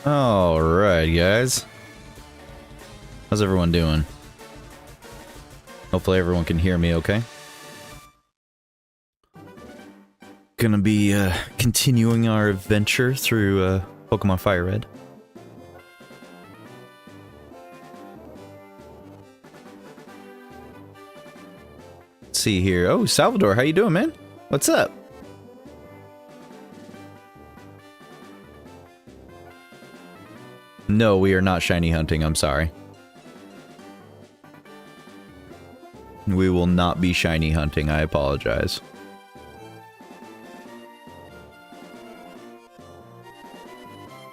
Alright, guys. How's everyone doing? Hopefully everyone can hear me okay. Gonna be continuing our adventure through Pokemon Fire Red. Let's see here. Oh, Salvador, how you doing, man? What's up? No, we are not shiny hunting, I'm sorry. We will not be shiny hunting, I apologize.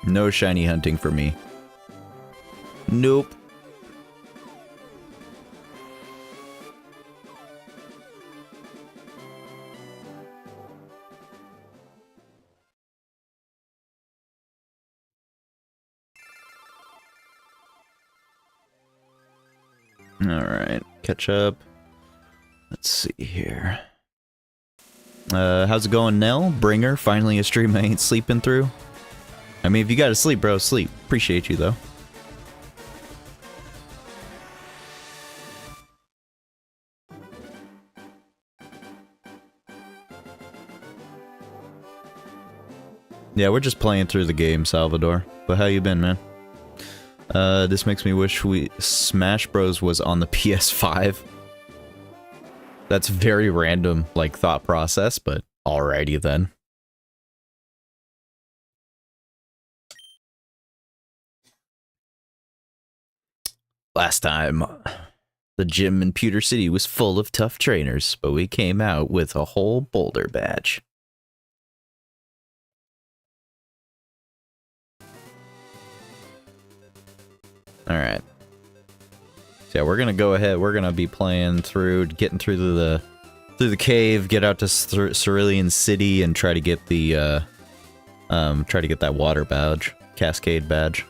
No shiny hunting for me. Nope. Alright, catch up. Let's see here. How's it going, Nell? Bringer, finally a stream I ain't sleeping through. I mean, if you gotta sleep, bro, sleep. Appreciate you, though. Yeah, we're just playing through the game, Salvador. But how you been, man? This makes me wish Smash Bros was on the PS5. That's very random, like, thought process, but alrighty then. Last time, the gym in Pewter City was full of tough trainers, but we came out with a whole boulder badge. Alright. So yeah, we're gonna go ahead, we're gonna be playing through, getting through the cave, get out to Cerulean City, and try to get the, try to get that water badge, Cascade badge.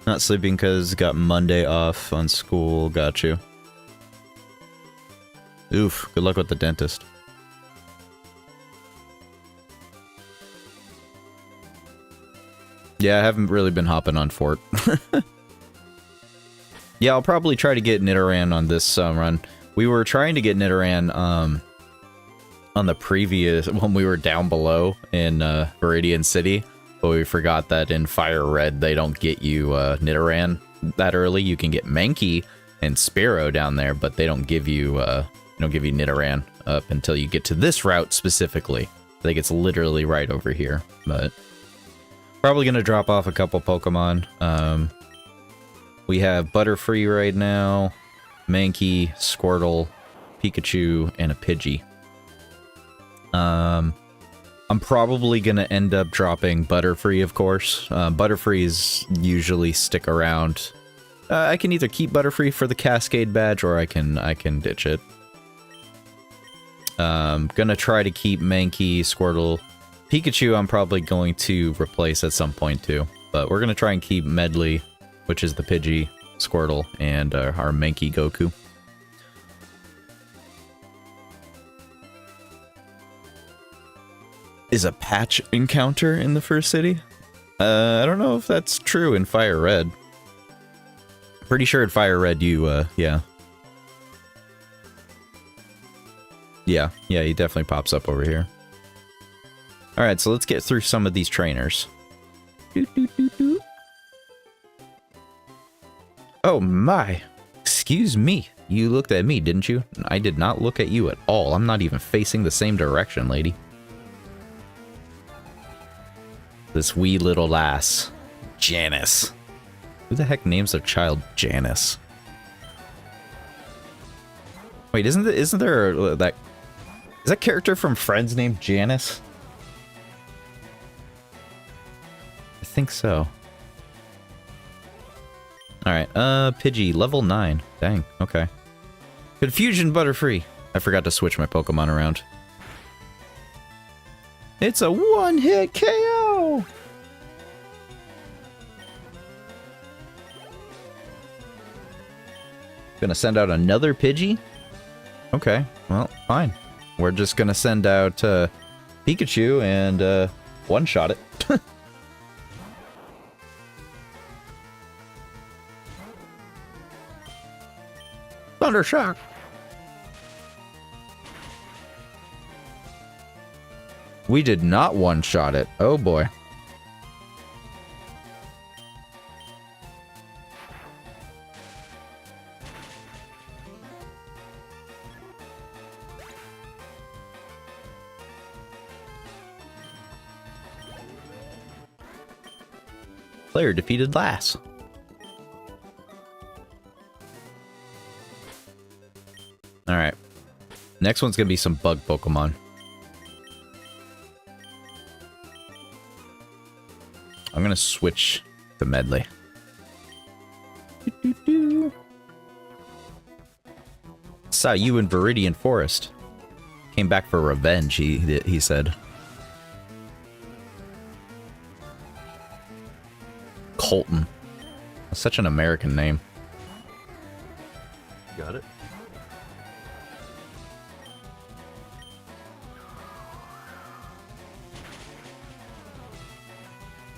Not sleeping because got Monday off on school, got you. Oof, good luck with the dentist. Yeah, I haven't really been hopping on Fort. Yeah, I'll probably try to get Nidoran on this run. We were trying to get Nidoran on the previous, when we were down below in Viridian City, but we forgot that in Fire Red they don't get you Nidoran that early. You can get Mankey and Spearow down there, but they don't give you Nidoran up until you get to this route specifically. I think it's literally right over here, but probably gonna drop off a couple Pokemon. We have Butterfree right now, Mankey, Squirtle, Pikachu, and a Pidgey. I'm probably gonna end up dropping Butterfree, of course. Butterfrees usually stick around. I can either keep Butterfree for the Cascade badge, or I can ditch it. Gonna try to keep Mankey, Squirtle. Pikachu I'm probably going to replace at some point too, but we're gonna try and keep Medley, which is the Pidgey, Squirtle, and our Mankey Goku. Is a patch encounter in the first city? I don't know if that's true in Fire Red. Pretty sure in Fire Red you, yeah. Yeah, he definitely pops up over here. Alright, so let's get through some of these trainers. Oh my! Excuse me. You looked at me, didn't you? I did not look at you at all. I'm not even facing the same direction, lady. This wee little lass. Janice. Who the heck names their child Janice? Wait, isn't there that... Is that character from Friends named Janice? I think so. Alright, Pidgey, level 9. Dang, okay. Confusion Butterfree. I forgot to switch my Pokemon around. It's a one-hit KO! Gonna send out another Pidgey? Okay, well, fine. We're just gonna send out Pikachu and one-shot it. Thunder Shock! We did not one-shot it. Oh boy. Player defeated last. Alright. Next one's gonna be some bug Pokemon. I'm gonna switch to Medley. Saw you in Viridian Forest. Came back for revenge, he said. Colton. That's such an American name. Got it.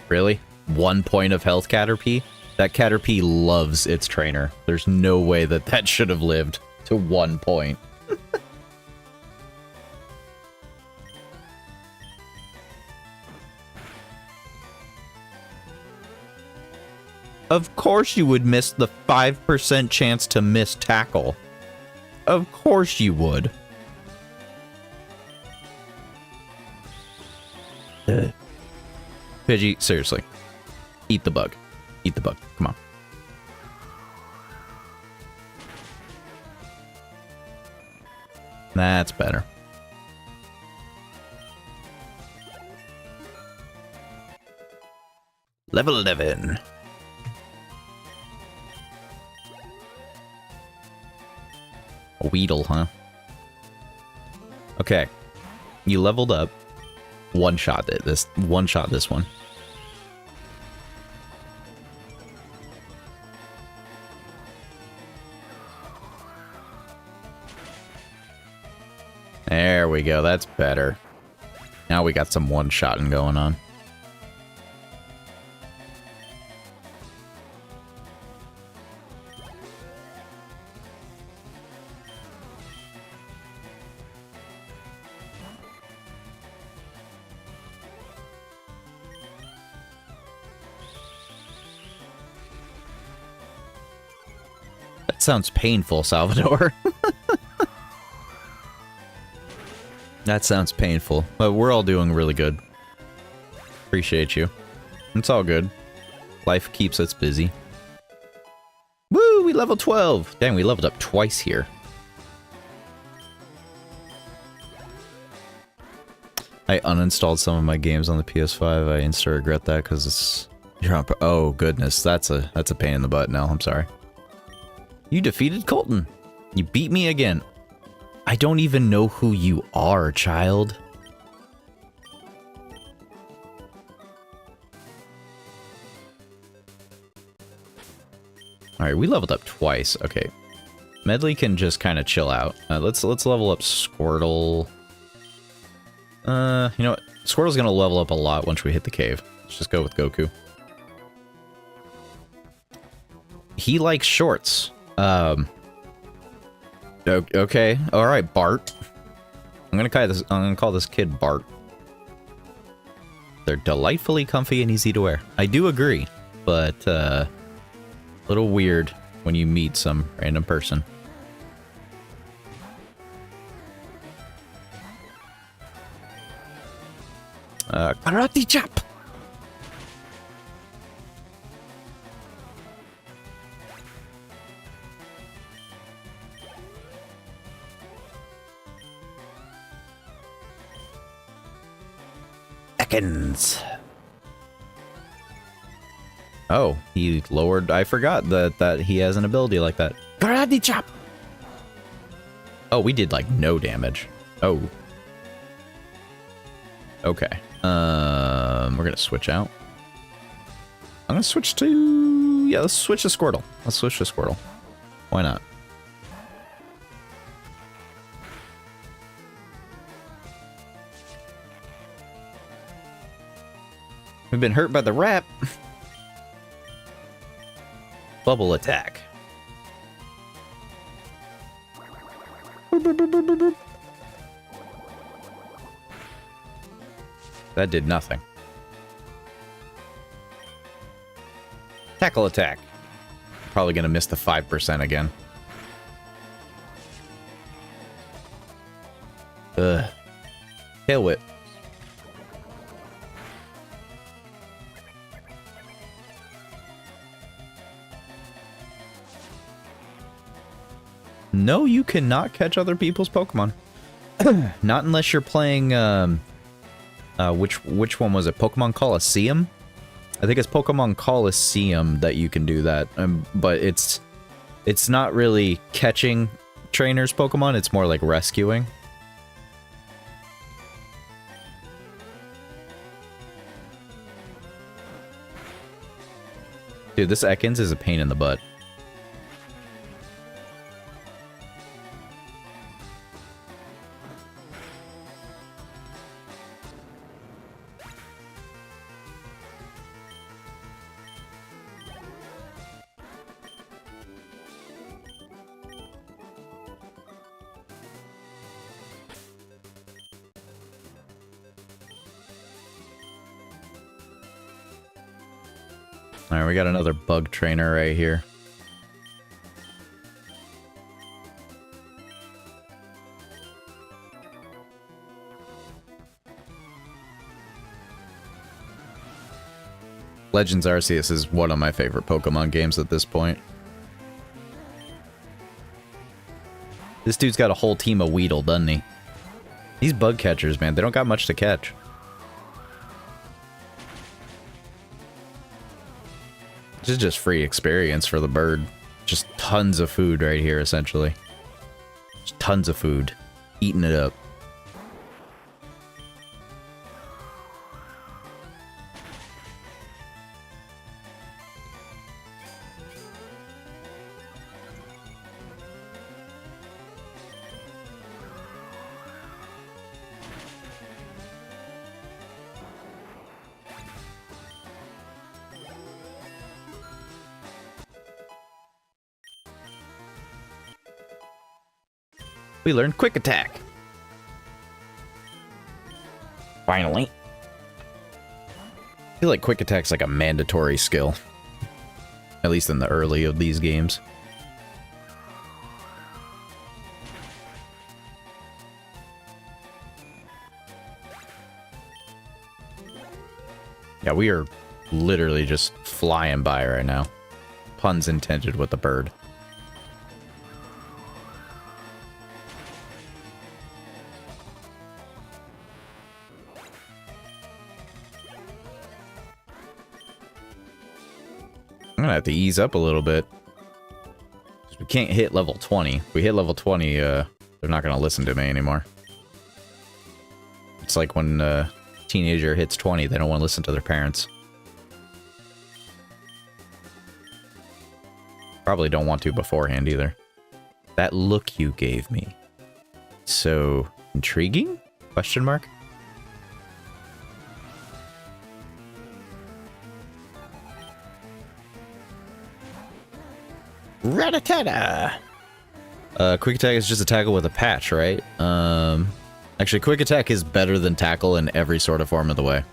Really? 1 point of health, Caterpie? That Caterpie loves its trainer. There's no way that that should have lived to 1 point. Of course you would miss the 5% chance to miss tackle. Of course you would. Pidgey, seriously. Eat the bug. Eat the bug. Come on. That's better. Level 11. A Weedle, huh? Okay. You leveled up. One-shot it. One-shot this one. There we go. That's better. Now we got some one-shotting going on. That sounds painful, Salvador. That sounds painful, but we're all doing really good. Appreciate you. It's all good. Life keeps us busy. Woo, we leveled 12. Dang, we leveled up twice here. I uninstalled some of my games on the PS5. I insta regret that because it's... Oh goodness, that's a pain in the butt now. I'm sorry. You defeated Colton. You beat me again. I don't even know who you are, child. Alright, we leveled up twice. Okay. Medley can just kind of chill out. Let's level up Squirtle. You know what? Squirtle's gonna level up a lot once we hit the cave. Let's just go with Goku. He likes shorts. Okay. All right, Bart. I'm gonna call this kid Bart. They're delightfully comfy and easy to wear. I do agree, but a little weird when you meet some random person. Karate chop. Oh, he lowered. I forgot that he has an ability like that. Karate chop. Oh, we did like no damage. Oh. Okay. We're gonna switch out. I'm gonna switch to... Yeah, let's switch to Squirtle. Let's switch to Squirtle. Why not? We've been hurt by the rap. Bubble attack. That did nothing. Tackle attack. Probably gonna miss the 5% again. Ugh. Tail whip. No, you cannot catch other people's Pokemon. Not unless you're playing, which one was it? Pokemon Coliseum? I think it's Pokemon Coliseum that you can do that. But it's not really catching trainers' Pokemon, it's more like rescuing. Dude, this Ekans is a pain in the butt. Alright, we got another bug trainer right here. Legends Arceus is one of my favorite Pokemon games at this point. This dude's got a whole team of Weedle, doesn't he? These bug catchers, man, they don't got much to catch. This is just free experience for the bird. Just tons of food right here, essentially. Just tons of food. Eating it up. We learned Quick Attack. Finally. I feel like Quick Attack's like a mandatory skill. At least in the early of these games. Yeah, we are literally just flying by right now. Puns intended with the bird. I'm gonna have to ease up a little bit. We can't hit level 20. If we hit level 20, they're not gonna listen to me anymore. It's like when a teenager hits 20, they don't want to listen to their parents. Probably don't want to beforehand either. That look you gave me. So intriguing? Question mark? Rattata! Quick Attack is just a tackle with a patch, right? Actually, Quick Attack is better than tackle in every sort of form of the way.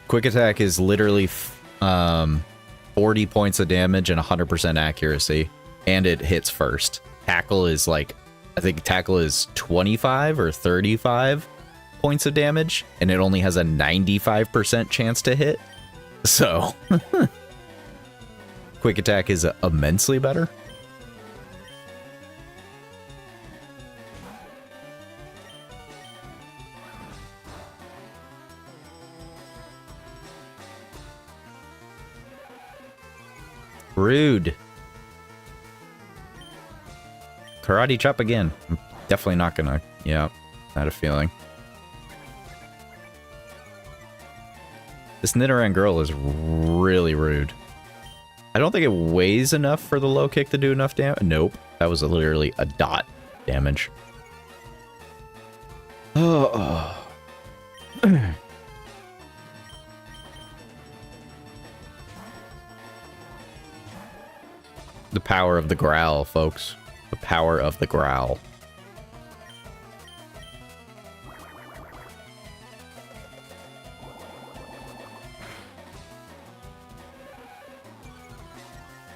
Quick Attack is literally 40 points of damage and 100% accuracy, and it hits first. Tackle is like, I think tackle is 25 or 35 points of damage, and it only has a 95% chance to hit. So... Quick Attack is immensely better. Rude. Karate chop again. I'm definitely not gonna... Yeah, I had a feeling. This Nidoran girl is really rude. I don't think it weighs enough for the low kick to do enough damage. Nope. That was literally a dot damage. Oh. The power of the growl, folks. The power of the growl.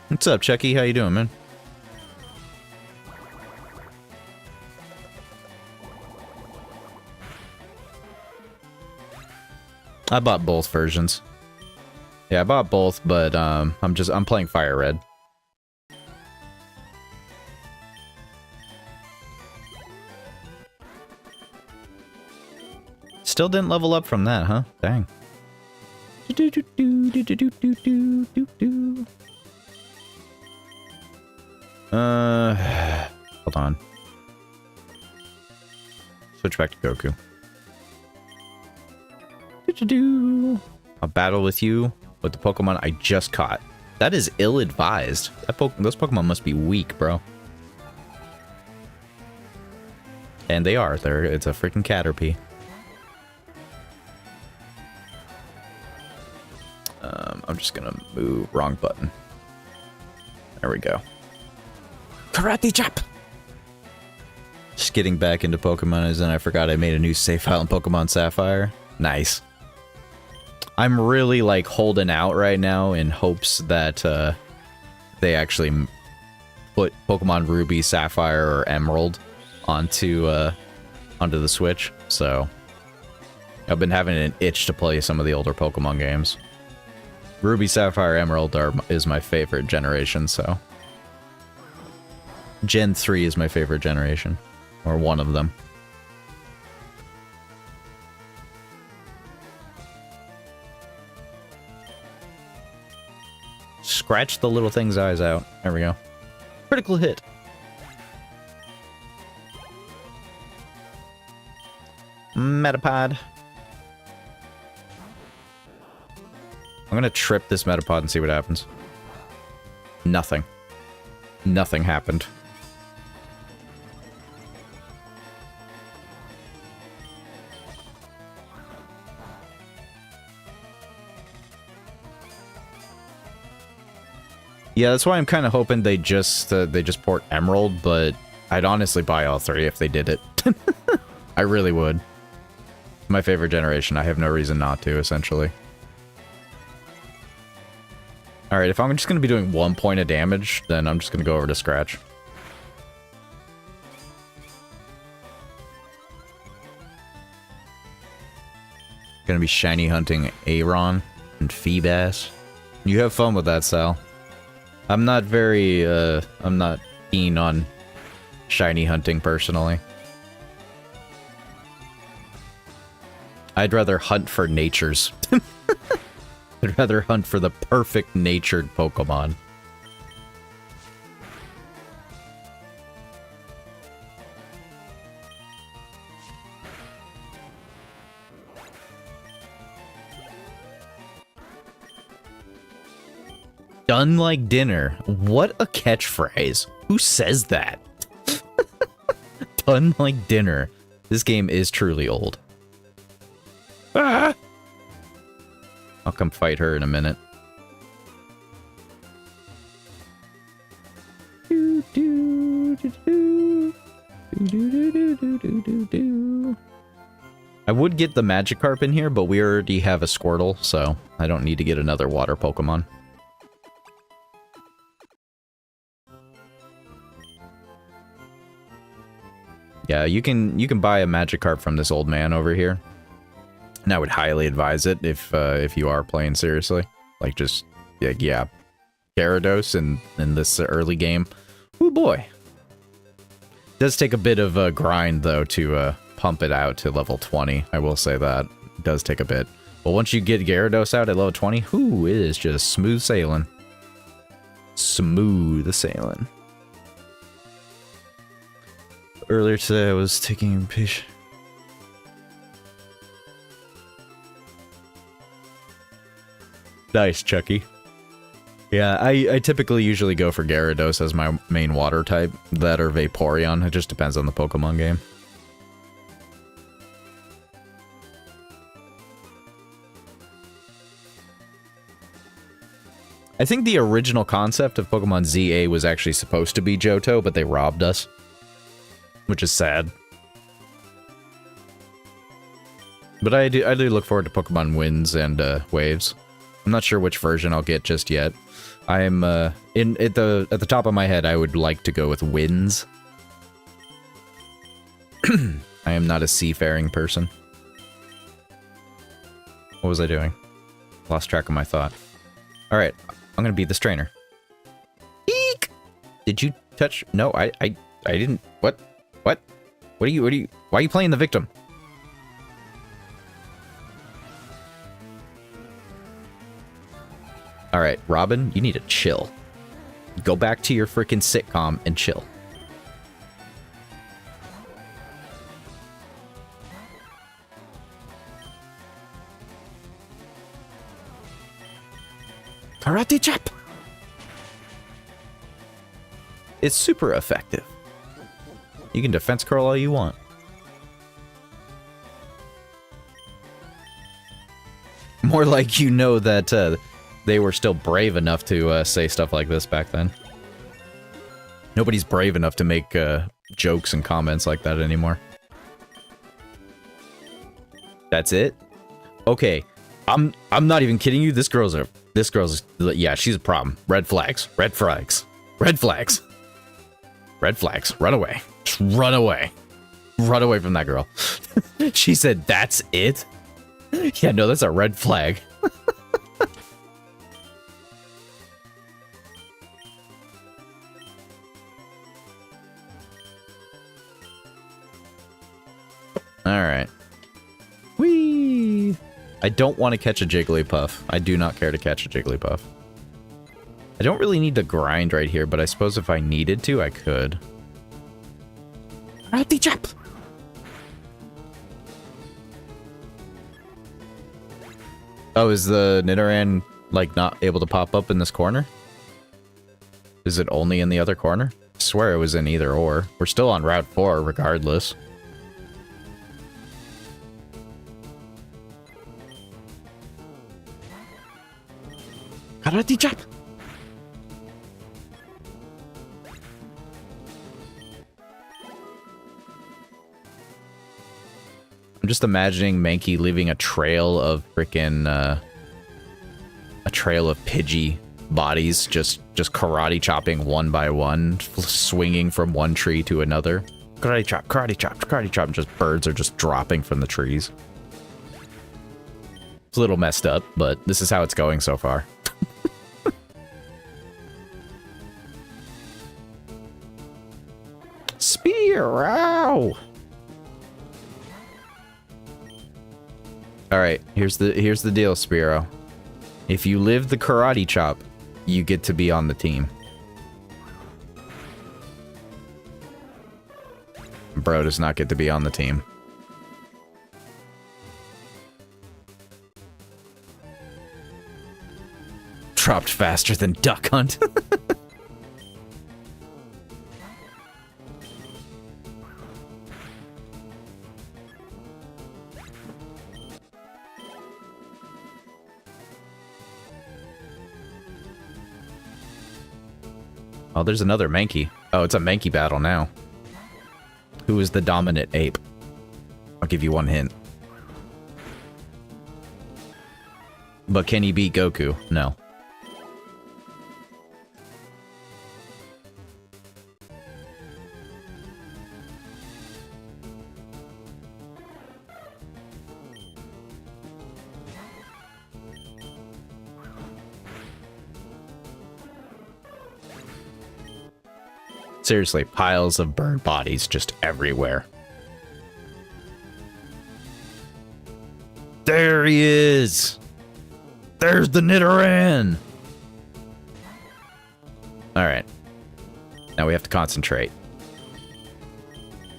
What's up, Chucky? How you doing, man? I bought both versions. Yeah, I bought both, but I'm playing Fire Red. Still didn't level up from that, huh? Dang. Hold on. Switch back to Goku. I'll battle with you with the Pokemon I just caught. That is ill-advised. Those Pokemon must be weak, bro. And they are. It's a freaking Caterpie. I'm just gonna move. Wrong button. There we go. Karate chop! Just getting back into Pokemon, and then I forgot I made a new save file in Pokemon Sapphire. Nice. I'm really, like, holding out right now in hopes that they actually put Pokemon Ruby, Sapphire, or Emerald onto the Switch. So I've been having an itch to play some of the older Pokemon games. Ruby, Sapphire, Emerald is my favorite generation, so... Gen 3 is my favorite generation. Or one of them. Scratch the little thing's eyes out. There we go. Critical hit. Metapod. I'm gonna trip this Metapod and see what happens. Nothing. Nothing happened. Yeah, that's why I'm kind of hoping they just port Emerald, but I'd honestly buy all three if they did it. I really would. My favorite generation. I have no reason not to, essentially. Alright, if I'm just going to be doing 1 point of damage, then I'm just going to go over to Scratch. Gonna be shiny hunting Aron and Feebas. You have fun with that, Sal. I'm not very, I'm not keen on shiny hunting, personally. I'd rather hunt for natures. I'd rather hunt for the perfect natured Pokemon. Done like dinner. What a catchphrase. Who says that? Done like dinner. This game is truly old. Ah! I'll come fight her in a minute. I would get the Magikarp in here, but we already have a Squirtle, so I don't need to get another water Pokemon. Yeah, you can buy a Magikarp from this old man over here. And I would highly advise it if you are playing seriously. Like, just, yeah, Gyarados in this early game. Ooh, boy. It does take a bit of a grind, though, to pump it out to level 20. I will say that. It does take a bit. But once you get Gyarados out at level 20, whoo, it is just smooth sailing. Smooth sailing. Earlier today, I was taking patient. Nice, Chucky. Yeah, I typically usually go for Gyarados as my main water type. That or Vaporeon. It just depends on the Pokemon game. I think the original concept of Pokemon ZA was actually supposed to be Johto, but they robbed us. Which is sad. But I do look forward to Pokemon Winds and Waves. I'm not sure which version I'll get just yet. I'm at the top of my head, I would like to go with Winds. I am not a seafaring person. What was I doing? Lost track of my thought. All right, I'm gonna be this trainer. Eek! Did you touch? No, I didn't. What? What? What are you? Why are you playing the victim? All right, Robin, you need to chill. Go back to your freaking sitcom and chill. Karate chop! It's super effective. You can defense curl all you want. More like you know that they were still brave enough to say stuff like this back then. Nobody's brave enough to make jokes and comments like that anymore. That's it? Okay, I'm not even kidding you. This girl's yeah, she's a problem. Red flags. Red flags. Red flags. Red flags. Run away. Just run away. Run away from that girl. She said, that's it? Yeah, no, that's a red flag. Alright. Whee! I don't want to catch a Jigglypuff. I do not care to catch a Jigglypuff. I don't really need to grind right here, but I suppose if I needed to, I could. Karate chop! Oh, is the Nidoran, like, not able to pop up in this corner? Is it only in the other corner? I swear it was in either or. We're still on Route 4, regardless. Karate chop! I'm just imagining Mankey leaving a trail of frickin' a trail of Pidgey bodies, just karate chopping one by one, swinging from one tree to another. Karate chop, karate chop, karate chop, and just birds are just dropping from the trees. It's a little messed up, but this is how it's going so far. Spear! Ow! Alright, here's the deal, Spearow. If you live the karate chop, you get to be on the team. Bro does not get to be on the team. Dropped faster than Duck Hunt. Oh, there's another Mankey. Oh, it's a Mankey battle now. Who is the dominant ape? I'll give you one hint. But can he beat Goku? No. Seriously, piles of burned bodies just everywhere. There he is! There's the Nidoran! Alright. Now we have to concentrate.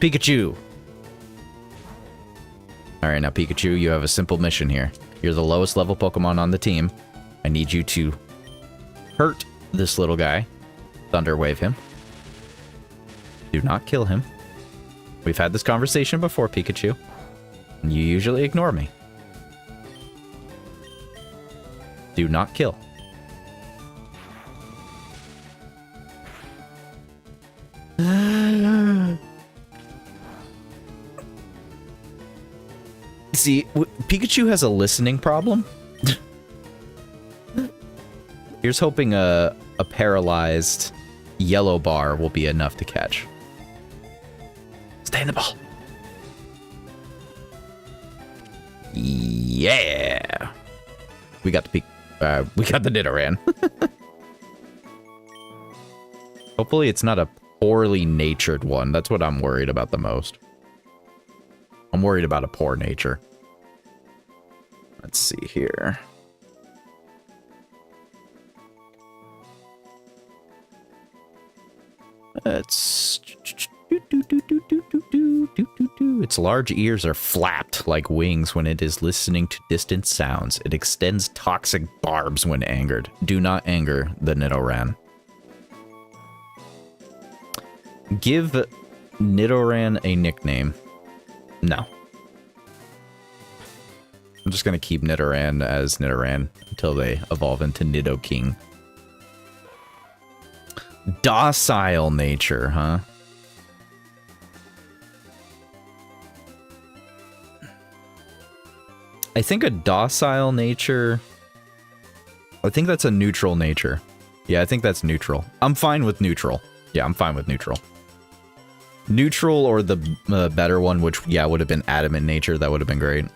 Pikachu! Alright, now Pikachu, you have a simple mission here. You're the lowest level Pokemon on the team. I need you to hurt this little guy. Thunder Wave him. Do not kill him. We've had this conversation before, Pikachu. And you usually ignore me. Do not kill. See, Pikachu has a listening problem. Here's hoping a paralyzed yellow bar will be enough to catch. Stay in the ball. Yeah. We got the Nidoran. Hopefully it's not a poorly natured one. That's what I'm worried about the most. I'm worried about a poor nature. Let's see here. Its large ears are flapped like wings when it is listening to distant sounds. It extends toxic barbs when angered. Do not anger the Nidoran. Give Nidoran a nickname. No. I'm just going to keep Nidoran as Nidoran until they evolve into Nidoking. Docile nature, huh? I think a docile nature... I think that's a neutral nature. Yeah, I think that's neutral. I'm fine with neutral. Yeah, I'm fine with neutral. Neutral or the better one, which, yeah, would have been adamant nature. That would have been great.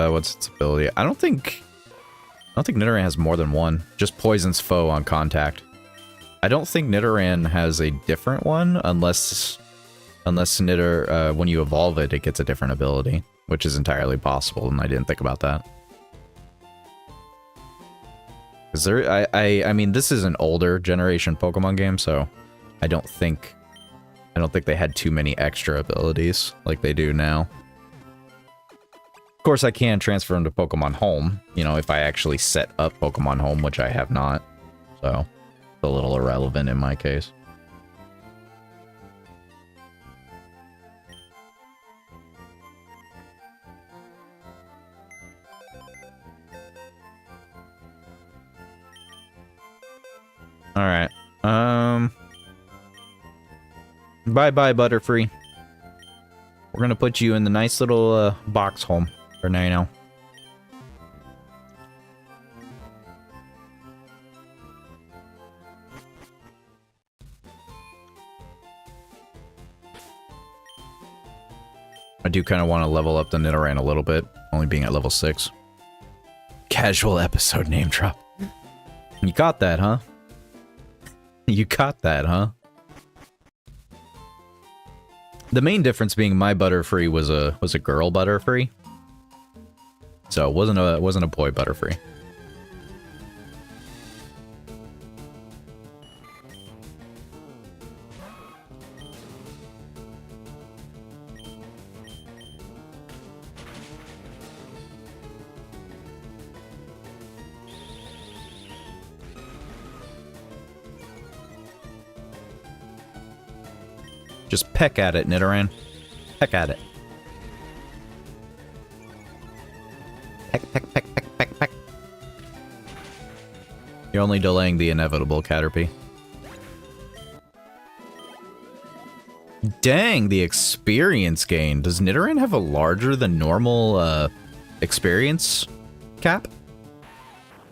What's its ability? I don't think Nidoran has more than one. Just poisons foe on contact. I don't think Nidoran has a different one unless when you evolve it, it gets a different ability, which is entirely possible, and I didn't think about that. Is there? I mean, this is an older generation Pokemon game, so I don't think they had too many extra abilities like they do now. Of course, I can transfer them to Pokemon Home, you know, if I actually set up Pokemon Home, which I have not. So, it's a little irrelevant in my case. Alright. Bye-bye, Butterfree. We're gonna put you in the nice little box home for now. I do kind of want to level up the Nidoran a little bit, only being at level 6. Casual episode name drop. You got that, huh? You got that, huh? The main difference being my Butterfree was a girl Butterfree. So it wasn't a boy Butterfree. Just peck at it, Nidoran. Peck at it. Peck, peck, peck, peck, peck, peck. You're only delaying the inevitable, Caterpie. Dang, the experience gain. Does Nidoran have a larger than normal experience cap?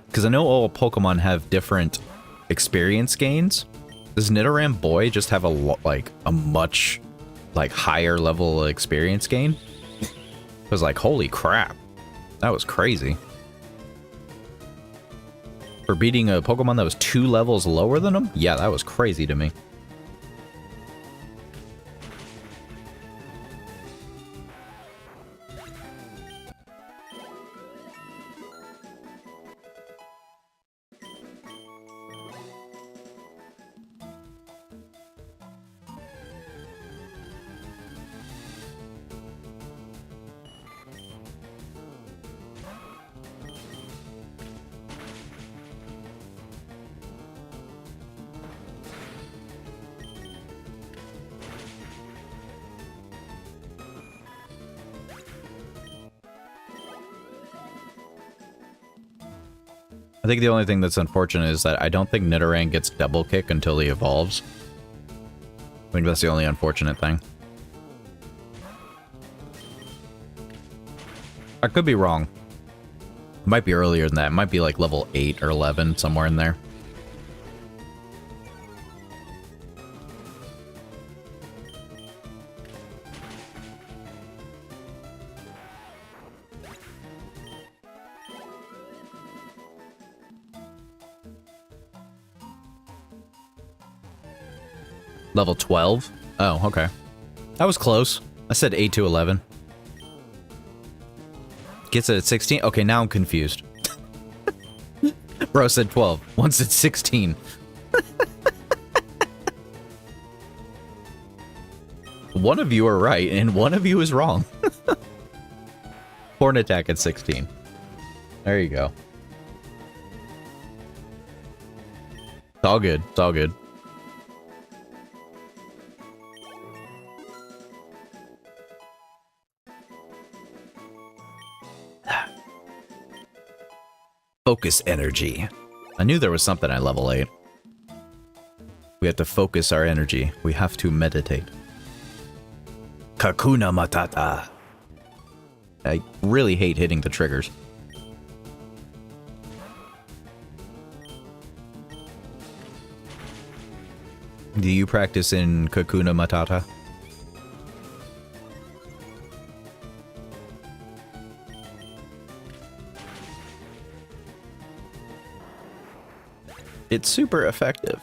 Because I know all Pokemon have different experience gains. Does Nidoran Boy just have a much higher level experience gain? It was like, holy crap. That was crazy. For beating a Pokemon that was 2 levels lower than him? Yeah, that was crazy to me. I think the only thing that's unfortunate is that I don't think Nidoran gets double kick until he evolves. I think that's the only unfortunate thing. I could be wrong. It might be earlier than that. It might be like level 8 or 11, somewhere in there. Level 12? Oh, okay. That was close. I said 8 to 11. Gets it at 16? Okay, now I'm confused. Bro said 12. Once it's 16. One of you are right, and one of you is wrong. Horn attack at 16. There you go. It's all good. It's all good. Focus energy. I knew there was something at level 8. We have to focus our energy. We have to meditate. Kakuna Matata. I really hate hitting the triggers. Do you practice in Kakuna Matata? It's super effective.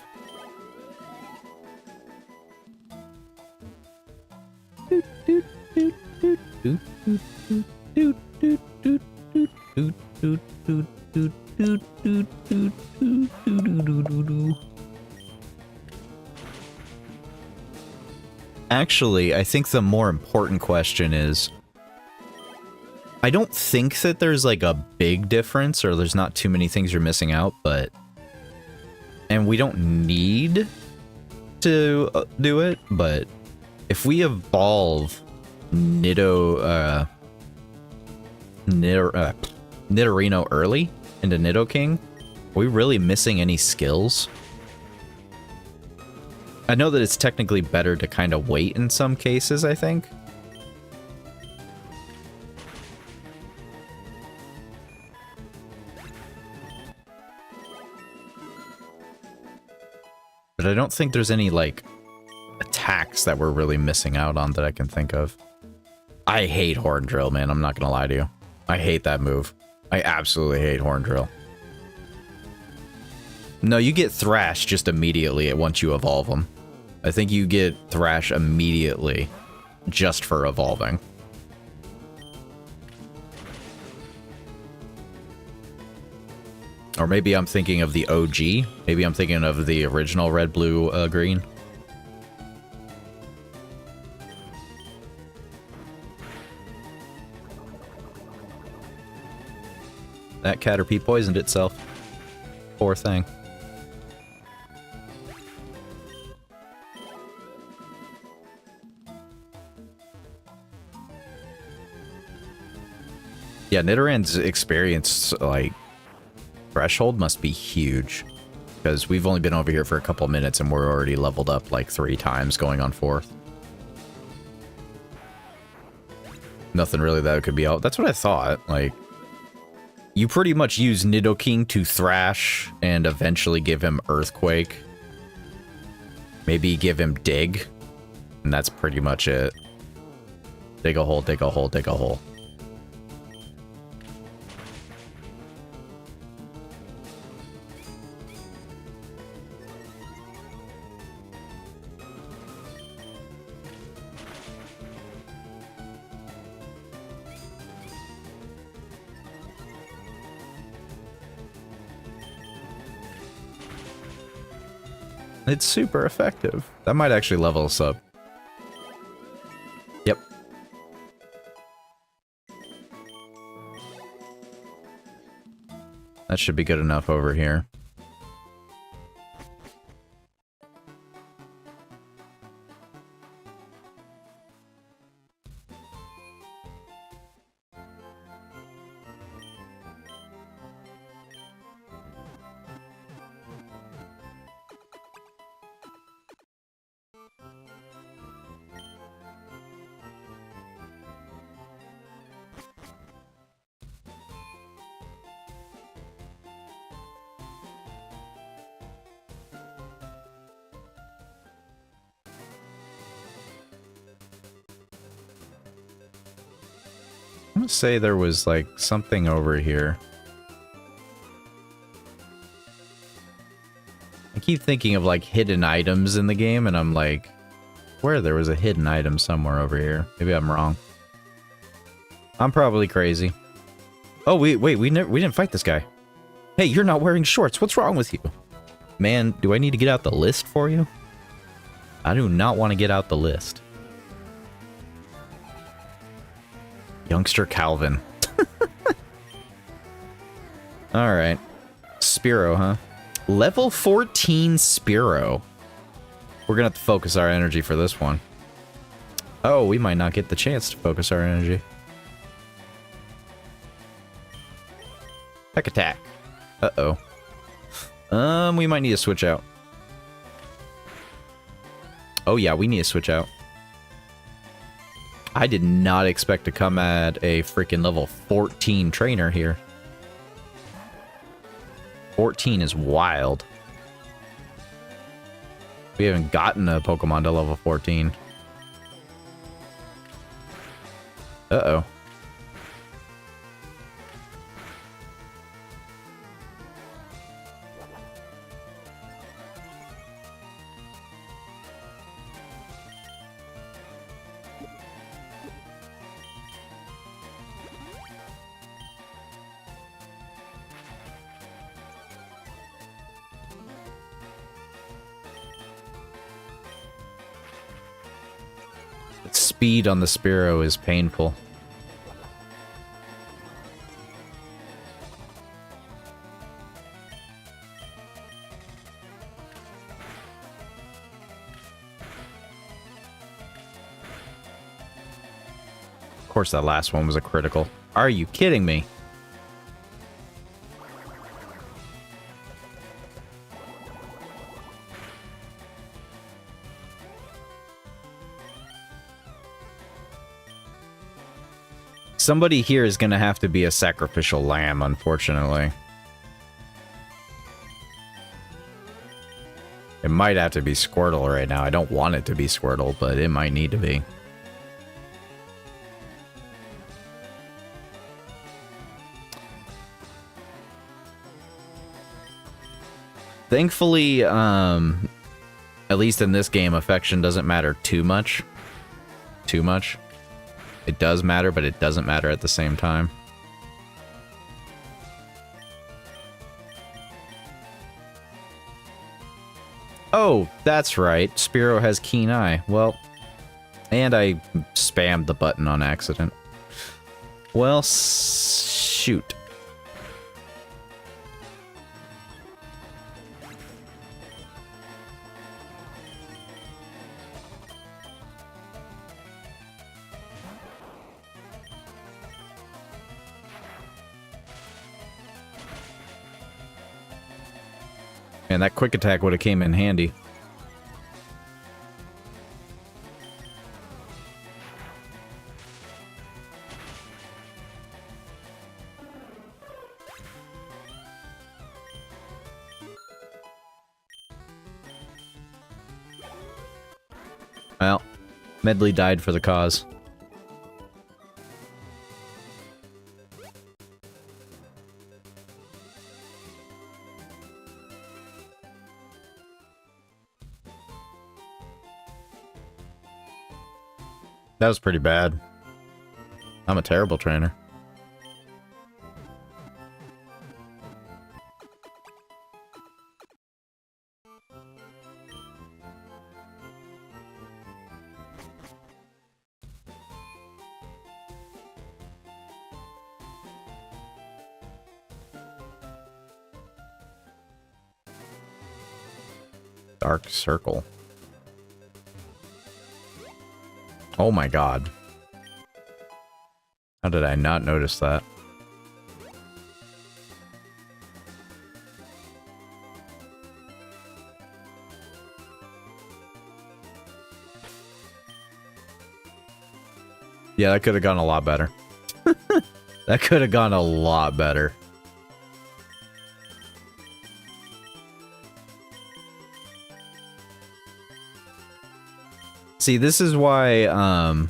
Actually, I think the more important question is, I don't think that there's like a big difference or there's not too many things you're missing out, but and we don't need to do it, but if we evolve Nidorino early into Nidoking, are we really missing any skills? I know that it's technically better to kind of wait in some cases, I think. But I don't think there's any, like, attacks that we're really missing out on that I can think of. I hate Horn Drill, man. I'm not gonna lie to you. I hate that move. I absolutely hate Horn Drill. No, you get Thrash just immediately once you evolve them. I think you get Thrash immediately just for evolving. Or maybe I'm thinking of the OG. Maybe I'm thinking of the original red, blue, green. That Caterpie poisoned itself. Poor thing. Yeah, Nidoran's experience, like, threshold must be huge. Because we've only been over here for a couple minutes and we're already leveled up like 3 times going on 4th. Nothing really that could be out. That's what I thought. Like, you pretty much use Nidoking to thrash and eventually give him Earthquake. Maybe give him Dig. And that's pretty much it. Dig a hole, dig a hole, dig a hole. It's super effective. That might actually level us up. Yep. That should be good enough over here. gonna say there was like something over here. I keep thinking of like hidden items in the game, and I'm like, where there was a hidden item somewhere over here. Maybe I'm wrong. I'm probably crazy. Oh, we didn't fight this guy. Hey, you're not wearing shorts. What's wrong with you? Man, do I need to get out the list for you? I do not want to get out the list. Youngster Calvin. Alright. Spiro, huh? Level 14 Spiro. We're gonna have to focus our energy for this one. Oh, we might not get the chance to focus our energy. Heck attack. Uh-oh. We might need to switch out. Oh yeah, we need to switch out. I did not expect to come at a freaking level 14 trainer here. 14 is wild. We haven't gotten a Pokemon to level 14. Uh-oh. Speed on the Spiro is painful. Of course, that last one was a critical. Are you kidding me? Somebody here is gonna have to be a sacrificial lamb, unfortunately. It might have to be Squirtle right now. I don't want it to be Squirtle, but it might need to be. Thankfully, at least in this game, affection doesn't matter too much. Too much. It does matter, but it doesn't matter at the same time. Oh, that's right. Spiro has Keen Eye. Well, and I spammed the button on accident. Well, shoot. Man, that quick attack would have came in handy. Well, Medley died for the cause. That was pretty bad. I'm a terrible trainer. Dark Circle. Oh my god. How did I not notice that? Yeah, that could have gone a lot better. That could have gone a lot better. See, this is why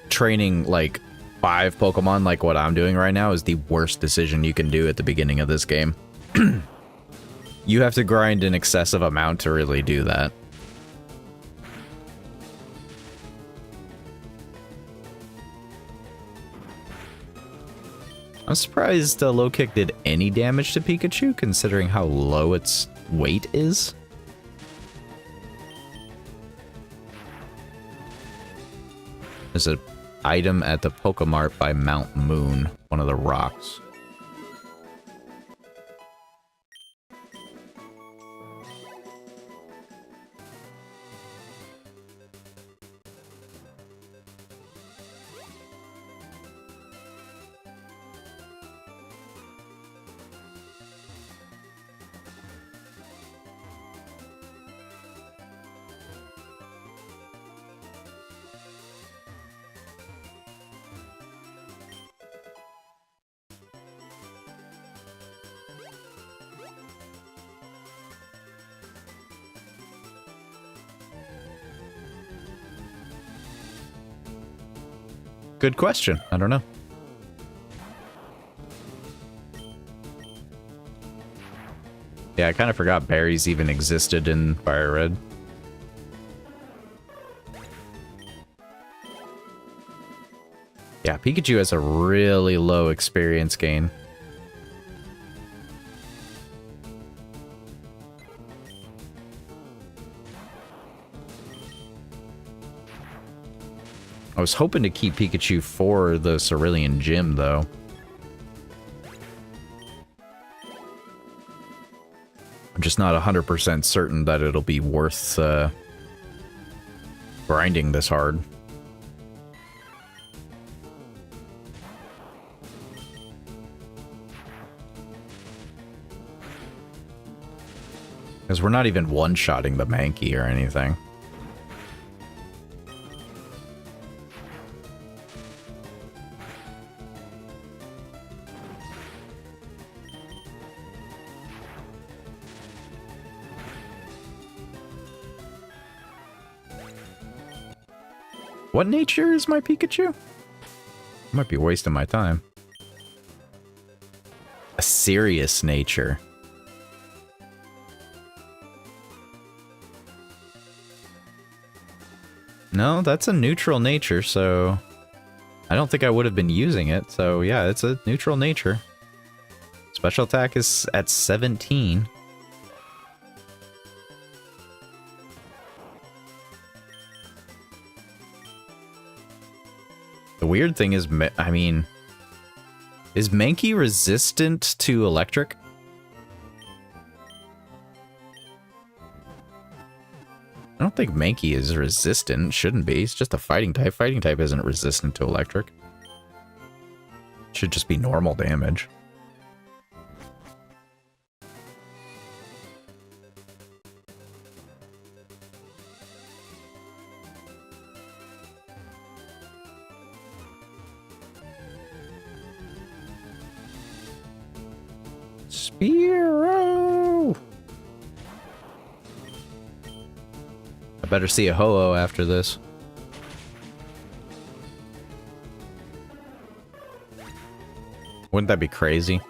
training like 5 Pokemon like what I'm doing right now is the worst decision you can do at the beginning of this game. You have to grind an excessive amount to really do that. I'm surprised Low Kick did any damage to Pikachu, considering how low its weight is. There's an item at the Pokemart by Mount Moon, one of the rocks. Good question. I don't know. Yeah, I kind of forgot berries even existed in Fire Red. Yeah, Pikachu has a really low experience gain. I was hoping to keep Pikachu for the Cerulean Gym, though. I'm just not 100% certain that it'll be worth grinding this hard. Because we're not even one-shotting the Mankey or anything. What nature is my Pikachu? I might be wasting my time. A serious nature. No, that's a neutral nature, so I don't think I would have been using it. So yeah, it's a neutral nature. Special attack is at 17. The weird thing is, I mean, is Mankey resistant to electric? I don't think Mankey is resistant. Shouldn't be. It's just a fighting type. Fighting type isn't resistant to electric. Should just be normal damage. Spearow! I better see a Ho-Oh after this. Wouldn't that be crazy?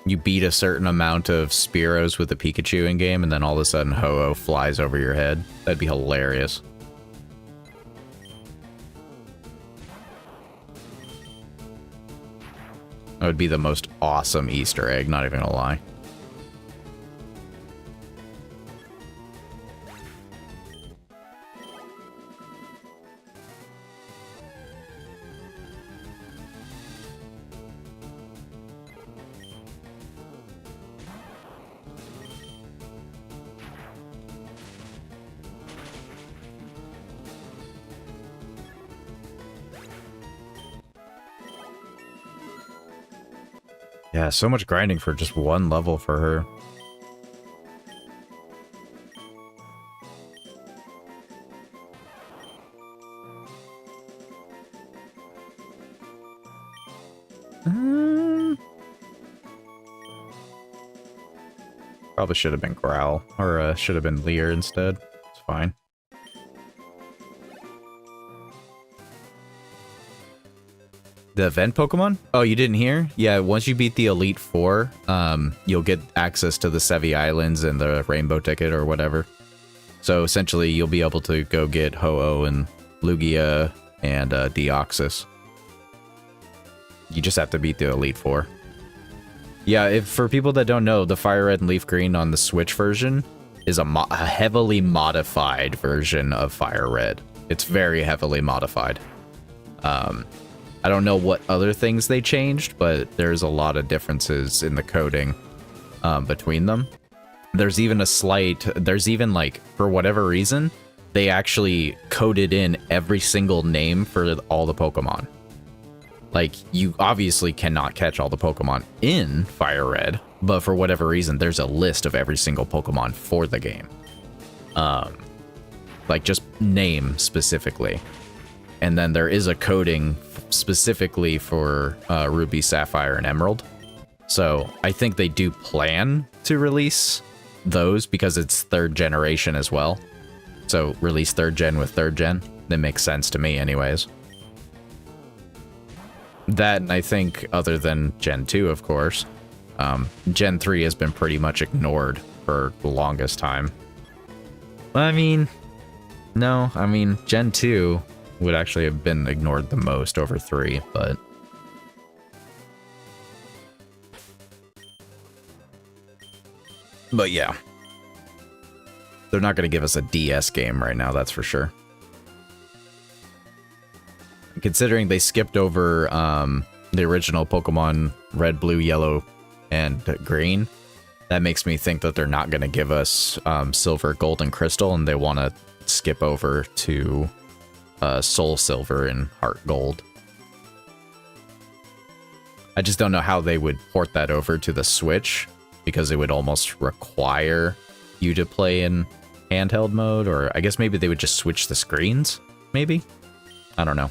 You beat a certain amount of Spearows with a Pikachu in game, and then all of a sudden Ho-Oh flies over your head. That'd be hilarious. That would be the most awesome Easter egg, not even gonna lie. Yeah, so much grinding for just one level for her. Probably should have been Growl, or should have been Leer instead. It's fine. The event Pokemon? Oh, you didn't hear? Yeah, once you beat the Elite Four, you'll get access to the Sevi Islands and the Rainbow Ticket or whatever. So essentially, you'll be able to go get Ho-Oh and Lugia and Deoxys. You just have to beat the Elite Four. Yeah, for people that don't know, the Fire Red and Leaf Green on the Switch version is a heavily modified version of Fire Red. It's very heavily modified. I don't know what other things they changed, but there's a lot of differences in the coding between them. There's even like, for whatever reason, they actually coded in every single name for all the Pokemon. Like, you obviously cannot catch all the Pokemon in Fire Red, but for whatever reason, there's a list of every single Pokemon for the game. Like, just name specifically. And then there is a coding specifically for Ruby, Sapphire, and Emerald. So I think they do plan to release those because it's 3rd generation as well. So release 3rd gen with 3rd gen. That makes sense to me anyways. That, and I think other than Gen 2, of course, Gen 3 has been pretty much ignored for the longest time. I mean, no, I mean, Gen 2 would actually have been ignored the most over 3, but... But yeah. They're not going to give us a DS game right now, that's for sure. Considering they skipped over the original Pokemon Red, Blue, Yellow, and Green, that makes me think that they're not going to give us Silver, Gold, and Crystal, and they want to skip over to Soul Silver and Heart Gold. I just don't know how they would port that over to the Switch, because it would almost require you to play in handheld mode, or I guess maybe they would just switch the screens, maybe? I don't know.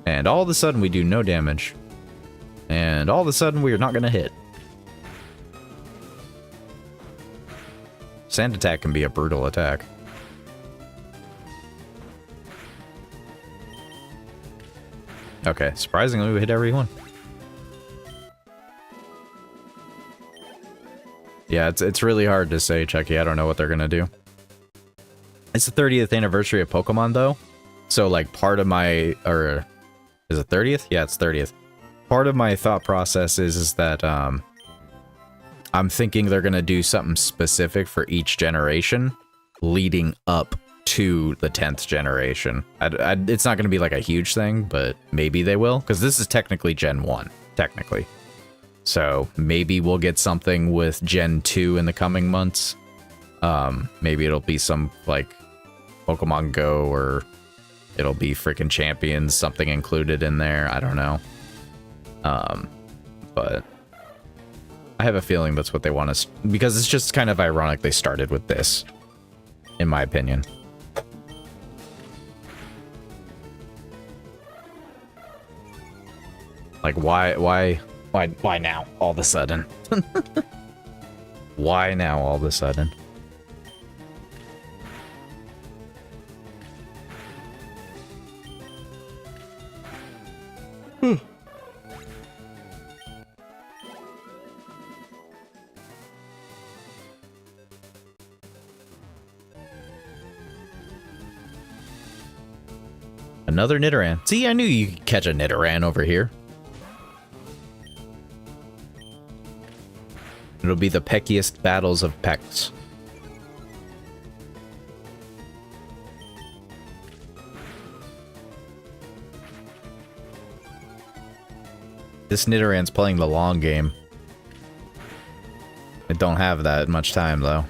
And all of a sudden we do no damage. And all of a sudden we are not going to hit. Sand attack can be a brutal attack. Okay, surprisingly we hit every one. Yeah, it's really hard to say, Chucky. I don't know what they're going to do. It's the 30th anniversary of Pokemon, though. So, like, part of my... Or... Is it 30th? Yeah, it's 30th. Part of my thought process is that I'm thinking they're going to do something specific for each generation leading up to the 10th generation. It's not going to be like a huge thing, but maybe they will, because this is technically Gen 1, technically. So maybe we'll get something with Gen 2 in the coming months. Maybe it'll be some, like, Pokemon Go, or it'll be freaking Champions, something included in there. I don't know. But I have a feeling that's what they want us, because it's just kind of ironic they started with this, in my opinion. Like, why now, all of a sudden? Why now, all of a sudden? Another Nidoran. See, I knew you could catch a Nidoran over here. It'll be the peckiest battles of pecks. This Nidoran's playing the long game. I don't have that much time, though.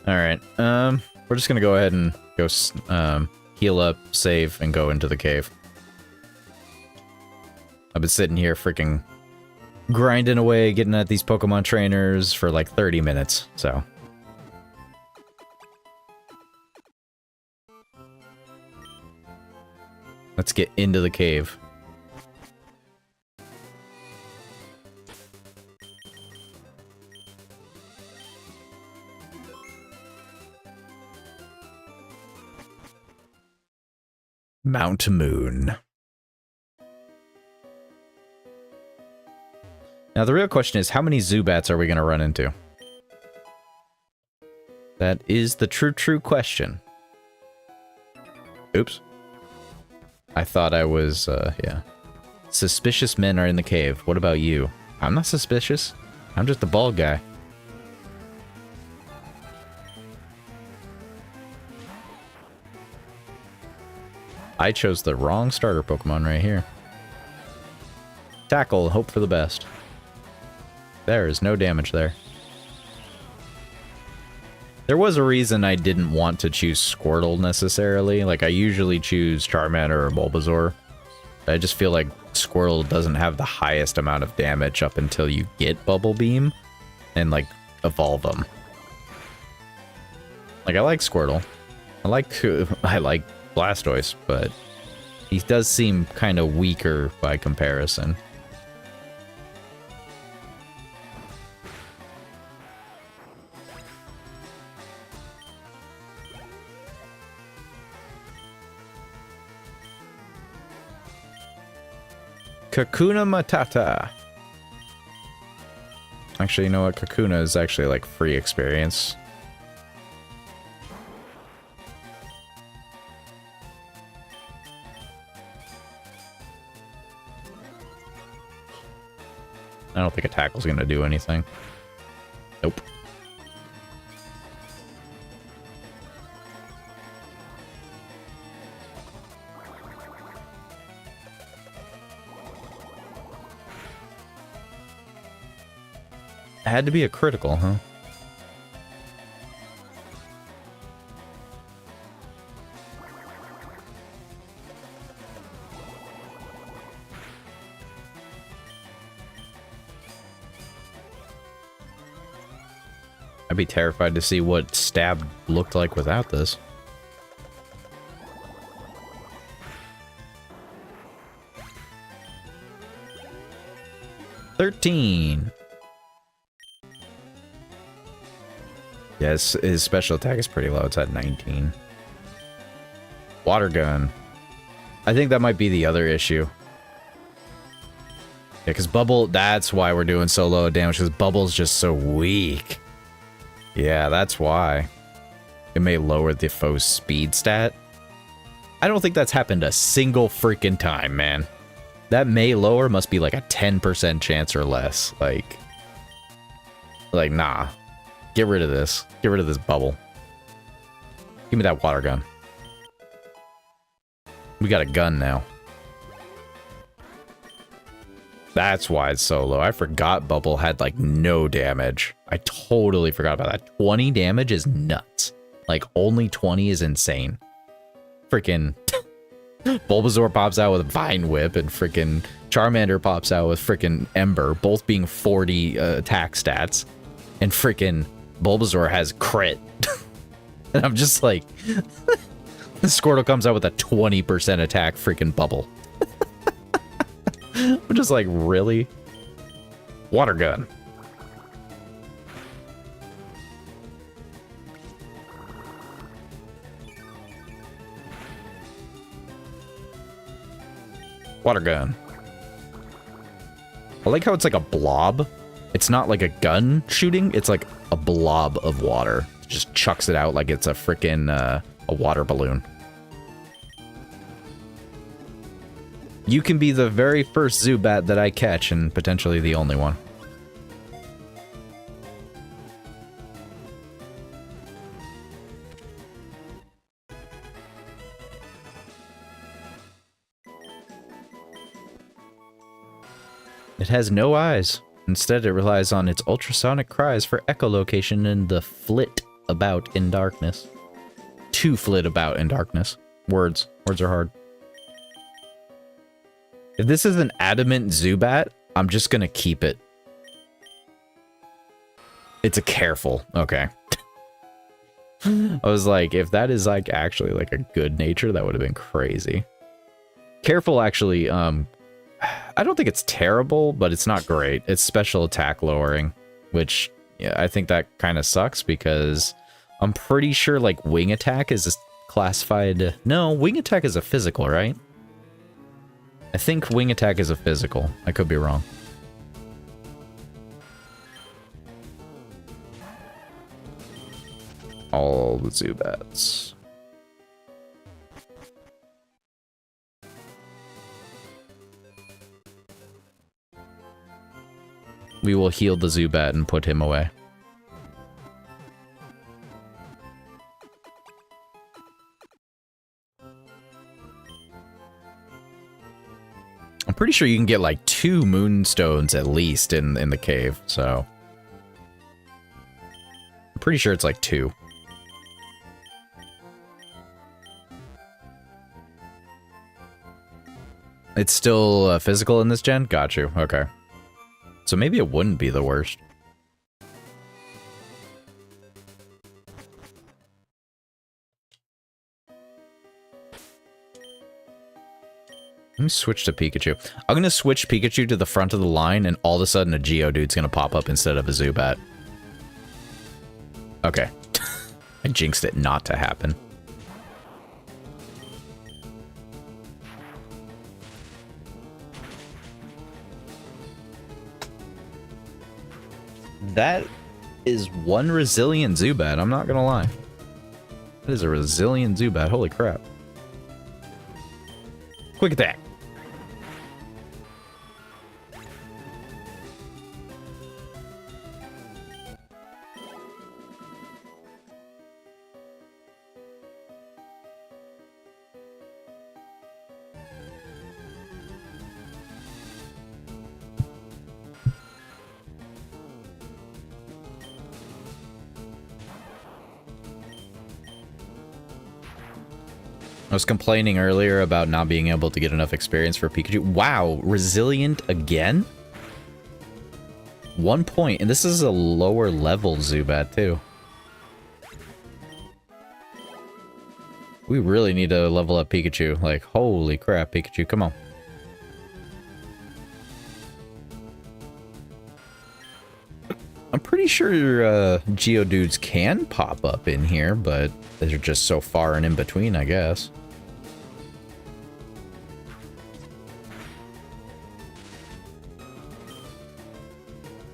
Alright, we're just gonna go ahead and go heal up, save, and go into the cave. I've been sitting here freaking grinding away, getting at these Pokemon trainers for like 30 minutes, so. Let's get into the cave. Mount Moon. Now the real question is, how many Zubats are we going to run into? That is the true question. Oops. I thought I was, yeah. Suspicious men are in the cave. What about you? I'm not suspicious. I'm just a bald guy. I chose the wrong starter Pokemon right here. Tackle, hope for the best. There is no damage there. There was a reason I didn't want to choose Squirtle necessarily. Like, I usually choose Charmander or Bulbasaur. I just feel like Squirtle doesn't have the highest amount of damage up until you get Bubble Beam and, like, evolve them. Like, I like Squirtle. I like Blastoise, but he does seem kind of weaker by comparison. Kakuna Matata. Actually, you know what? Kakuna is actually like free experience. I don't think a tackle's gonna do anything. Nope. It had to be a critical, huh? I'd be terrified to see what stab looked like without this. $13. Yes, his special attack is pretty low. It's at 19. Water gun. I think that might be the other issue. Yeah, because Bubble, that's why we're doing so low damage, because Bubble's just so weak. Yeah, that's why. It may lower the foe's speed stat. I don't think that's happened a single freaking time, man. That may lower must be like a 10% chance or less. Like, nah. Get rid of this. Get rid of this bubble. Give me that water gun. We got a gun now. That's why it's so low. I forgot Bubble had like no damage. I totally forgot about that. 20 damage is nuts. Like only 20 is insane. Freaking Bulbasaur pops out with Vine Whip and freaking Charmander pops out with freaking Ember, both being 40 attack stats. And freaking Bulbasaur has crit. And I'm just like, Squirtle comes out with a 20% attack freaking bubble. I'm just like, really? Water gun. Water gun. I like how it's like a blob. It's not like a gun shooting. It's like a blob of water. It just chucks it out like it's a freaking a water balloon. You can be the very first Zubat that I catch and potentially the only one. It has no eyes. Instead, it relies on its ultrasonic cries for echolocation and the flit about in darkness. To flit about in darkness. Words. Words are hard. If this is an adamant Zubat, I'm just gonna keep it. It's a careful. Okay. I was like, if that is like actually like a good nature, that would have been crazy. Careful actually, I don't think it's terrible, but it's not great. It's special attack lowering, which yeah, I think that kind of sucks because I'm pretty sure like wing attack is classified. No, wing attack is a physical, right? I think wing attack is a physical. I could be wrong. All the Zubats. We will heal the Zubat and put him away. I'm pretty sure you can get like 2 moonstones at least in the cave, so I'm pretty sure it's like 2. It's still physical in this gen? Got you. Okay. So maybe it wouldn't be the worst. Let me switch to Pikachu. I'm going to switch Pikachu to the front of the line, and all of a sudden a Geodude's going to pop up instead of a Zubat. Okay. I jinxed it not to happen. That is one resilient Zubat, I'm not gonna lie. That is a resilient Zubat, holy crap. Quick attack. I was complaining earlier about not being able to get enough experience for Pikachu. Wow, resilient again? 1 point, and this is a lower level Zubat too. We really need to level up Pikachu. Like, holy crap, Pikachu, come on. I'm pretty sure Geodudes can pop up in here, but they're just so far and in between, I guess.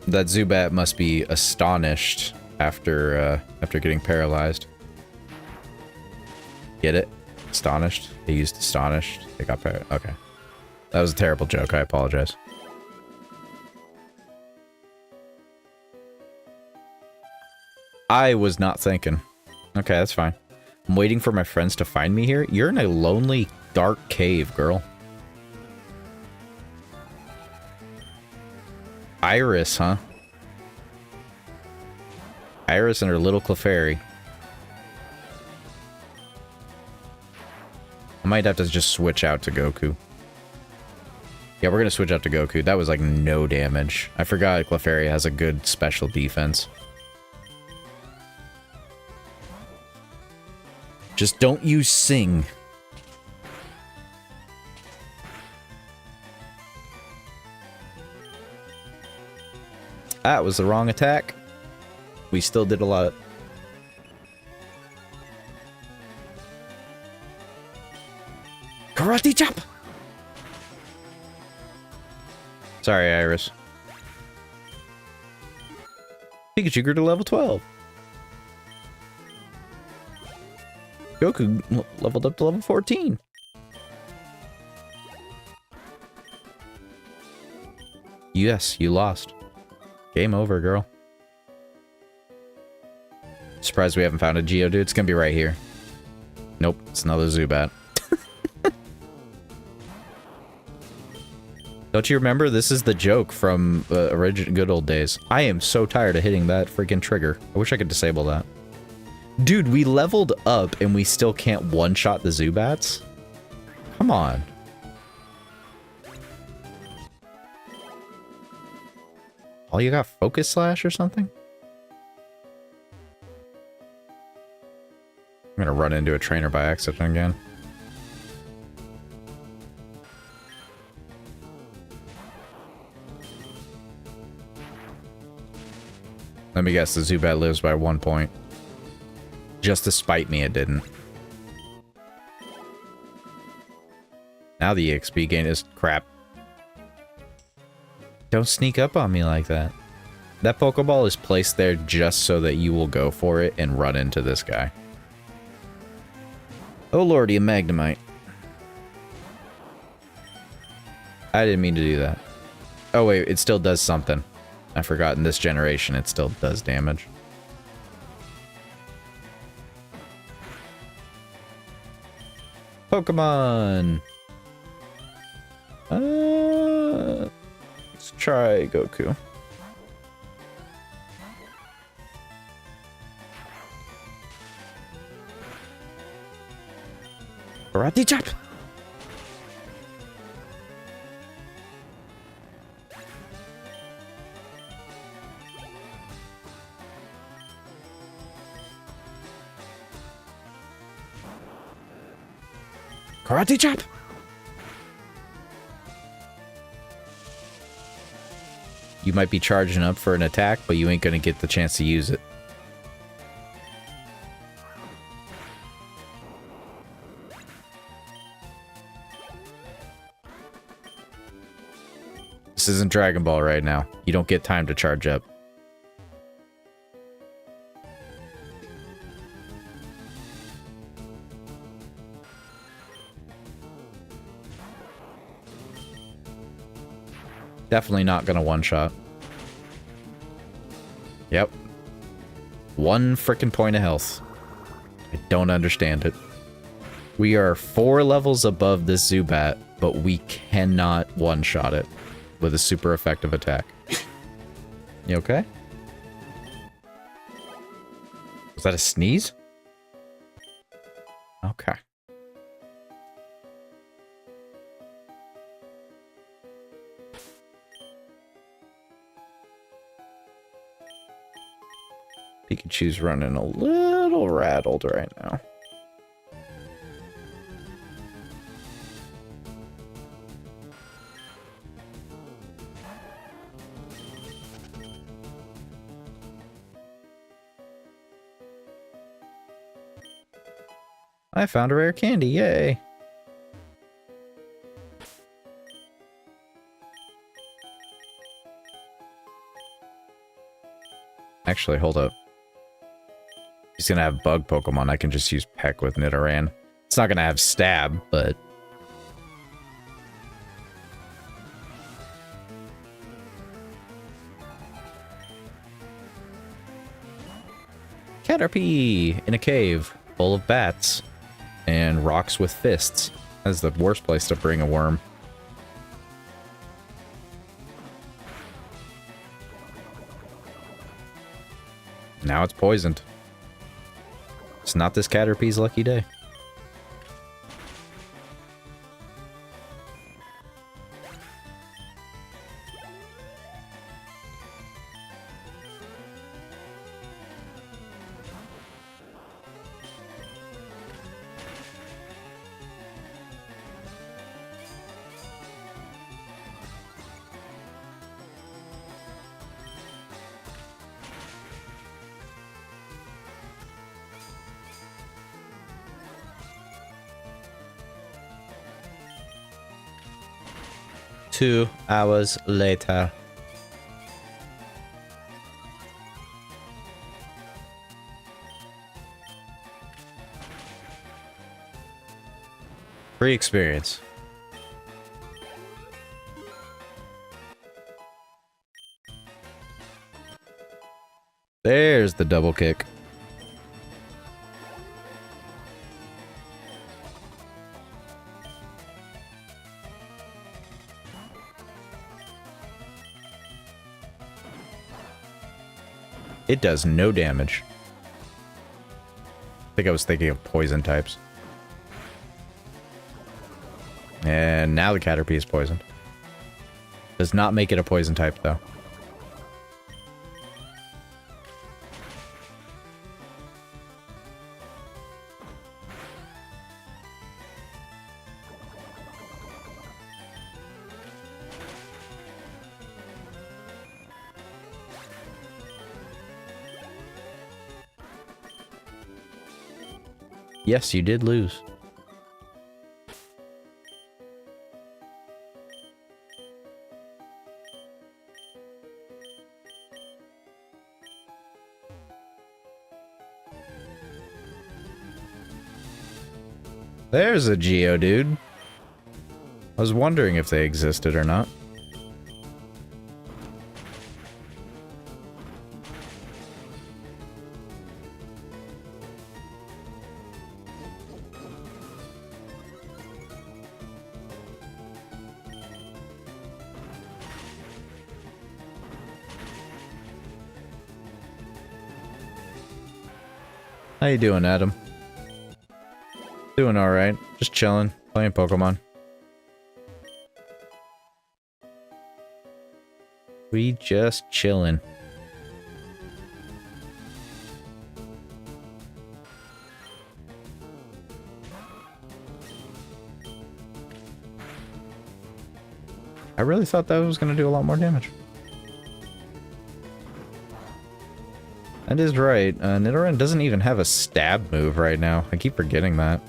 That Zubat must be astonished after getting paralyzed. Get it? Astonished? They used astonished. They got paralyzed. Okay. That was a terrible joke. I apologize. I was not thinking. Okay, that's fine. I'm waiting for my friends to find me here. You're in a lonely, dark cave, girl. Iris, huh? Iris and her little Clefairy. I might have to just switch out to Goku. Yeah, we're gonna switch out to Goku. That was like no damage. I forgot Clefairy has a good special defense. Just don't use Sing. That was the wrong attack. We still did a lot. Karate chop! Sorry, Iris. Pikachu grew to level 12. Goku leveled up to level 14. Yes, you lost. Game over, girl. Surprised we haven't found a Geodude. It's gonna be right here. Nope, it's another Zubat. Don't you remember? This is the joke from original good old days. I am so tired of hitting that freaking trigger. I wish I could disable that. Dude, we leveled up and we still can't one-shot the Zubats? Come on. Oh, you got Focus Slash or something? I'm gonna run into a trainer by accident again. Let me guess, the Zubat lives by 1 point. Just to spite me, it didn't. Now the EXP gain is crap. Don't sneak up on me like that. That Pokeball is placed there just so that you will go for it and run into this guy. Oh lordy, a Magnemite. I didn't mean to do that. Oh wait, it still does something. I forgot in this generation it still does damage. Pokemon! Let's try Goku. Karate chop! Karate chop! You might be charging up for an attack, but you ain't gonna get the chance to use it. This isn't Dragon Ball right now. You don't get time to charge up. Definitely not gonna one-shot. Yep. 1 frickin' point of health. I don't understand it. We are 4 levels above this Zubat, but we cannot one-shot it with a super effective attack. You okay? Was that a sneeze? Okay. Pikachu's running a little rattled right now. I found a rare candy, yay! Actually, hold up. He's gonna have bug Pokemon. I can just use Peck with Nidoran. It's not gonna have Stab, but... Caterpie in a cave full of bats and rocks with fists. That's the worst place to bring a worm. Now it's poisoned. It's not this Caterpie's lucky day. Two hours later. Free experience. There's the double kick. It does no damage. I think I was thinking of poison types. And now the Caterpie is poisoned. Does not make it a poison type, though. Yes, you did lose. There's a Geodude. I was wondering if they existed or not. How you doing, Adam? Doing alright. Just chilling. Playing Pokemon. We just chilling. I really thought that was going to do a lot more damage. That is right. Nidoran doesn't even have a stab move right now. I keep forgetting that.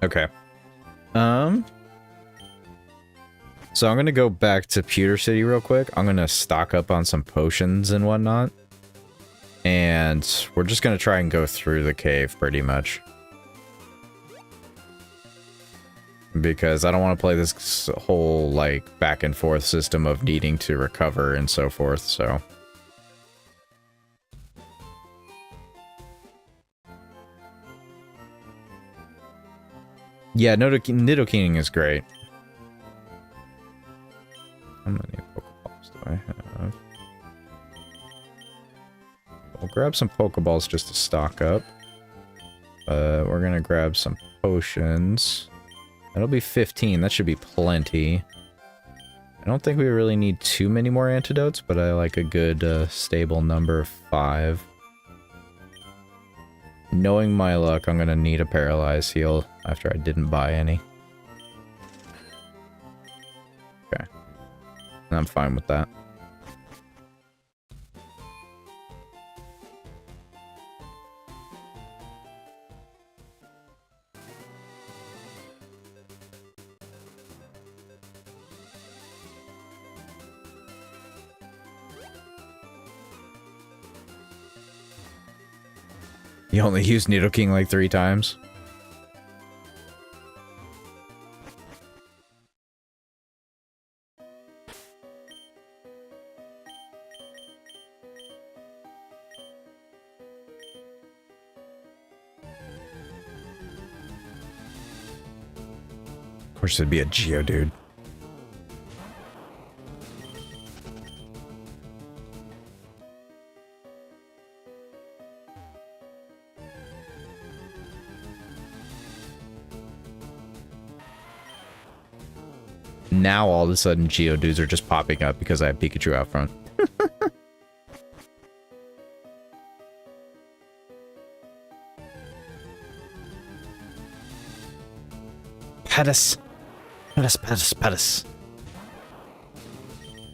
Okay. So I'm gonna go back to Pewter City real quick. I'm gonna stock up on some potions and whatnot. And we're just gonna try and go through the cave pretty much. Because I don't want to play this whole, like, back and forth system of needing to recover and so forth, so... Yeah, Nidoking is great. How many Pokeballs do I have? We'll grab some Pokeballs just to stock up. We're gonna grab some potions. That'll be 15. That should be plenty. I don't think we really need too many more antidotes, but I like a good stable number of 5. Knowing my luck, I'm gonna need a Paralyze heal after I didn't buy any. Okay. I'm fine with that. You only used Nidoking like 3 times? Of course it'd be a Geodude. Now all of a sudden Geodudes are just popping up because I have Pikachu out front. Pettis. Pettis, Pettis, Pettis.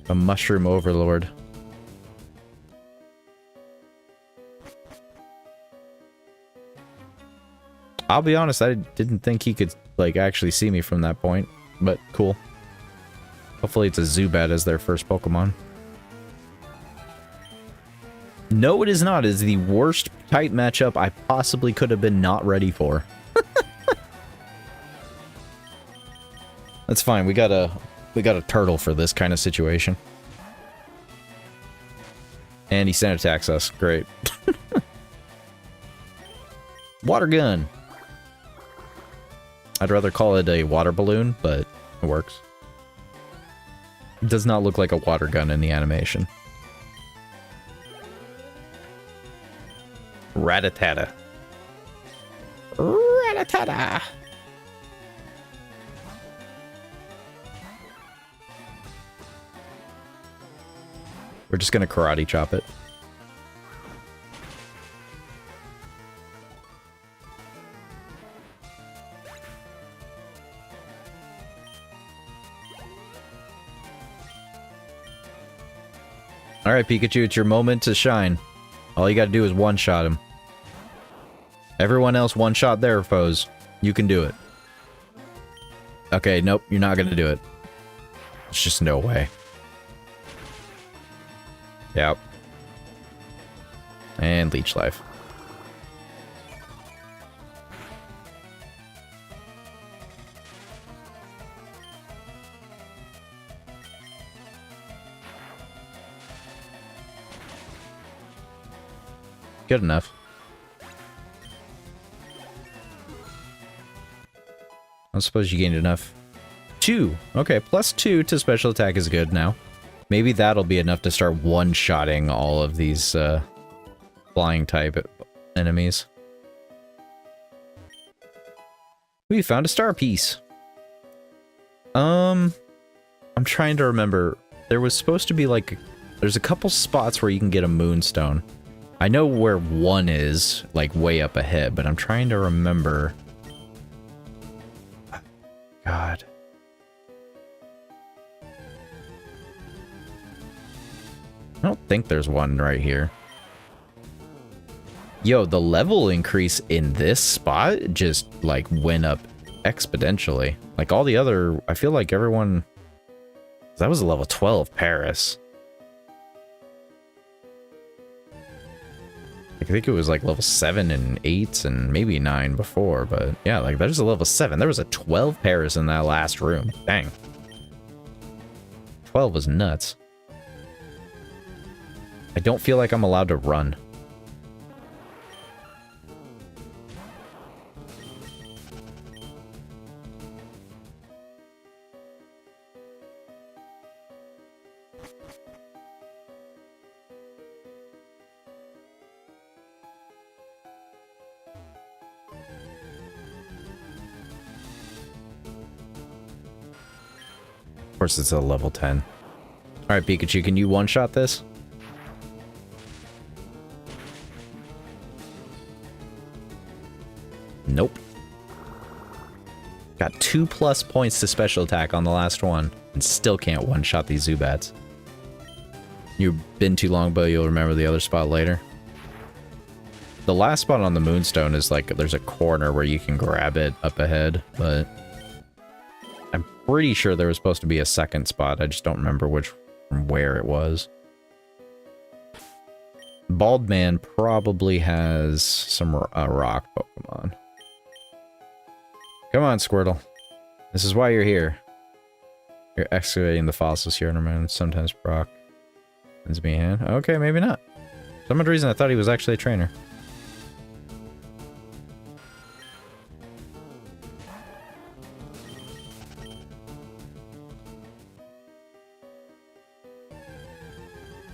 A Mushroom Overlord. I'll be honest, I didn't think he could, like, actually see me from that point, but cool. Hopefully it's a Zubat as their first Pokemon. No, it is not. It is the worst type matchup I possibly could have been not ready for. That's fine. We got a turtle for this kind of situation. And he sand attacks us. Great. Water gun. I'd rather call it a water balloon, but it works. It does not look like a water gun in the animation. Ratatata. Ratatata. We're just gonna karate chop it. Alright, Pikachu, it's your moment to shine. All you gotta do is one-shot him. Everyone else one-shot their foes. You can do it. Okay, nope, you're not gonna do it. There's just no way. Yep. And leech life. Good enough. I suppose you gained enough. 2. Okay, +2 to special attack is good now. Maybe that'll be enough to start one-shotting all of these flying type enemies. We found a star piece. I'm trying to remember. There was supposed to be like, there's a couple spots where you can get a moonstone. I know where one is, like way up ahead, but I'm trying to remember. God. I don't think there's one right here. Yo, the level increase in this spot just, like, went up exponentially. Like, all the other... I feel like everyone... That was a level 12 Paris. I think it was, like, level 7 and 8 and maybe 9 before, but... Yeah, like, there's a level 7. There was a 12 Paris in that last room. Dang. 12 was nuts. I don't feel like I'm allowed to run. Of course, it's a level 10. Alright, Pikachu, can you one-shot this? Nope. Got 2+ points to special attack on the last one, and still can't one-shot these Zubats. You've been too long, but you'll remember the other spot later. The last spot on the Moonstone is like, there's a corner where you can grab it up ahead, but... I'm pretty sure there was supposed to be a second spot, I just don't remember where it was. Bald Man probably has some rock Pokemon. Come on, Squirtle. This is why you're here. You're excavating the fossils here, and sometimes Brock lends me a hand. Okay, maybe not. For some odd reason, I thought he was actually a trainer.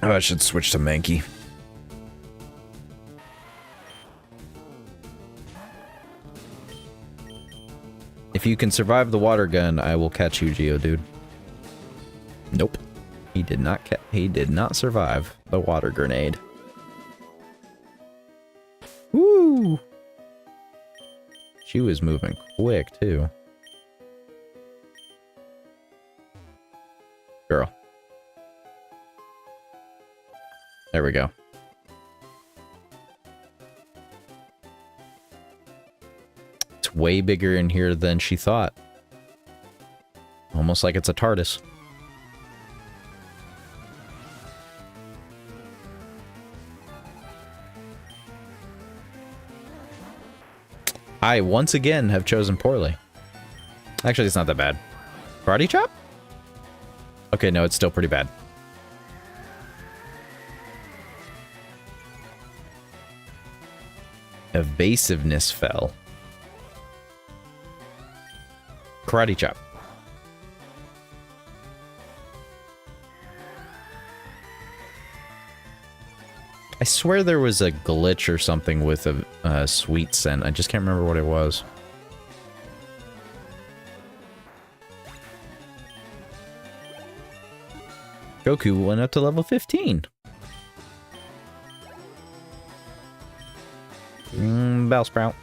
Oh, I should switch to Mankey. If you can survive the water gun, I will catch you, Geodude. Nope. He did not survive the water grenade. Woo! She was moving quick, too. Girl. There we go. It's way bigger in here than she thought. Almost like it's a TARDIS. I, once again, have chosen poorly. Actually, it's not that bad. Karate chop? Okay, no, it's still pretty bad. Evasiveness fell. Karate chop. I swear there was a glitch or something with a sweet scent. I just can't remember what it was. Goku went up to level 15. Bellsprout.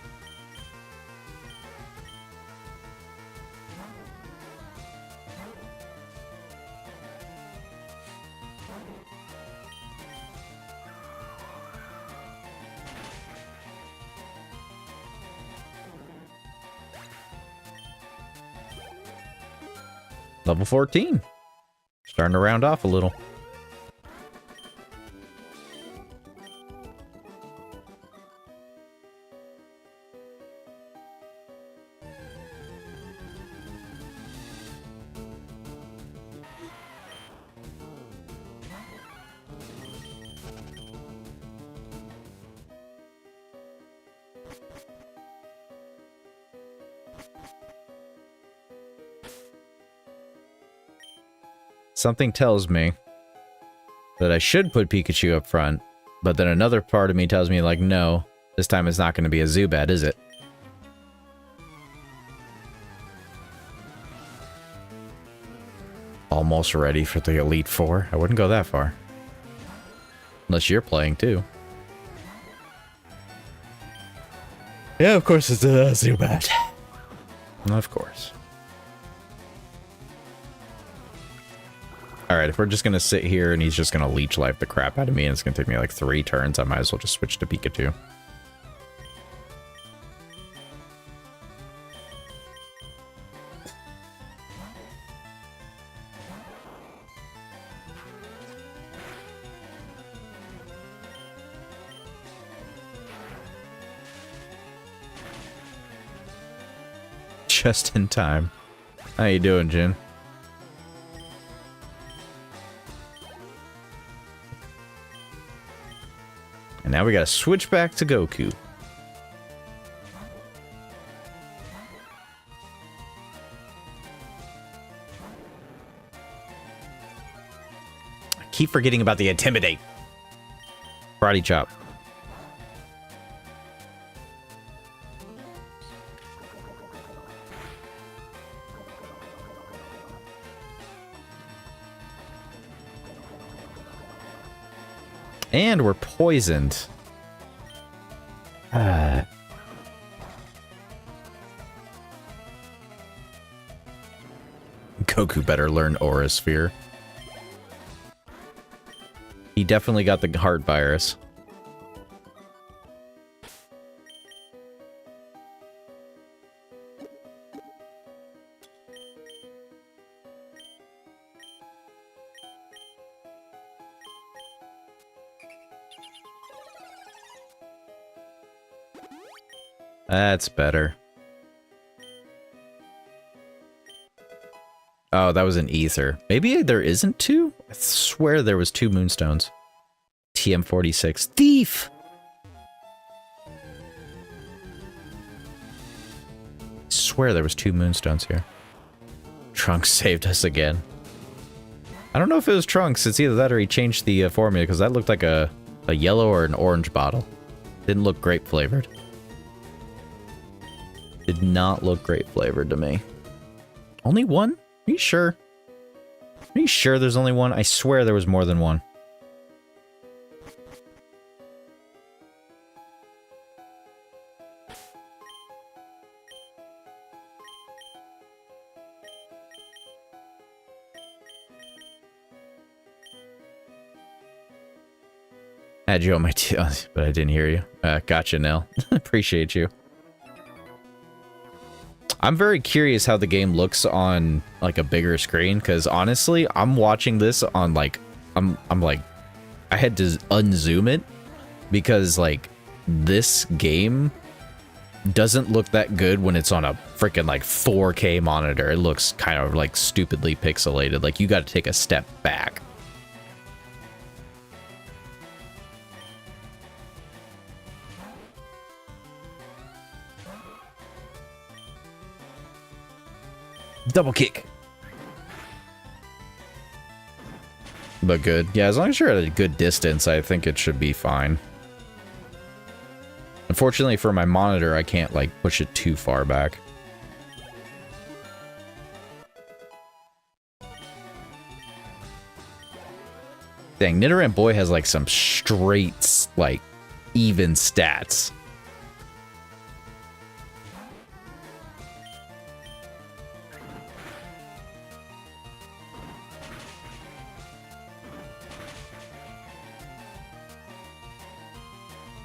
Level 14. Starting to round off a little. Something tells me that I should put Pikachu up front, but then another part of me tells me, like, no, this time it's not going to be a Zubat, is it? Almost ready for the Elite Four. I wouldn't go that far. Unless you're playing, too. Yeah, of course it's a Zubat. Of course. Alright, if we're just gonna sit here and he's just gonna leech life the crap out of me and it's gonna take me like 3 turns, I might as well just switch to Pikachu. Just in time. How you doing, Jin? And now we gotta switch back to Goku. I keep forgetting about the Intimidate. Karate chop. And we're poisoned. Goku better learn Aura Sphere. He definitely got the heart virus. That's better. Oh, that was an ether. Maybe there isn't 2? I swear there was 2 moonstones. TM46. Thief! I swear there was 2 moonstones here. Trunks saved us again. I don't know if it was Trunks. It's either that or he changed the formula, because that looked like a yellow or an orange bottle. Didn't look grape flavored. Did not look grape flavored to me. Only one? Are you sure? Are you sure there's only one? I swear there was more than one. Had you on my but I didn't hear you. Gotcha, Nell. Appreciate you. I'm very curious how the game looks on like a bigger screen, because honestly, I'm watching this on like I'm like I had to unzoom it because like this game doesn't look that good when it's on a freaking like 4K monitor. It looks kind of like stupidly pixelated. Like you got to take a step back. Double kick. But good. Yeah, as long as you're at a good distance, I think it should be fine. Unfortunately for my monitor, I can't like push it too far back. Dang, Nidoran Boy has like some straight, like, even stats.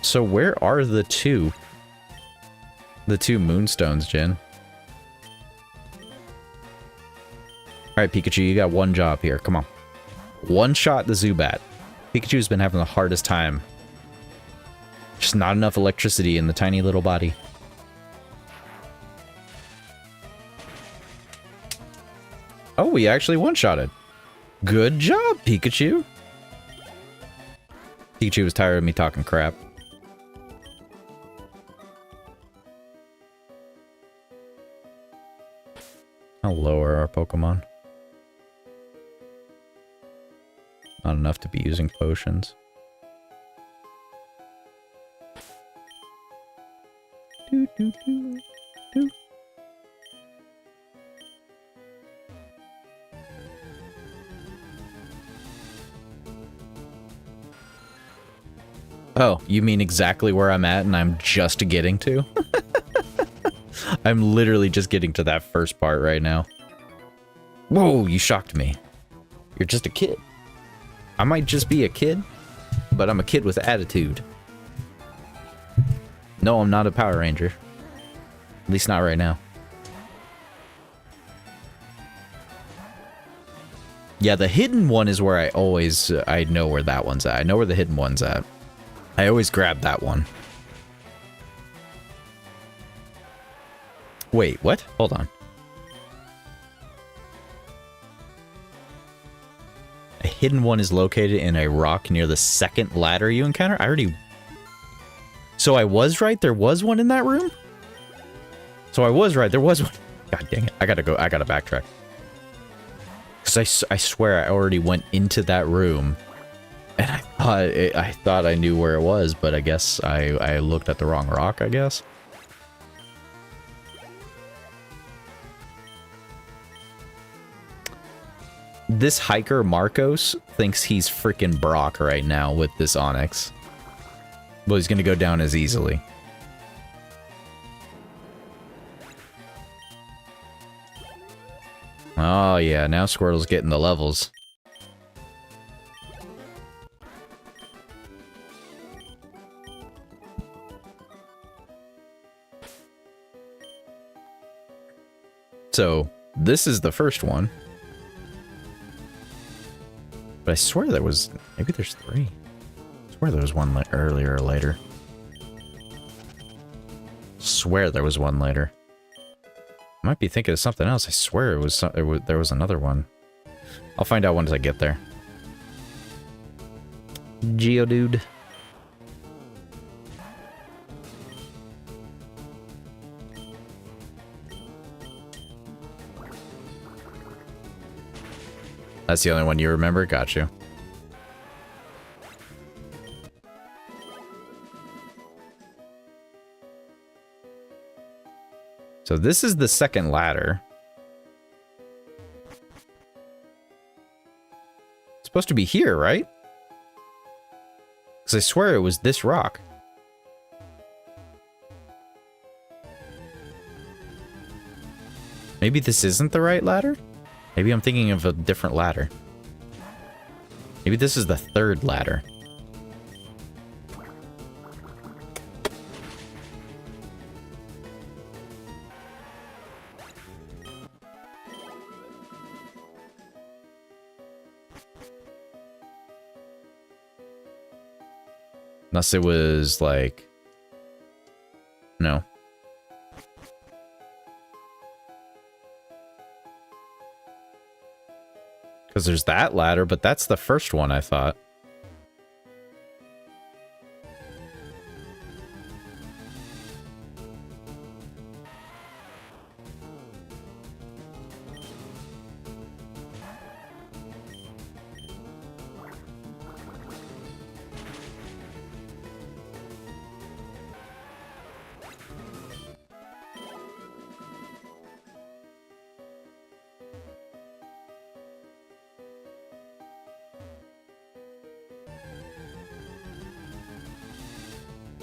So where are the two Moonstones, Jin? Alright, Pikachu, you got one job here. Come on. One shot the Zubat. Pikachu's been having the hardest time. Just not enough electricity in the tiny little body. Oh, we actually one-shotted. Good job, Pikachu. Pikachu was tired of me talking crap. How low are our Pokemon? Not enough to be using potions. Doo, doo, doo, doo. Oh, you mean exactly where I'm at and I'm just getting to? I'm literally just getting to that first part right now. Whoa, you shocked me. You're just a kid. I might just be a kid, but I'm a kid with attitude. No, I'm not a Power Ranger. At least not right now. Yeah, the hidden one is where I know where that one's at. I know where the hidden one's at. I always grab that one. Wait, what? Hold on. A hidden one is located in a rock near the second ladder you encounter? I already... So I was right? There was one in that room? So I was right. There was one. God dang it. I gotta backtrack. Because I swear I already went into that room. And I thought I knew where it was, but I guess I looked at the wrong rock, I guess. This hiker, Marcos, thinks he's freaking Brock right now with this Onix. Well, he's going to go down as easily. Oh, yeah, now Squirtle's getting the levels. So, this is the first one. But I swear there was... Maybe there's three. I swear there was one earlier or later. Swear there was one later. I might be thinking of something else. I swear it was there was another one. I'll find out once I get there. Geodude. That's the only one you remember? Got you. So this is the second ladder. It's supposed to be here, right? Because I swear it was this rock. Maybe this isn't the right ladder? Maybe I'm thinking of a different ladder. Maybe this is the third ladder. Unless it was like... No. Because there's that ladder, but that's the first one, I thought.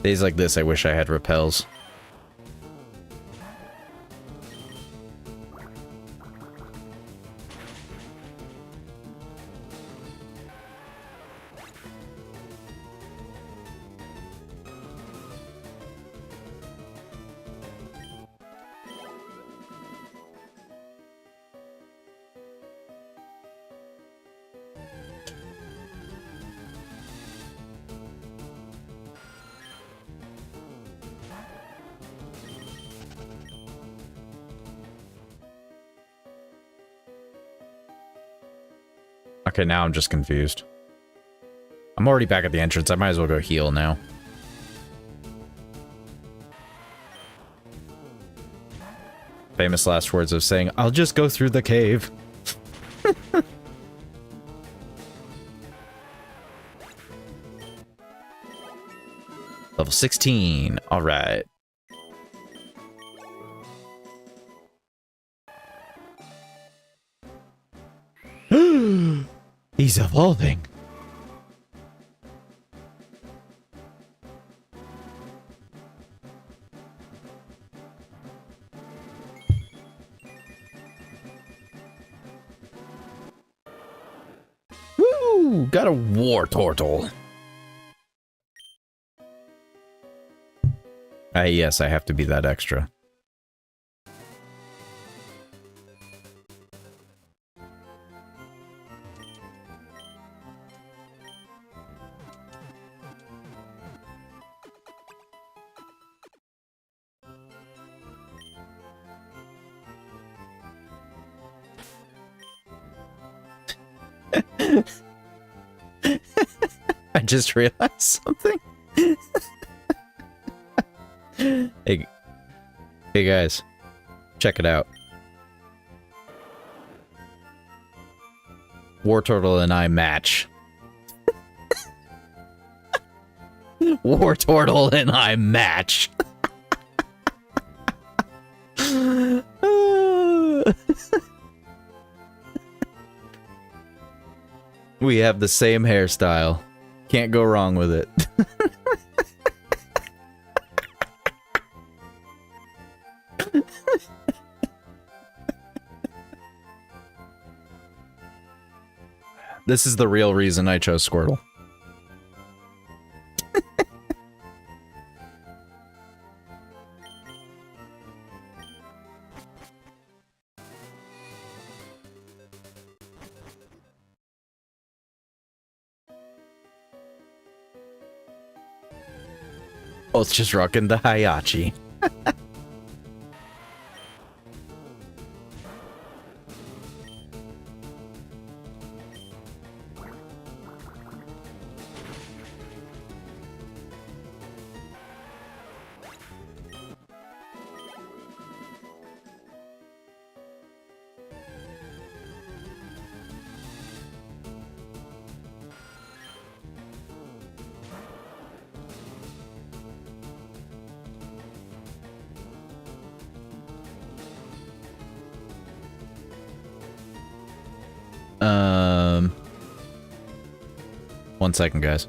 Days like this, I wish I had repels. Okay, now I'm just confused. I'm already back at the entrance. I might as well go heal now. Famous last words of saying, I'll just go through the cave. Level 16. All right. He's evolving. Woo! Got a war turtle. Yes, I have to be that extra. I just realized something. Hey guys, check it out. War Turtle and I match. War Turtle and I match. We have the same hairstyle. Can't go wrong with it. This is the real reason I chose Squirtle. Both just rocking the Hayachi. One second, guys.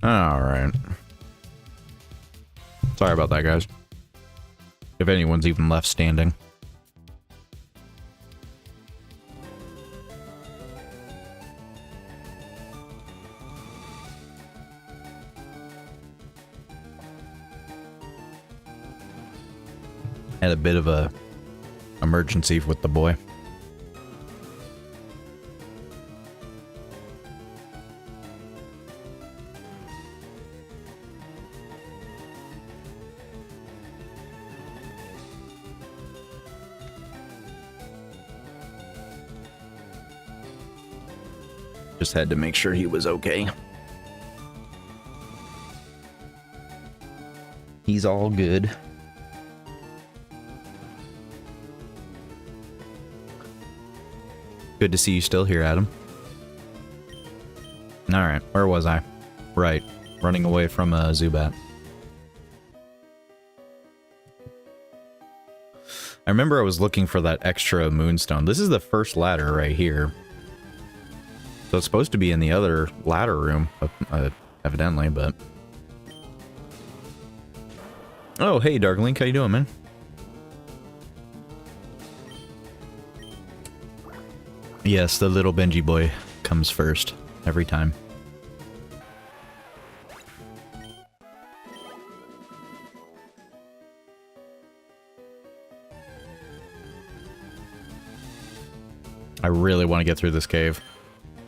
Alright. Sorry about that, guys. If anyone's even left standing. Had a bit of a emergency with the boy. Just had to make sure he was okay. He's all good. Good to see you still here, Adam. Alright, where was I? Right, running away from Zubat. I remember I was looking for that extra moonstone. This is the first ladder right here. So it's supposed to be in the other ladder room, evidently, but... Oh, hey, Darklink, how you doing, man? Yes, the little Benji boy comes first, every time. I really want to get through this cave.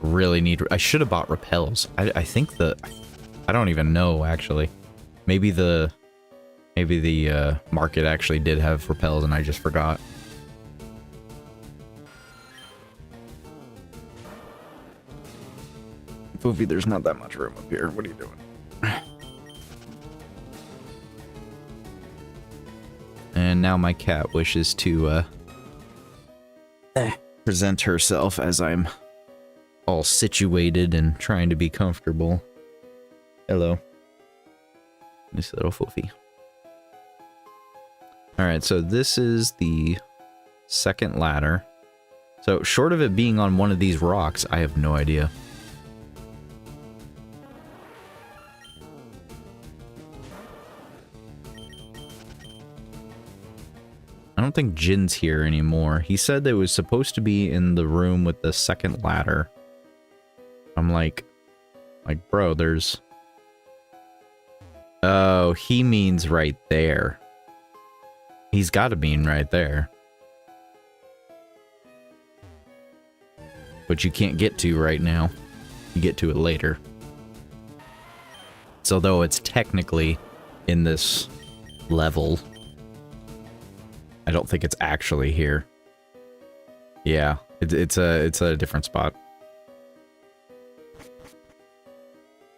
Really need... I should have bought repels. I think the... I don't even know, actually. Maybe the market actually did have repels and I just forgot. Foofy, there's not that much room up here. What are you doing? And now my cat wishes to present herself as I'm all situated and trying to be comfortable. Hello. This little Foofy. Alright, so this is the second ladder. So short of it being on one of these rocks, I have no idea. I don't think Jin's here anymore. He said it was supposed to be in the room with the second ladder. I'm like, bro, there's... Oh, he means right there. He's got to mean right there. But you can't get to right now. You get to it later. So though it's technically in this level, I don't think it's actually here. Yeah, it's a different spot.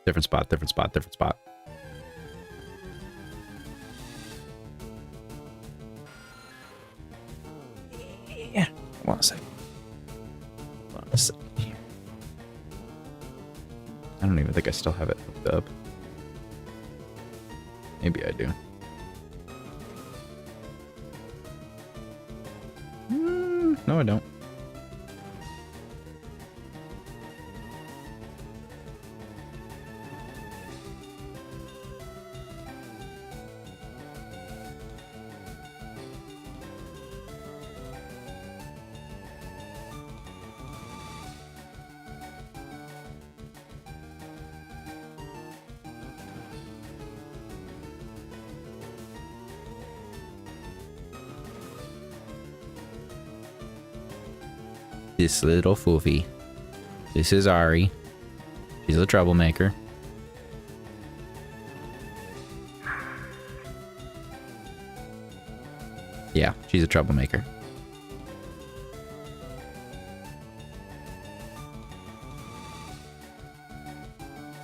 Different spot, different spot, different spot. Yeah, hold on a second. Hold on a second here. I don't even think I still have it hooked up. Maybe I do. No, I don't. This little foofy. This is Ari. She's a troublemaker. Yeah, she's a troublemaker.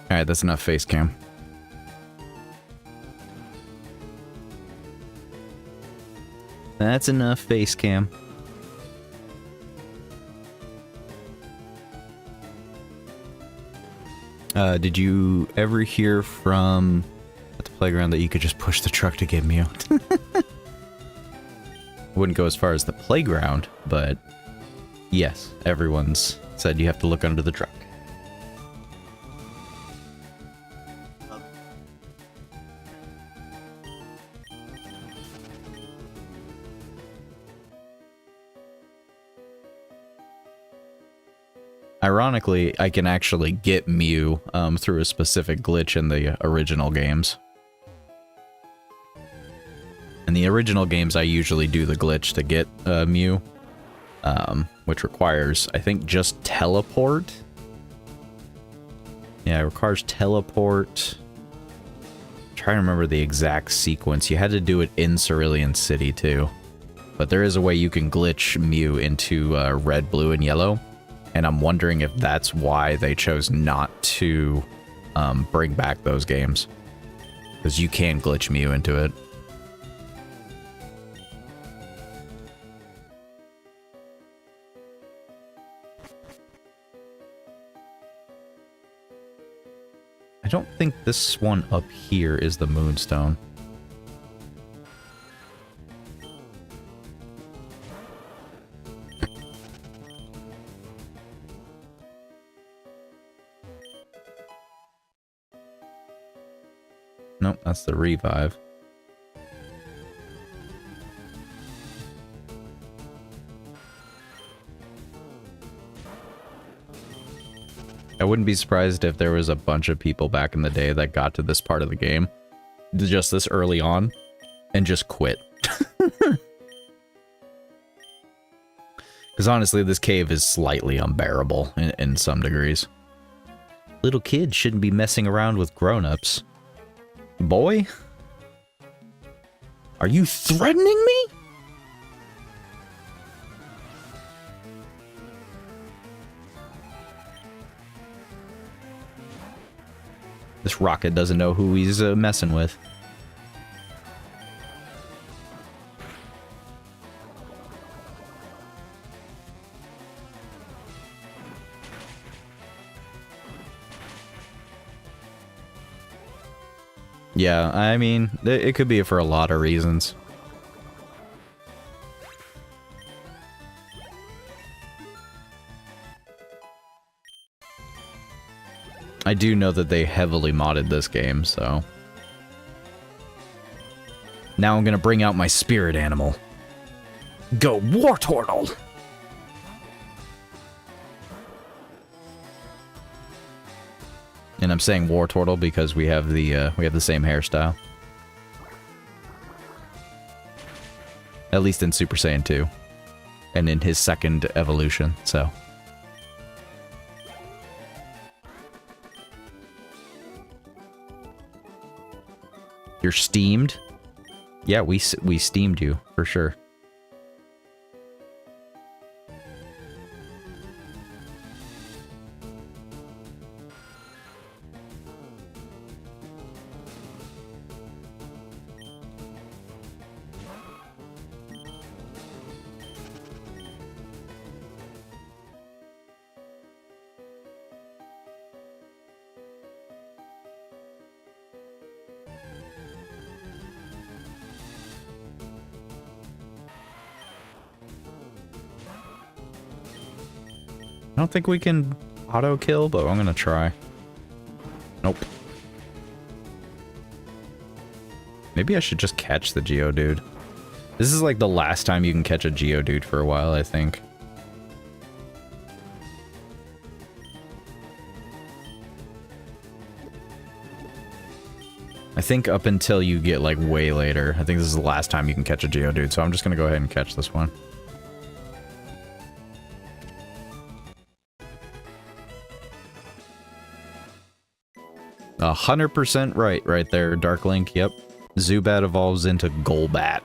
Alright, that's enough face cam. That's enough face cam. Did you ever hear from at the playground that you could just push the truck to get me out? Wouldn't go as far as the playground, but yes, everyone's said you have to look under the truck. Ironically, I can actually get Mew through a specific glitch in the original games. In the original games, I usually do the glitch to get Mew, which requires, I think, just teleport. Yeah, it requires teleport. I'm trying to remember the exact sequence. You had to do it in Cerulean City, too. But there is a way you can glitch Mew into red, blue, and yellow. And I'm wondering if that's why they chose not to bring back those games. Because you can glitch Mew into it. I don't think this one up here is the Moonstone. Nope, that's the Revive. I wouldn't be surprised if there was a bunch of people back in the day that got to this part of the game just this early on and just quit. Because honestly, this cave is slightly unbearable in some degrees. Little kids shouldn't be messing around with grown-ups. Boy? Are you threatening me? This rocket doesn't know who he's messing with. Yeah, I mean, it could be for a lot of reasons. I do know that they heavily modded this game, so... Now I'm gonna bring out my spirit animal. Go Wartortle! And I'm saying Wartortle because we have the same hairstyle. At least in Super Saiyan 2. And in his second evolution, so... You're steamed? Yeah, we steamed you, for sure. I don't think we can auto kill, but I'm gonna try. Nope. Maybe I should just catch the Geodude. This is like the last time you can catch a Geodude for a while, I think. I think up until you get like way later, I think this is the last time you can catch a Geodude, so I'm just gonna go ahead and catch this one. 100% right there, Dark Link, yep. Zubat evolves into Golbat.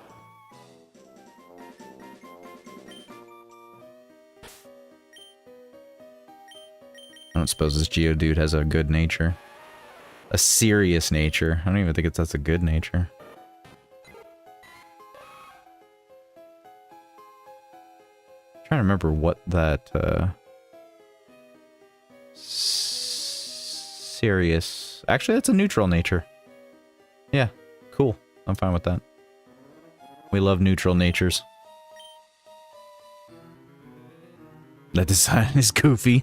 I don't suppose this Geodude has a good nature. A serious nature. I don't even think that's a good nature. I'm trying to remember what that, serious... Actually, that's a neutral nature. Yeah, cool. I'm fine with that. We love neutral natures. That design is goofy.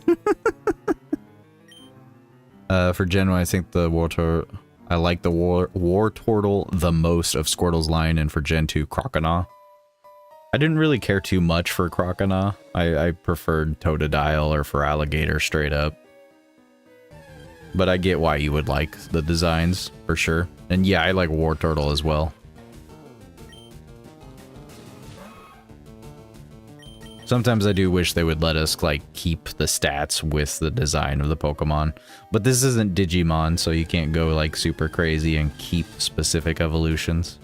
For Gen 1, I think the I like the Wartortle the most of Squirtle's line, and for Gen 2, Croconaw. I didn't really care too much for Crocodile. I preferred Totodile or for Alligator straight up. But I get why you would like the designs, for sure. And yeah, I like War Turtle as well. Sometimes I do wish they would let us, like, keep the stats with the design of the Pokemon. But this isn't Digimon, so you can't go, like, super crazy and keep specific evolutions.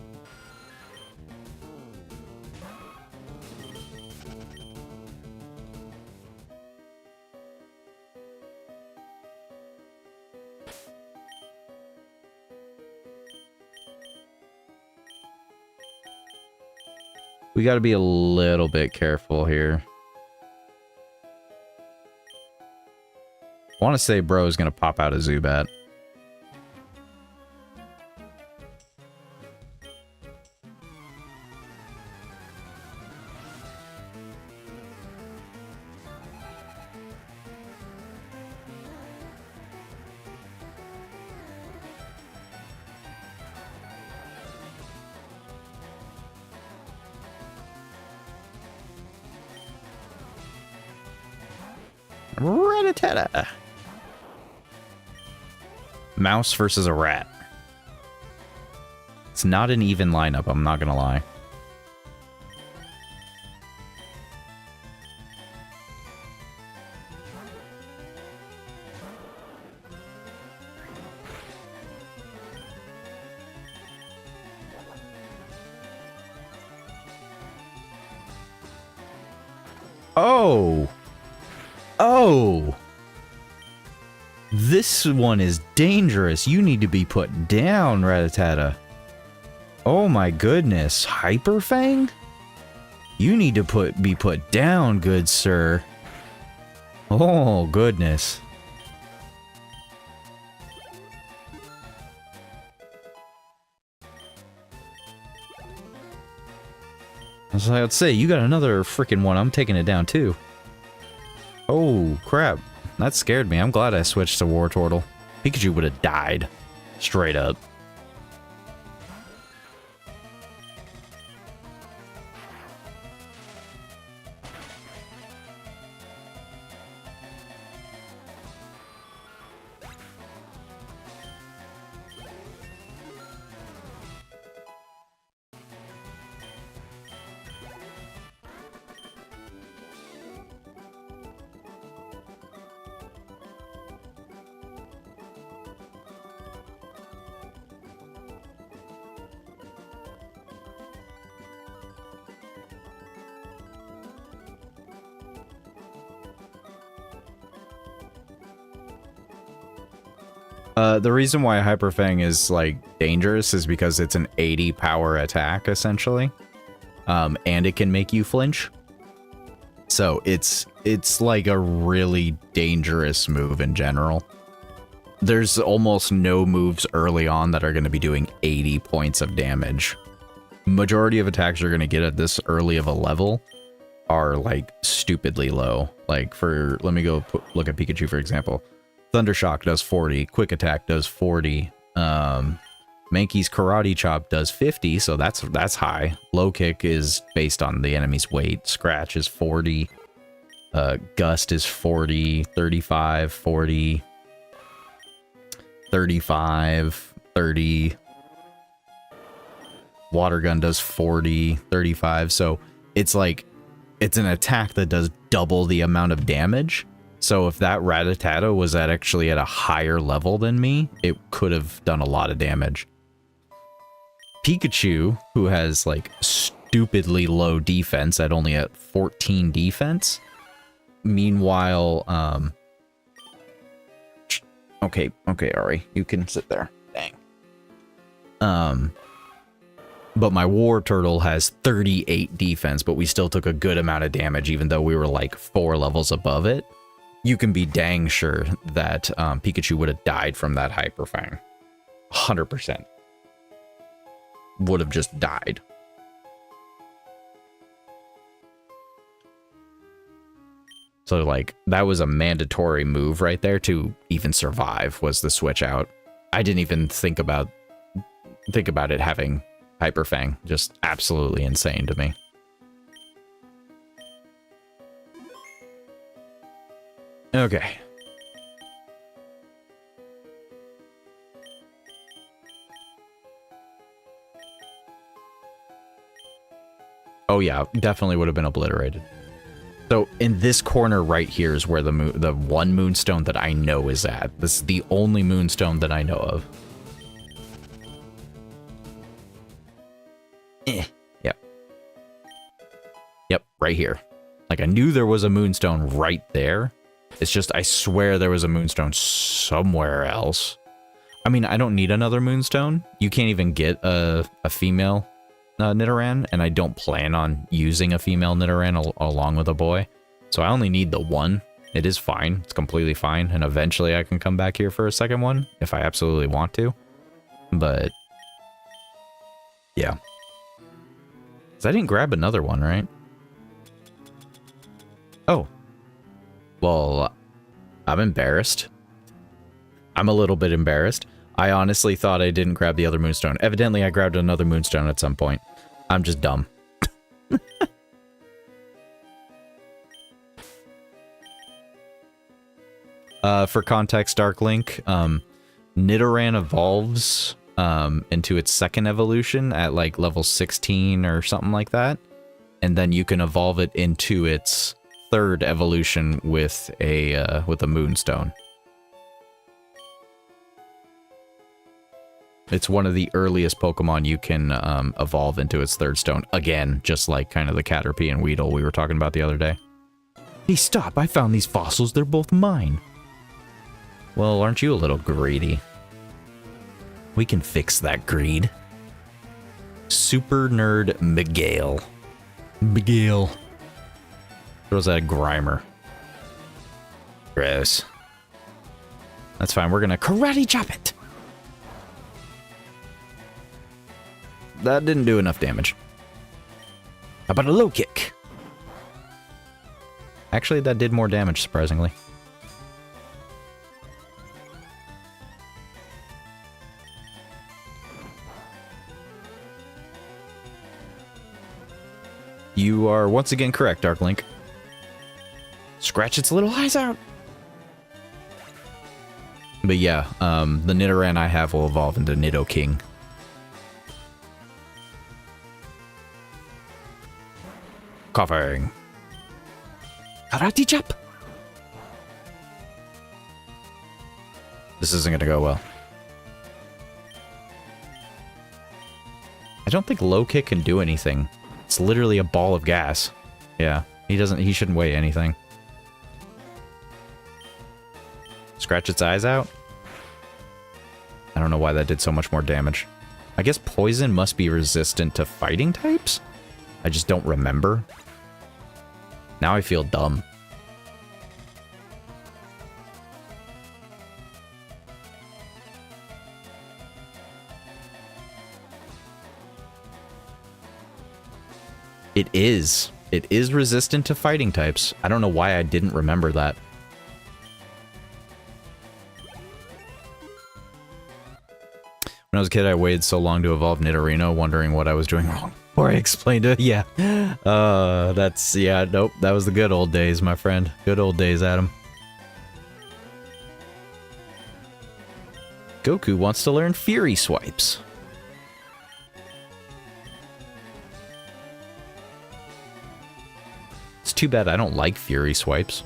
We gotta be a little bit careful here. I want to say bro is gonna pop out a Zubat. Rattata. Mouse versus a rat. It's not an even lineup, I'm not gonna lie. Oh! Oh! This one is dangerous. You need to be put down, Rattata. Oh my goodness. Hyper Fang? You need to be put down, good sir. Oh, goodness. So I'd say, you got another freaking one. I'm taking it down too. Oh, crap. That scared me. I'm glad I switched to War Turtle. Pikachu would have died. Straight up. The reason why Hyper Fang is, like, dangerous is because it's an 80 power attack, essentially. And it can make you flinch. So it's like a really dangerous move in general. There's almost no moves early on that are going to be doing 80 points of damage. Majority of attacks you're going to get at this early of a level are, like, stupidly low. Like, let me go look at Pikachu, for example. Thunder Shock does 40, Quick Attack does 40, Mankey's Karate Chop does 50, so that's high. Low Kick is based on the enemy's weight. Scratch is 40, Gust is 40, 35, 40, 35, 30. Water Gun does 40, 35, so it's like, it's an attack that does double the amount of damage. So if that Rattata was actually at a higher level than me, it could have done a lot of damage. Pikachu, who has, like, stupidly low defense at only at 14 defense. Meanwhile, okay, Ari, you can sit there. Dang. But my War Turtle has 38 defense, but we still took a good amount of damage, even though we were, like, 4 levels above it. You can be dang sure that Pikachu would have died from that Hyper Fang. 100%. Would have just died. So, like, that was a mandatory move right there to even survive, was the switch out. I didn't even think about it having Hyper Fang. Just absolutely insane to me. Okay. Oh yeah, definitely would have been obliterated. So in this corner right here is where the one moonstone that I know is at. This is the only moonstone that I know of. Yep. Yep, right here. Like I knew there was a moonstone right there. It's just I swear there was a moonstone somewhere else. I mean, I don't need another moonstone. You can't even get a female Nidoran, and I don't plan on using a female Nidoran along with a boy. So I only need the one. It is fine. It's completely fine. And eventually I can come back here for a second one if I absolutely want to. But yeah. 'Cause I didn't grab another one, right? Oh. Well, I'm embarrassed. I'm a little bit embarrassed. I honestly thought I didn't grab the other moonstone. Evidently, I grabbed another moonstone at some point. I'm just dumb. For context, Dark Link, Nidoran evolves into its second evolution at like level 16 or something like that. And then you can evolve it into its third evolution with a moonstone. It's one of the earliest Pokemon you can evolve into its third stone. Again, just like kind of the Caterpie and Weedle we were talking about the other day. Hey, stop! I found these fossils. They're both mine. Well, aren't you a little greedy? We can fix that greed. Super Nerd Miguel. Miguel. Throws out a Grimer. Gross. That's fine. We're gonna karate chop it. That didn't do enough damage. How about a low kick? Actually, that did more damage, surprisingly. You are once again correct, Dark Link. Scratch its little eyes out. But yeah, the Nidoran I have will evolve into Nidoking. Coughing. Karate chop. This isn't gonna go well. I don't think low kick can do anything. It's literally a ball of gas. Yeah, he shouldn't weigh anything. Scratch its eyes out? I don't know why that did so much more damage. I guess poison must be resistant to fighting types? I just don't remember. Now I feel dumb. It is. It is resistant to fighting types. I don't know why I didn't remember that. When I was a kid, I waited so long to evolve Nidorino, wondering what I was doing wrong. Before I explained it, yeah. Nope. That was the good old days, my friend. Good old days, Adam. Goku wants to learn Fury Swipes. It's too bad I don't like Fury Swipes.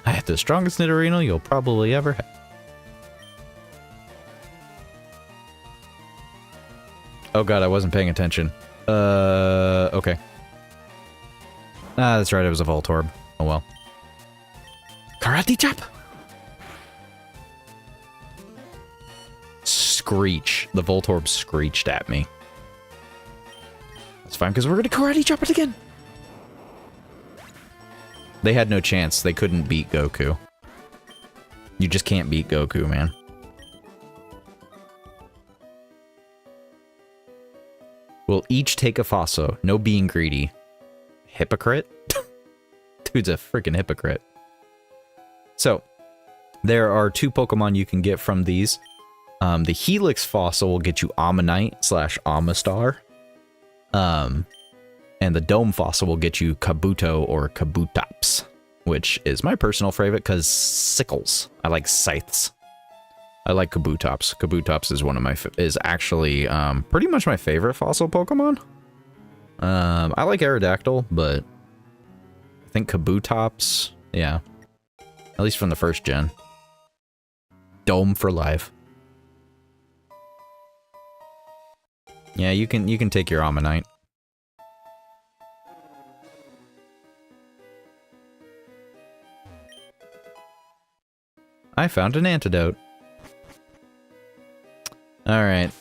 I have the strongest Nidorino you'll probably ever have. Oh god, I wasn't paying attention. Okay. Ah, that's right, it was a Voltorb. Oh well. Karate chop! Screech. The Voltorb screeched at me. That's fine, because we're gonna karate chop it again! They had no chance. They couldn't beat Goku. You just can't beat Goku, man. We'll each take a Fosso. No being greedy. Hypocrite? Dude's a freaking hypocrite. So, there are two Pokemon you can get from these. The Helix Fossil will get you Ammonite / Amistar. And the dome fossil will get you Kabuto or Kabutops, which is my personal favorite because sickles. I like scythes. I like Kabutops. Kabutops is one of my is actually pretty much my favorite fossil Pokemon. I like Aerodactyl, but I think Kabutops, yeah, at least from the first gen. Dome for life. Yeah, you can take your Ammonite. I found an antidote. Alright,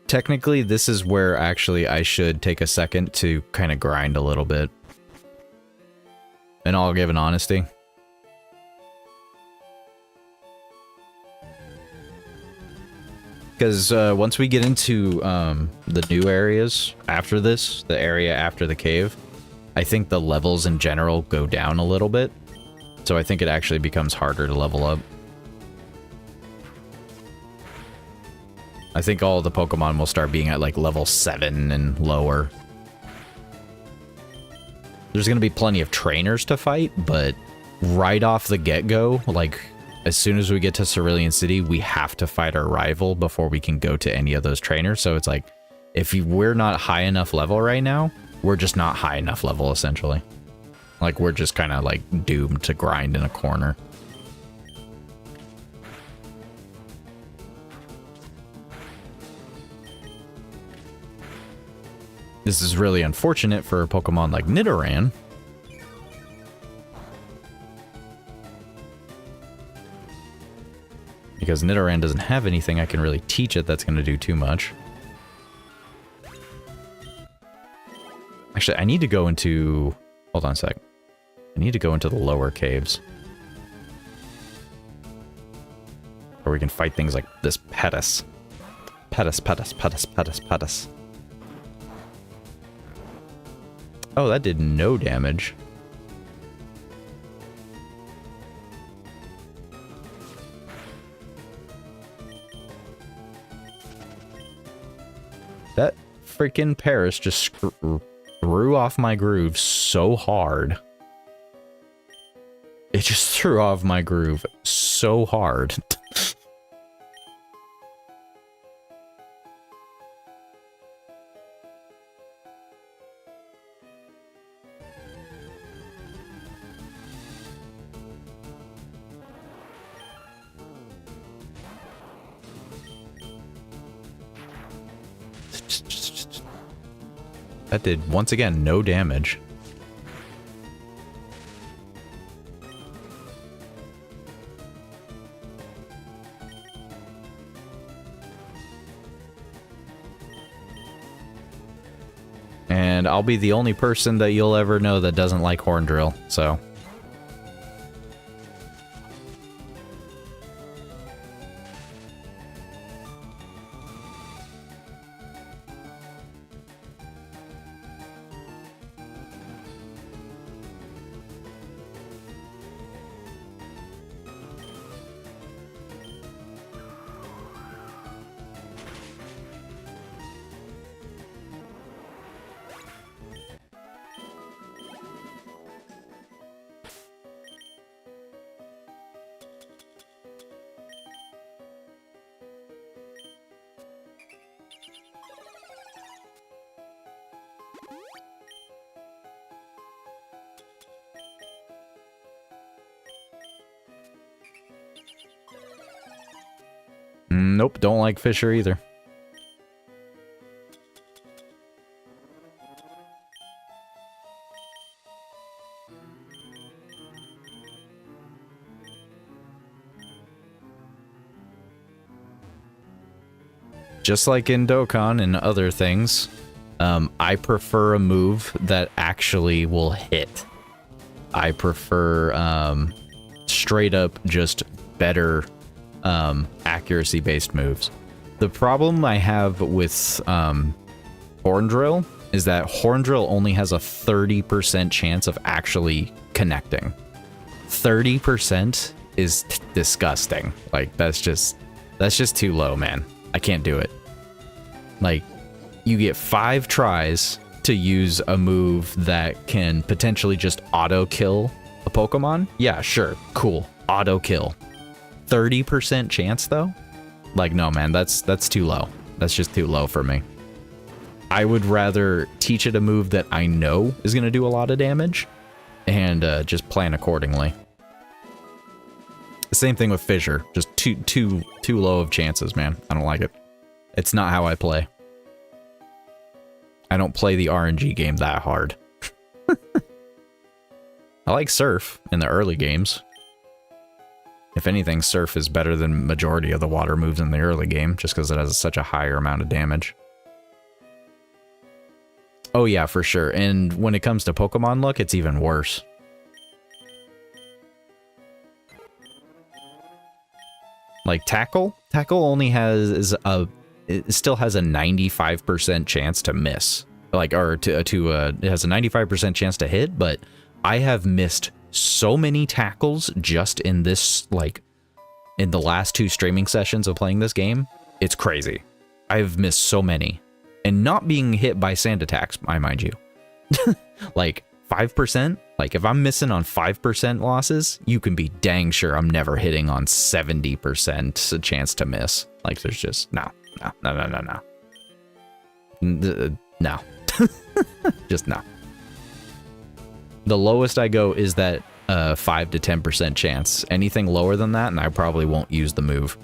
technically this is where actually I should take a second to kind of grind a little bit. And I'll give an honesty. Because once we get into the new areas after this, the area after the cave, I think the levels in general go down a little bit. So I think it actually becomes harder to level up. I think all the Pokemon will start being at like level 7 and lower. There's going to be plenty of trainers to fight, but right off the get-go, like as soon as we get to Cerulean City, we have to fight our rival before we can go to any of those trainers. So it's like, if we're not high enough level right now, we're just not high enough level, essentially. Like, we're just kind of like doomed to grind in a corner. This is really unfortunate for a Pokemon like Nidoran. Because Nidoran doesn't have anything I can really teach it that's going to do too much. Actually, I need to go into... Hold on a sec. I need to go into the lower caves. Where we can fight things like this Pettis. Pettis, Pettis, Pettis, Pettis, Pettis. Oh, that did no damage. That freaking Paris just threw off my groove so hard. It just threw off my groove so hard. That did, once again, no damage. And I'll be the only person that you'll ever know that doesn't like Horn Drill, so... Nope, don't like Fisher either. Just like in Dokkan and other things, I prefer a move that actually will hit. I prefer straight up just better accuracy-based moves. The problem I have with Horn Drill is that Horn Drill only has a 30% chance of actually connecting. 30% is disgusting. Like, that's just too low, man. I can't do it. Like, you get 5 tries to use a move that can potentially just auto kill a Pokemon. Yeah, sure, cool, auto kill. 30% chance though? Like, no man, that's too low. That's just too low for me. I would rather teach it a move that I know is going to do a lot of damage and just plan accordingly. Same thing with Fissure. Just too low of chances, man. I don't like it. It's not how I play. I don't play the RNG game that hard. I like Surf in the early games. If anything, Surf is better than majority of the water moves in the early game, just because it has such a higher amount of damage. Oh yeah, for sure. And when it comes to Pokemon look, it's even worse. Like Tackle? Tackle only has it still has a 95% chance to miss. Like, or it has a 95% chance to hit, but I have missed so many tackles just in this, like, in the last 2 streaming sessions of playing this game. It's crazy. I've missed so many. And not being hit by sand attacks, I mind you. Like, 5%? Like, if I'm missing on 5% losses, you can be dang sure I'm never hitting on 70% a chance to miss. Like, there's just, no. No. Just no. The lowest I go is that 5 to 10% chance. Anything lower than that, and I probably won't use the move.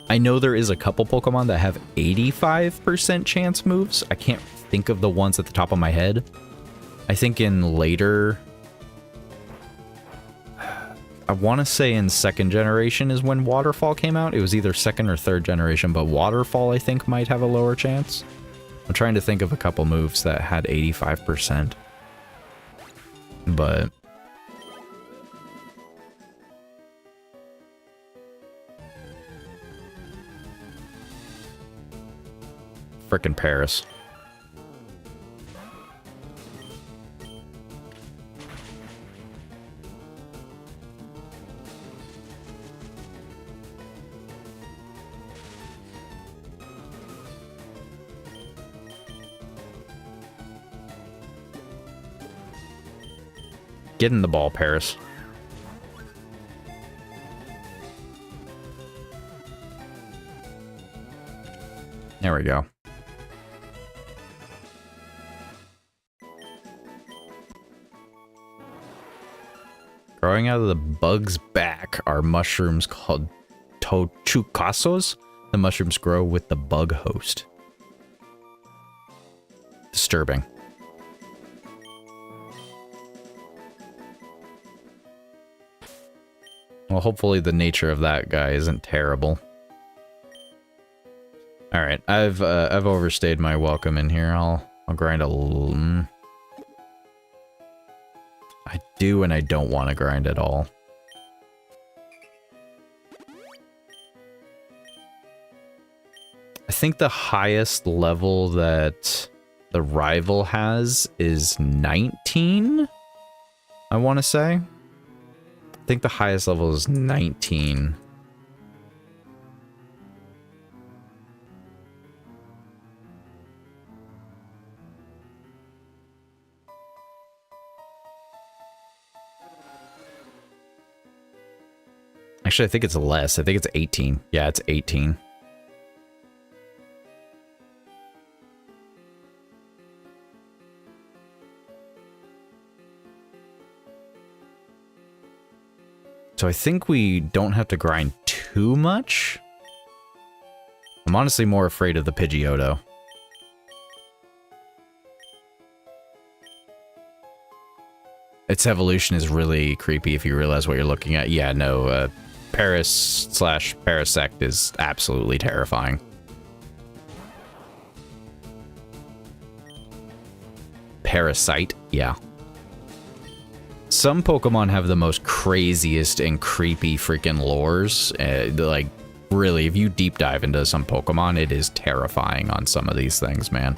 I know there is a couple Pokemon that have 85% chance moves. I can't think of the ones at the top of my head. I think in later... I want to say in 2nd generation is when Waterfall came out. It was either 2nd or 3rd generation, but Waterfall I think might have a lower chance. I'm trying to think of a couple moves that had 85%. But... frickin' Paris. Get in the ball, Paris. There we go. Growing out of the bug's back are mushrooms called tochucasos. The mushrooms grow with the bug host. Disturbing. Well, hopefully the nature of that guy isn't terrible. All right, I've overstayed my welcome in here. I'll grind a little. I do and I don't want to grind at all. I think the highest level that the rival has is 19, I want to say. I think the highest level is 19. Actually, I think it's less. I think it's 18. Yeah, it's 18. So I think we don't have to grind too much. I'm honestly more afraid of the Pidgeotto. Its evolution is really creepy if you realize what you're looking at. Yeah, no, Paris/Parasect is absolutely terrifying. Parasite, yeah. Some Pokemon have the most craziest and creepy freaking lores. Like, really, if you deep dive into some Pokemon, it is terrifying on some of these things, man.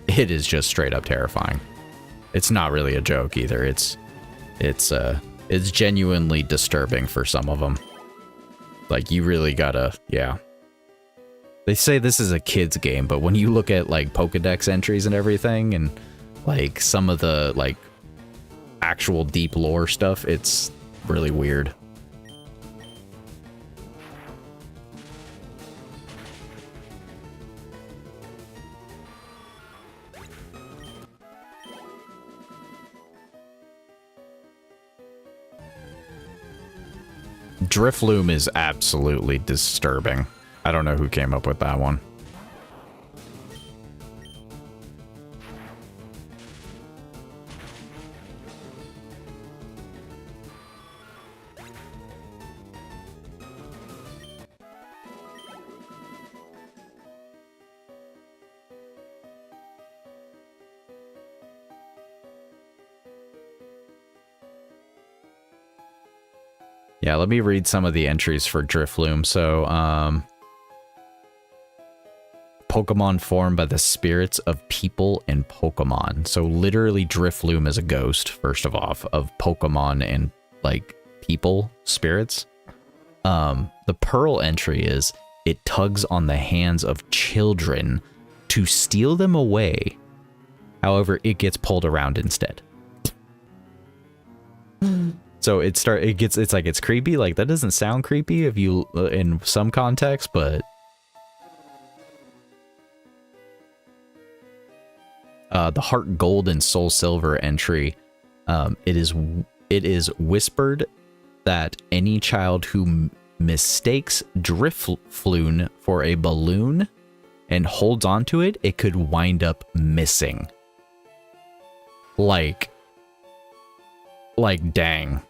It is just straight up terrifying. It's not really a joke either. It's genuinely disturbing for some of them. Like, you really gotta, yeah. They say this is a kid's game, but when you look at like Pokedex entries and everything and like some of the like actual deep lore stuff, it's really weird. Drifloon is absolutely disturbing. I don't know who came up with that one. Yeah, let me read some of the entries for Drifloon. So, Pokemon formed by the spirits of people and Pokemon. So literally Drifloon is a ghost, first of all, of Pokemon and like people spirits. The Pearl entry is it tugs on the hands of children to steal them away. However, it gets pulled around instead. So it's like it's creepy. Like that doesn't sound creepy if you in some context, but the Heart Gold and Soul Silver entry, it is whispered that any child who mistakes Drifloon for a balloon and holds onto it, it could wind up missing. Like dang.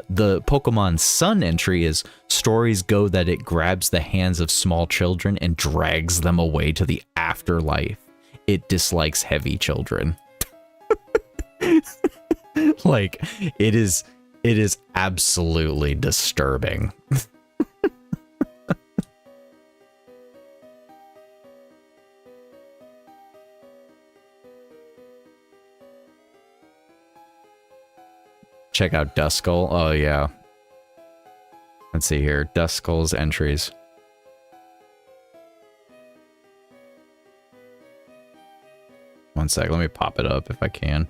The Pokemon Sun entry is stories go that it grabs the hands of small children and drags them away to the afterlife. It dislikes heavy children. Like it is absolutely disturbing. Check out Duskull. Oh, yeah. Let's see here. Duskull's entries. One sec. Let me pop it up if I can.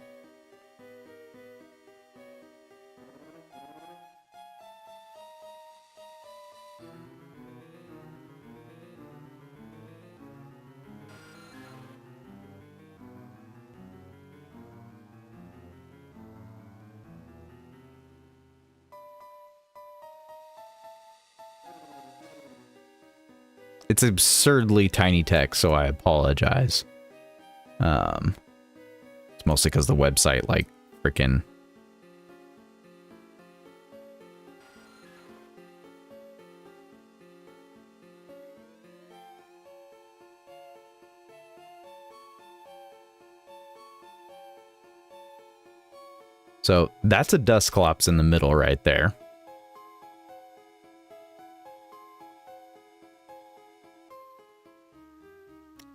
It's absurdly tiny text, so I apologize. It's mostly because the website, like, freaking... So, that's a Dusclops in the middle right there.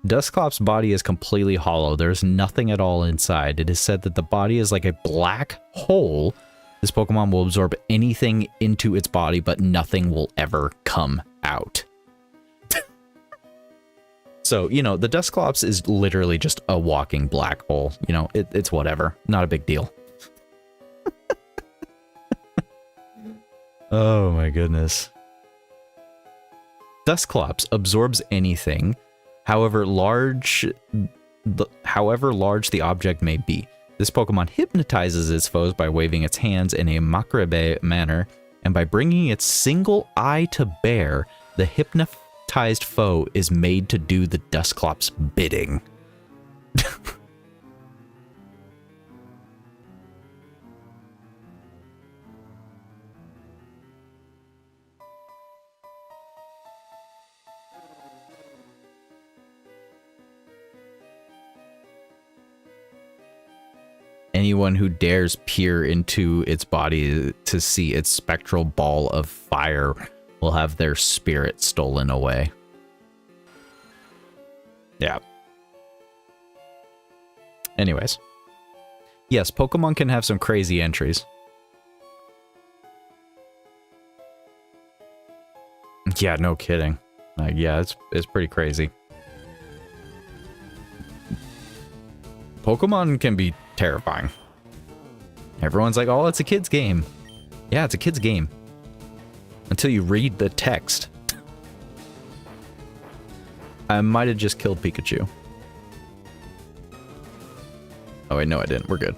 Dusclops' body is completely hollow. There's nothing at all inside. It is said that the body is like a black hole. This Pokemon will absorb anything into its body, but nothing will ever come out. So, you know, the Dusclops is literally just a walking black hole. You know, it's whatever. Not a big deal. Oh my goodness. Dusclops absorbs anything, however large the object may be. This Pokemon hypnotizes its foes by waving its hands in a Makarabe manner, and by bringing its single eye to bear, the hypnotized foe is made to do the Dusclops' bidding. Anyone who dares peer into its body to see its spectral ball of fire will have their spirit stolen away. Yeah. Anyways. Yes, Pokemon can have some crazy entries. Yeah, no kidding. Yeah, it's pretty crazy. Pokemon can be terrifying. Everyone's like, oh, it's a kid's game. Yeah, it's a kid's game. Until you read the text. I might have just killed Pikachu. Oh wait, no I didn't. We're good.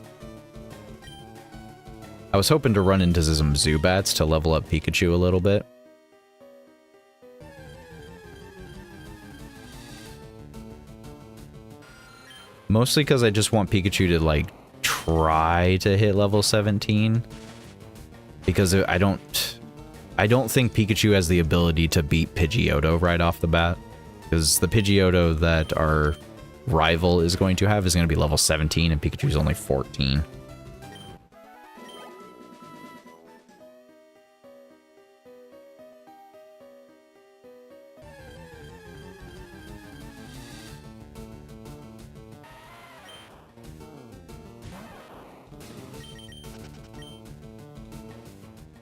I was hoping to run into some Zubats to level up Pikachu a little bit. Mostly because I just want Pikachu to, like, try to hit level 17. Because I don't think Pikachu has the ability to beat Pidgeotto right off the bat. Because the Pidgeotto that our rival is going to have is going to be level 17 and Pikachu's only 14.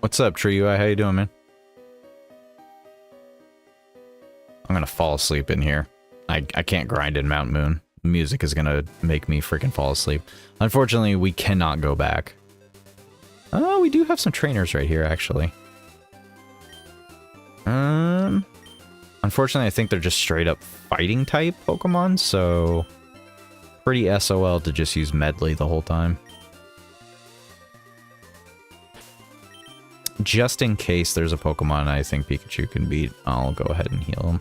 What's up, Triui? How you doing, man? I'm gonna fall asleep in here. I can't grind in Mount Moon. Music is gonna make me freaking fall asleep. Unfortunately, we cannot go back. Oh, we do have some trainers right here, actually. Unfortunately, I think they're just straight up fighting type Pokemon, so pretty SOL to just use Medley the whole time. Just in case there's a Pokemon I think Pikachu can beat, I'll go ahead and heal him.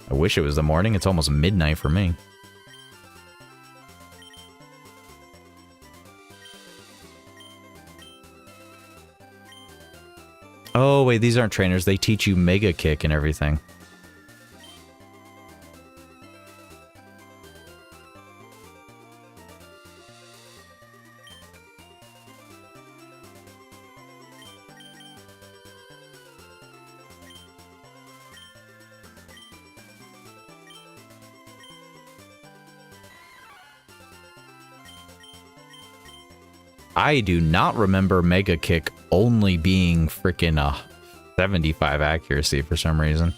I wish it was the morning. It's almost midnight for me. Oh, wait, these aren't trainers. They teach you Mega Kick and everything. I do not remember Mega Kick only being freaking 75 accuracy for some reason.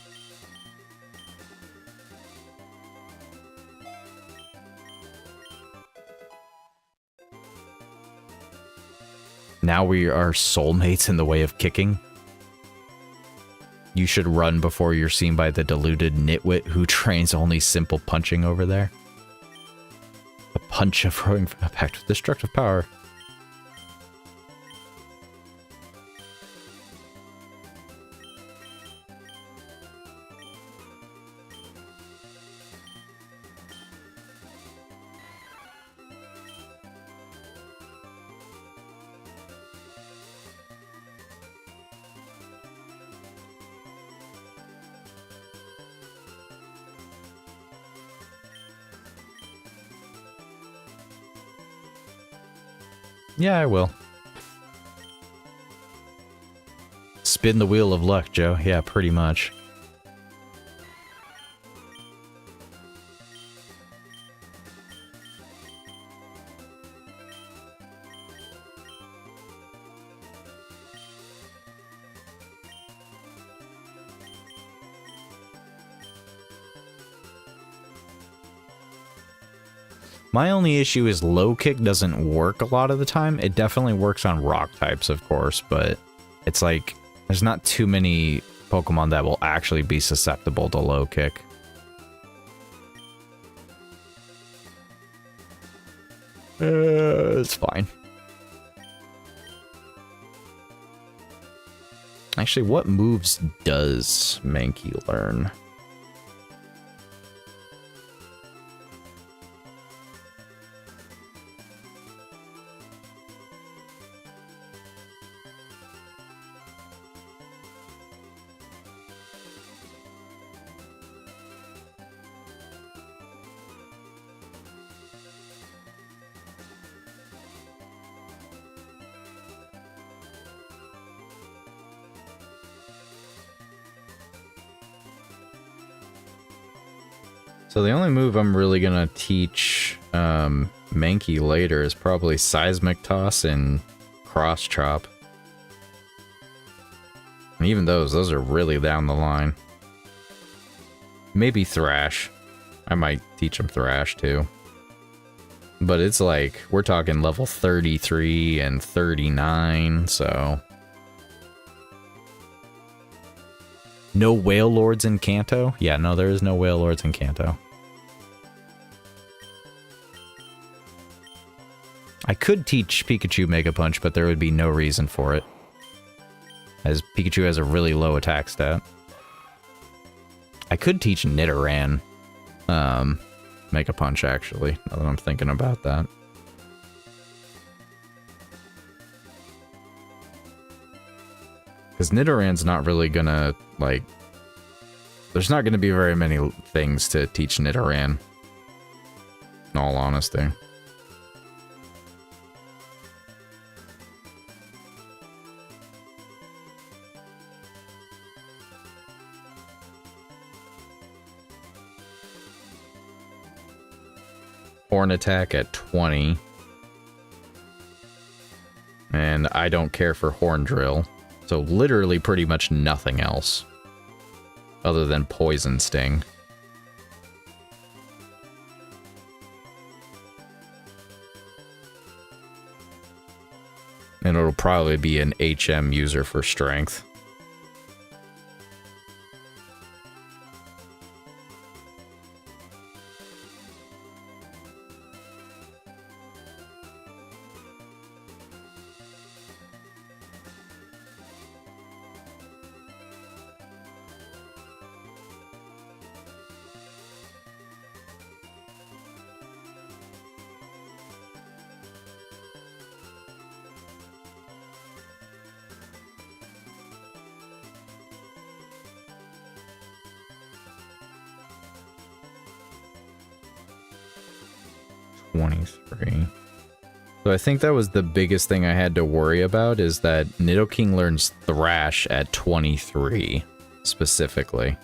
Now we are soulmates in the way of kicking. You should run before you're seen by the deluded nitwit who trains only simple punching over there. A punch of throwing packed with destructive power. Yeah, I will. Spin the wheel of luck, Joe. Yeah, pretty much. My only issue is low kick doesn't work a lot of the time. It definitely works on rock types, of course, but it's like there's not too many Pokemon that will actually be susceptible to low kick. It's fine. Actually, what moves does Mankey learn? So the only move I'm really gonna teach Mankey later is probably Seismic Toss and Cross Chop. And even those are really down the line. Maybe Thrash. I might teach him Thrash too. But it's like, we're talking level 33 and 39, so... No Whale Lords in Kanto? Yeah, no, there is no Whale Lords in Kanto. I could teach Pikachu Mega Punch, but there would be no reason for it, as Pikachu has a really low attack stat. I could teach Nidoran Mega Punch, actually, now that I'm thinking about that. Because Nidoran's not really gonna, like... There's not gonna be very many things to teach Nidoran, in all honesty. Horn attack at 20. And I don't care for Horn Drill. So literally pretty much nothing else. Other than Poison Sting. And it'll probably be an HM user for Strength. So I think that was the biggest thing I had to worry about, is that Nidoking learns Thrash at 23, specifically.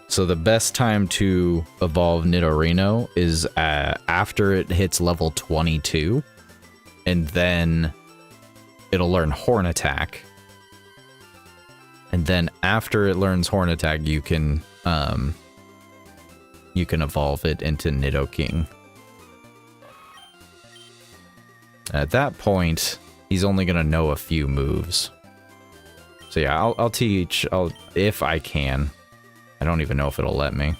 So the best time to evolve Nidorino is after it hits level 22, and then it'll learn Horn Attack. And then after it learns Horn Attack, you can evolve it into Nidoking. At that point, he's only gonna know a few moves. So yeah, I'll teach, if I can. I don't even know if it'll let me.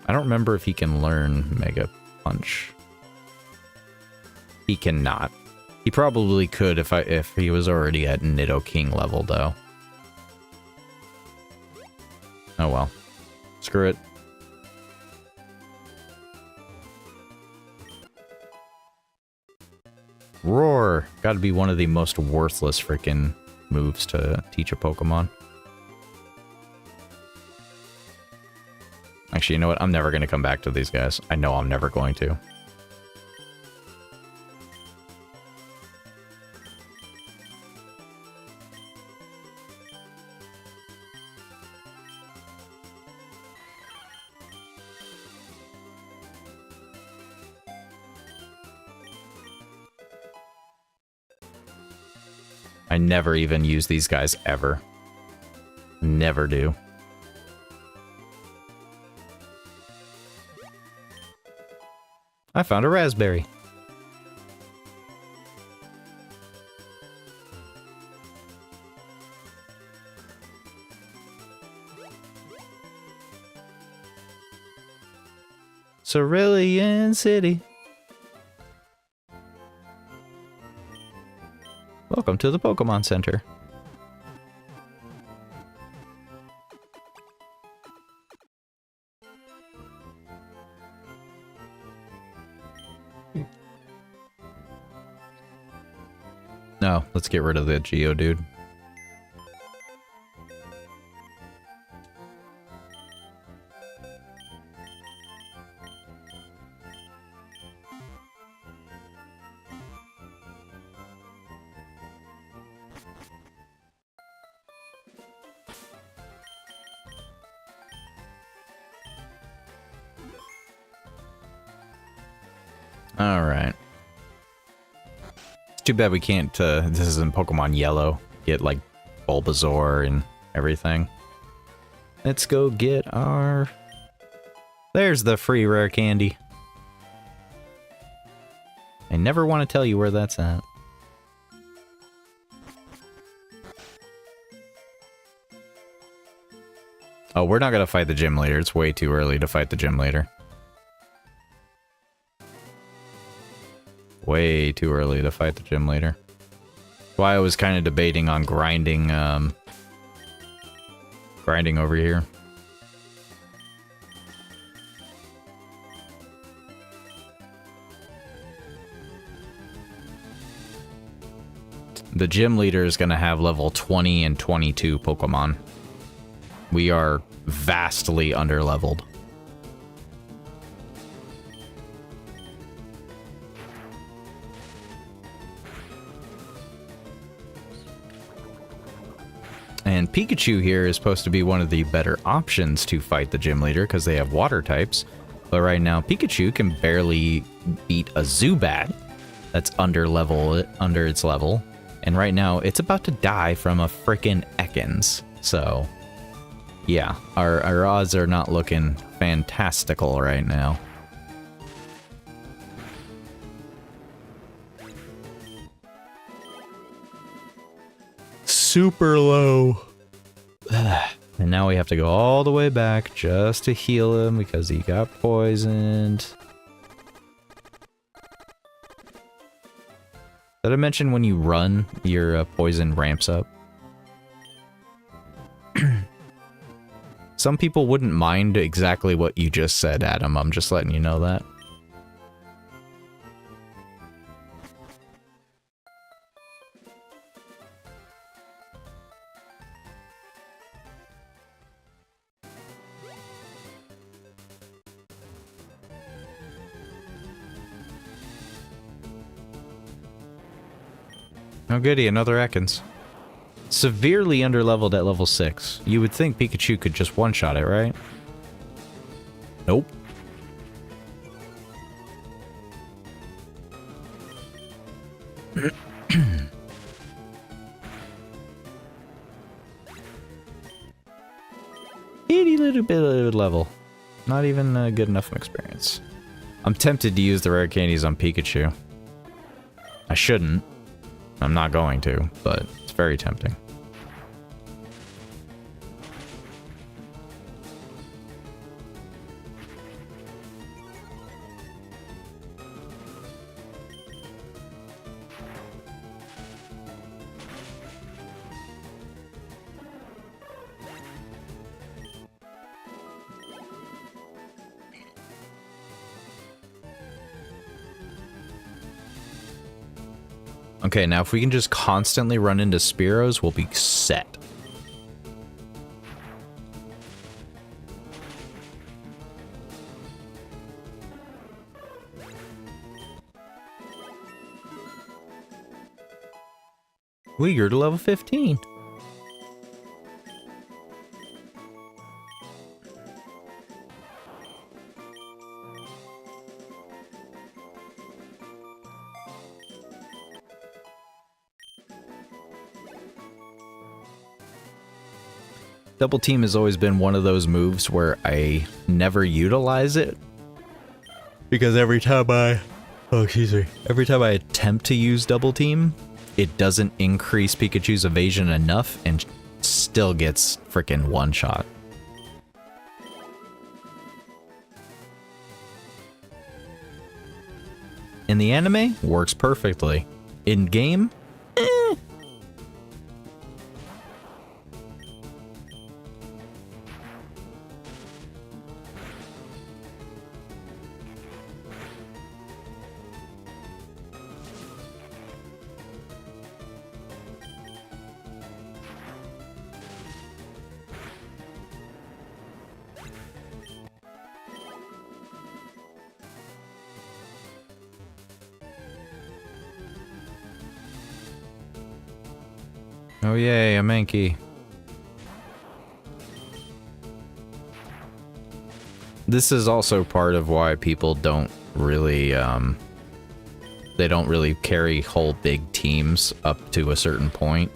I don't remember if he can learn Mega Punch. He cannot. He probably could if he was already at Nidoking level, though. Oh well. Screw it. Roar! Gotta be one of the most worthless freaking moves to teach a Pokemon. Actually, you know what? I'm never gonna come back to these guys. I know I'm never going to. I never even use these guys ever. Never do. I found a raspberry. Cerulean City. Welcome to the Pokemon Center. No, let's get rid of the Geodude. All right. It's too bad we can't, this isn't Pokemon Yellow, get like Bulbasaur and everything. Let's go get our... There's the free rare candy. I never want to tell you where that's at. Oh, we're not going to fight the gym leader. It's way too early to fight the gym leader. Way too early to fight the gym leader. That's why I was kind of debating on grinding, grinding over here. The gym leader is going to have level 20 and 22 Pokemon. We are vastly underleveled. And Pikachu here is supposed to be one of the better options to fight the gym leader because they have water types. But right now, Pikachu can barely beat a Zubat that's under its level. And right now, it's about to die from a frickin' Ekans. So... yeah, our odds are not looking fantastical right now. Super low. And now we have to go all the way back just to heal him because he got poisoned. Did I mention when you run, your poison ramps up? Some people wouldn't mind exactly what you just said, Adam. I'm just letting you know that. Oh goody, another Ekans. Severely underleveled at level 6. You would think Pikachu could just one-shot it, right? Nope. Itty little bit of level. Not even good enough experience. I'm tempted to use the rare candies on Pikachu. I shouldn't. I'm not going to, but it's very tempting. Okay, now if we can just constantly run into Spearows, we'll be set. You're to level 15. Double team has always been one of those moves where I never utilize it. Because every time I attempt to use double team, it doesn't increase Pikachu's evasion enough and still gets frickin' one shot. In the anime, works perfectly. In game, oh yay, a Mankey. This is also part of why people don't really, they don't really carry whole big teams up to a certain point,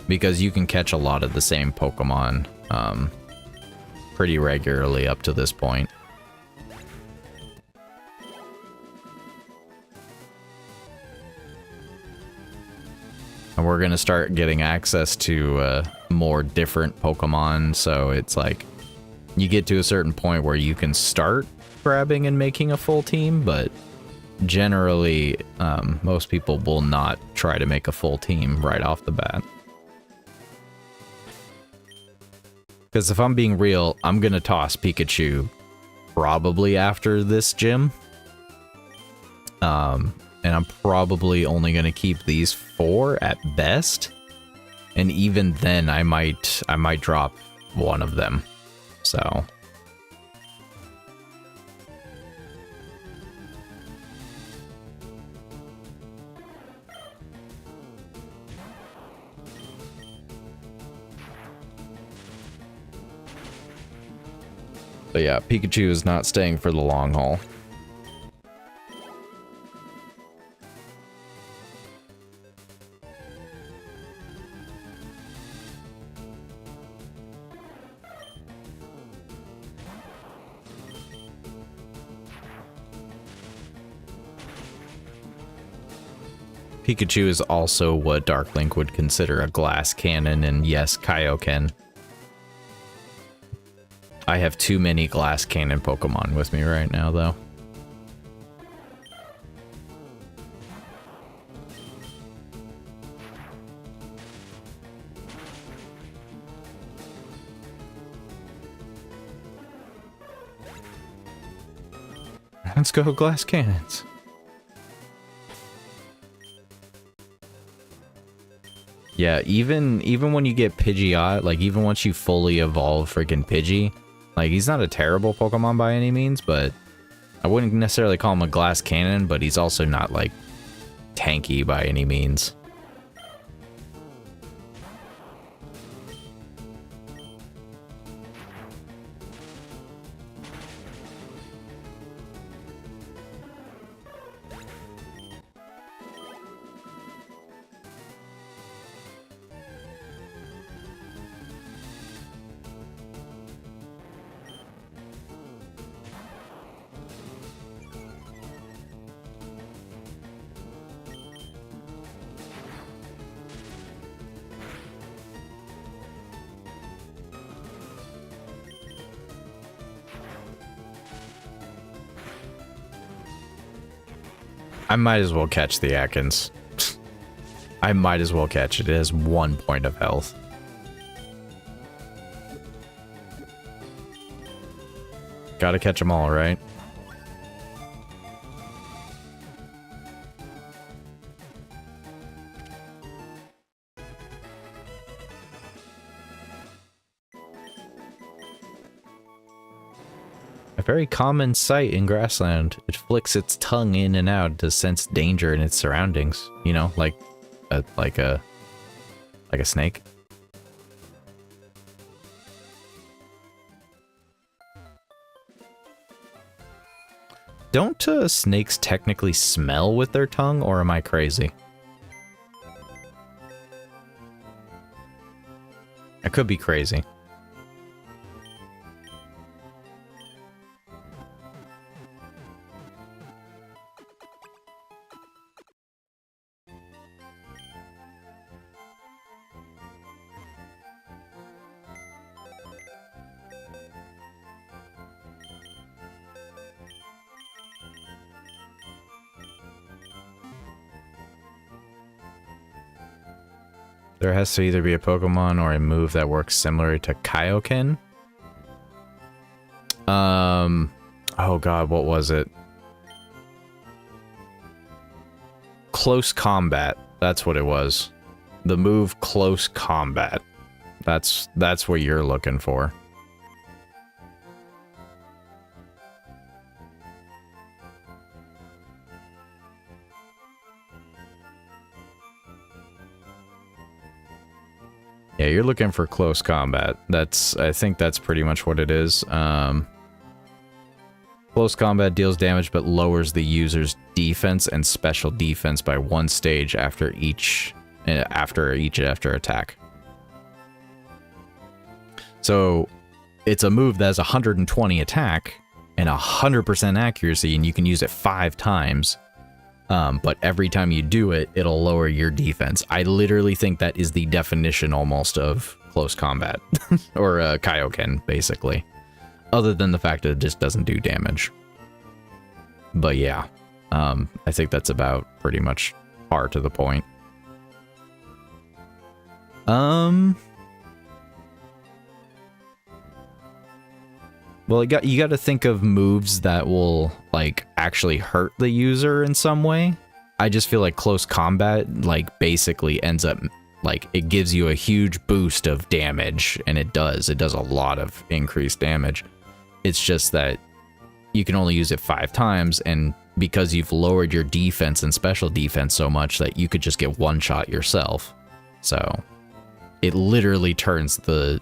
because you can catch a lot of the same Pokemon pretty regularly up to this point. And we're gonna start getting access to more different Pokemon, so it's like you get to a certain point where you can start grabbing and making a full team, but generally most people will not try to make a full team right off the bat. Because if I'm being real, I'm gonna toss Pikachu probably after this gym. And I'm probably only gonna keep these 4 at best. And even then I might drop one of them. So but yeah, Pikachu is not staying for the long haul. Pikachu is also what Dark Link would consider a glass cannon, and yes, Kaioken. I have too many glass cannon Pokemon with me right now, though. Let's go glass cannons. Yeah, even when you get Pidgeot, like even once you fully evolve freaking Pidgey, like he's not a terrible Pokemon by any means, but I wouldn't necessarily call him a glass cannon, but he's also not like tanky by any means. I might as well catch the Atkins. I might as well catch it. It has 1 point of health. Gotta catch them all, right? A very common sight in grassland. It flicks its tongue in and out to sense danger in its surroundings. You know, like a snake. Don't snakes technically smell with their tongue, or am I crazy? I could be crazy. There has to either be a Pokemon or a move that works similar to Kaioken. Oh god, what was it? Close Combat. That's what it was. The move Close Combat. That's what you're looking for. Yeah, you're looking for Close Combat. I think that's pretty much what it is. Close combat deals damage but lowers the user's defense and special defense by 1 stage after each attack. So it's a move that has 120 attack and 100% accuracy, and you can use it 5 times. But every time you do it, it'll lower your defense. I literally think that is the definition almost of close combat, or Kaioken, basically. Other than the fact that it just doesn't do damage. But yeah, I think that's about pretty much par to the point. Well, you got to think of moves that will, like, actually hurt the user in some way. I just feel like close combat, like, basically ends up, like, it gives you a huge boost of damage, and it does a lot of increased damage. It's just that you can only use it 5 times, and because you've lowered your defense and special defense so much that you could just get one shot yourself. So it literally turns the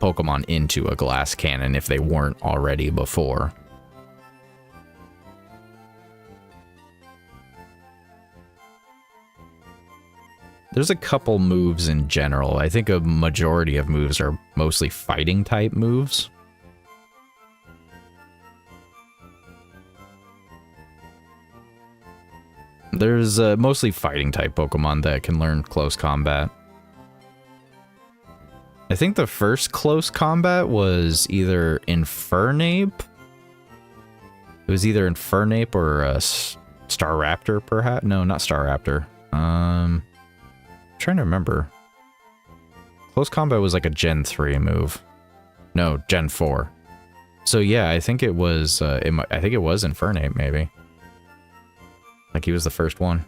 Pokemon into a glass cannon if they weren't already before. There's a couple moves in general. I think a majority of moves are mostly fighting type moves. There's mostly fighting type Pokemon that can learn close combat. I think the first close combat was either Infernape. It was either Infernape or Staraptor, perhaps? No, not Staraptor. I'm trying to remember. Close combat was like a Gen 3 move. No, Gen 4. So yeah, I think it was Infernape, maybe. Like he was the first one.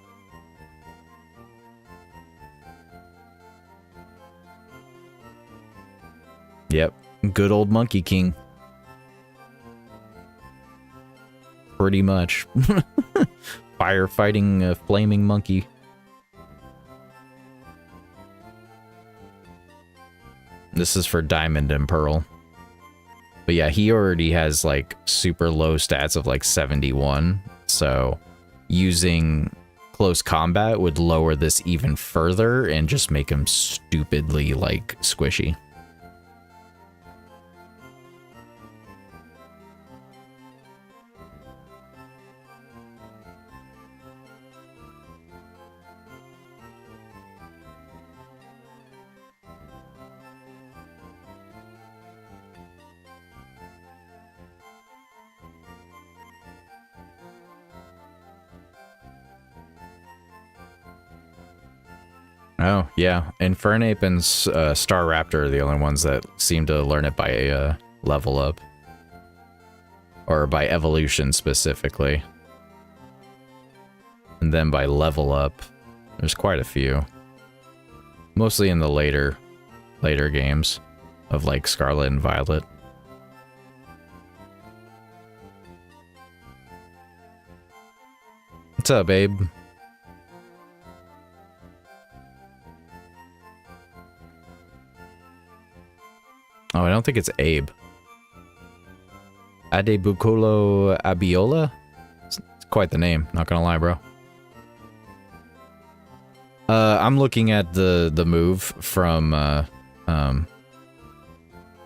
Yep, good old Monkey King. Pretty much. Firefighting a flaming monkey. This is for Diamond and Pearl. But yeah, he already has like super low stats of like 71. So using close combat would lower this even further and just make him stupidly like squishy. Oh, yeah. Infernape and Staraptor are the only ones that seem to learn it by level up. Or by evolution, specifically. And then by level up, there's quite a few. Mostly in the later games of, like, Scarlet and Violet. What's up, Abe? Oh, I don't think it's Abe. Adebucolo Abiola? It's quite the name, not gonna lie, bro. I'm looking at the move from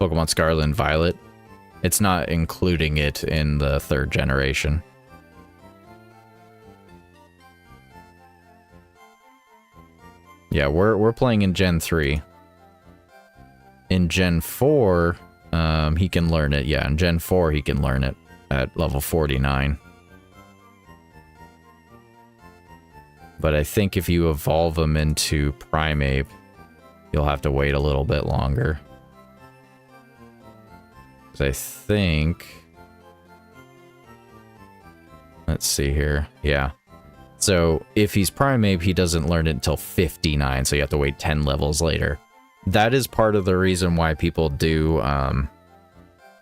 Pokemon Scarlet and Violet. It's not including it in the 3rd generation. Yeah, we're playing in Gen 3. In Gen 4, he can learn it. Yeah, in Gen 4, he can learn it at level 49. But I think if you evolve him into Primeape, you'll have to wait a little bit longer. 'Cause I think... Let's see here. Yeah. So if he's Primeape, he doesn't learn it until 59, so you have to wait 10 levels later. That is part of the reason why people do,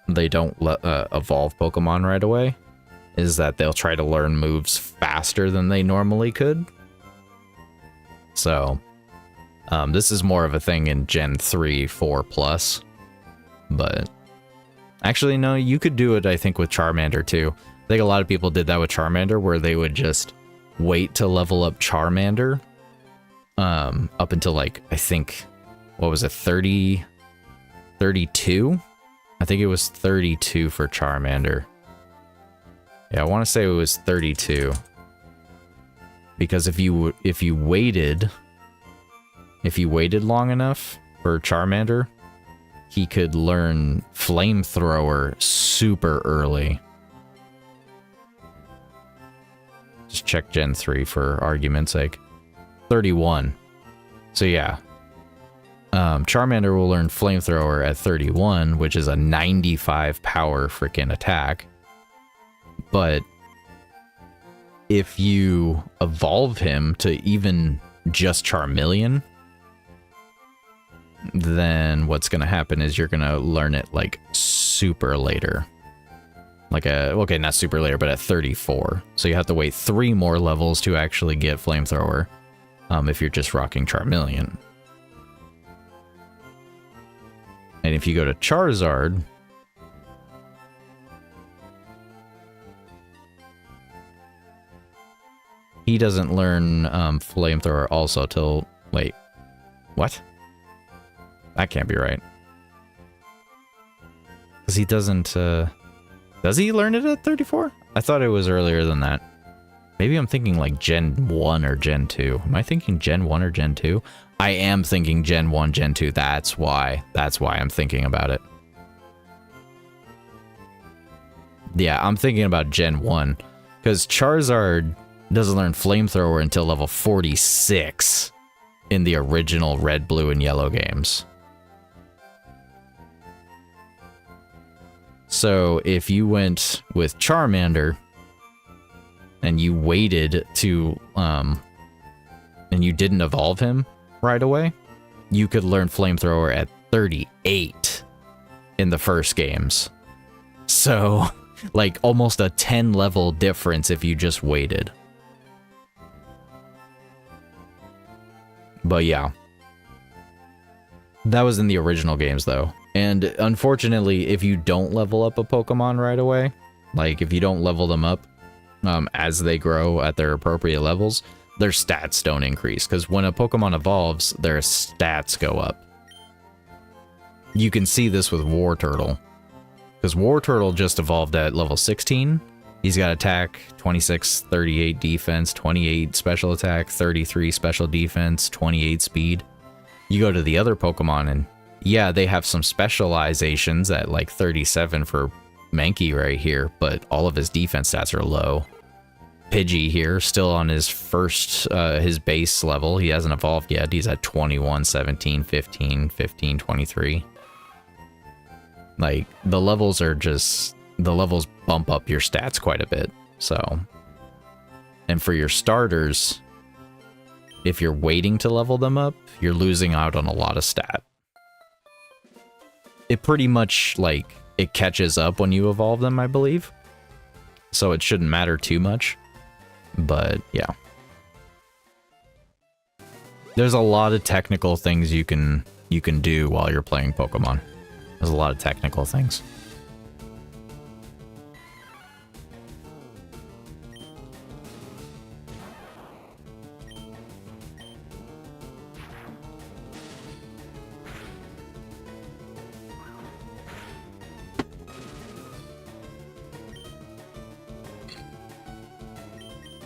they don't evolve Pokemon right away, is that they'll try to learn moves faster than they normally could. So, this is more of a thing in Gen 3, 4+, but Actually, no, you could do it, I think, with Charmander, too. I think a lot of people did that with Charmander, where they would just wait to level up Charmander up until, like, I think, what was it, 32? I think it was 32 for Charmander. Yeah, I want to say it was 32. Because if you waited long enough for Charmander, he could learn Flamethrower super early. Just check Gen 3 for argument's sake. 31. So yeah. Charmander will learn Flamethrower at 31, which is a 95 power freaking attack. But if you evolve him to even just Charmeleon, then what's going to happen is you're going to learn it like super later. Okay, not super later, but at 34. So you have to wait 3 more levels to actually get Flamethrower if you're just rocking Charmeleon. And if you go to Charizard, he doesn't learn Flamethrower also till... Wait, what? That can't be right. Because he doesn't... does he learn it at 34? I thought it was earlier than that. Maybe I'm thinking like Gen 1 or Gen 2. Am I thinking Gen 1 or Gen 2? I am thinking Gen 1, Gen 2. That's why I'm thinking about it. Yeah, I'm thinking about Gen 1. Because Charizard doesn't learn Flamethrower until level 46 in the original Red, Blue, and Yellow games. So if you went with Charmander and you waited to and you didn't evolve him right away, you could learn Flamethrower at 38 in the first games. So like almost a 10 level difference if you just waited. But yeah, that was in the original games though. And unfortunately, if you don't level up a Pokemon right away, like if you don't level them up as they grow at their appropriate levels, their stats don't increase. Because when a Pokemon evolves, their stats go up. You can see this with Wartortle. Because Wartortle just evolved at level 16. He's got attack, 26, 38 defense, 28 special attack, 33 special defense, 28 speed. You go to the other Pokemon and yeah, they have some specializations at like 37 for Mankey right here, but all of his defense stats are low. Pidgey here, still on his first, his base level. He hasn't evolved yet. He's at 21, 17, 15, 15, 23. Like, the levels are just... The levels bump up your stats quite a bit, so... And for your starters, if you're waiting to level them up, you're losing out on a lot of stat. It pretty much, like, it catches up when you evolve them, I believe. So it shouldn't matter too much. But, yeah. There's a lot of technical things you can do while you're playing Pokemon. There's a lot of technical things.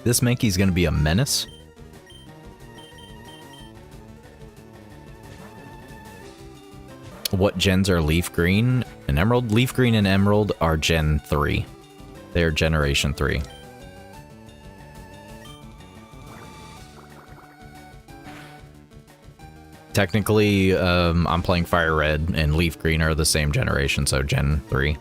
This Mankey's gonna be a menace. What gens are Leaf Green and Emerald? Leaf Green and Emerald are Gen 3. They're Generation 3. Technically, I'm playing Fire Red and Leaf Green are the same generation, so Gen 3.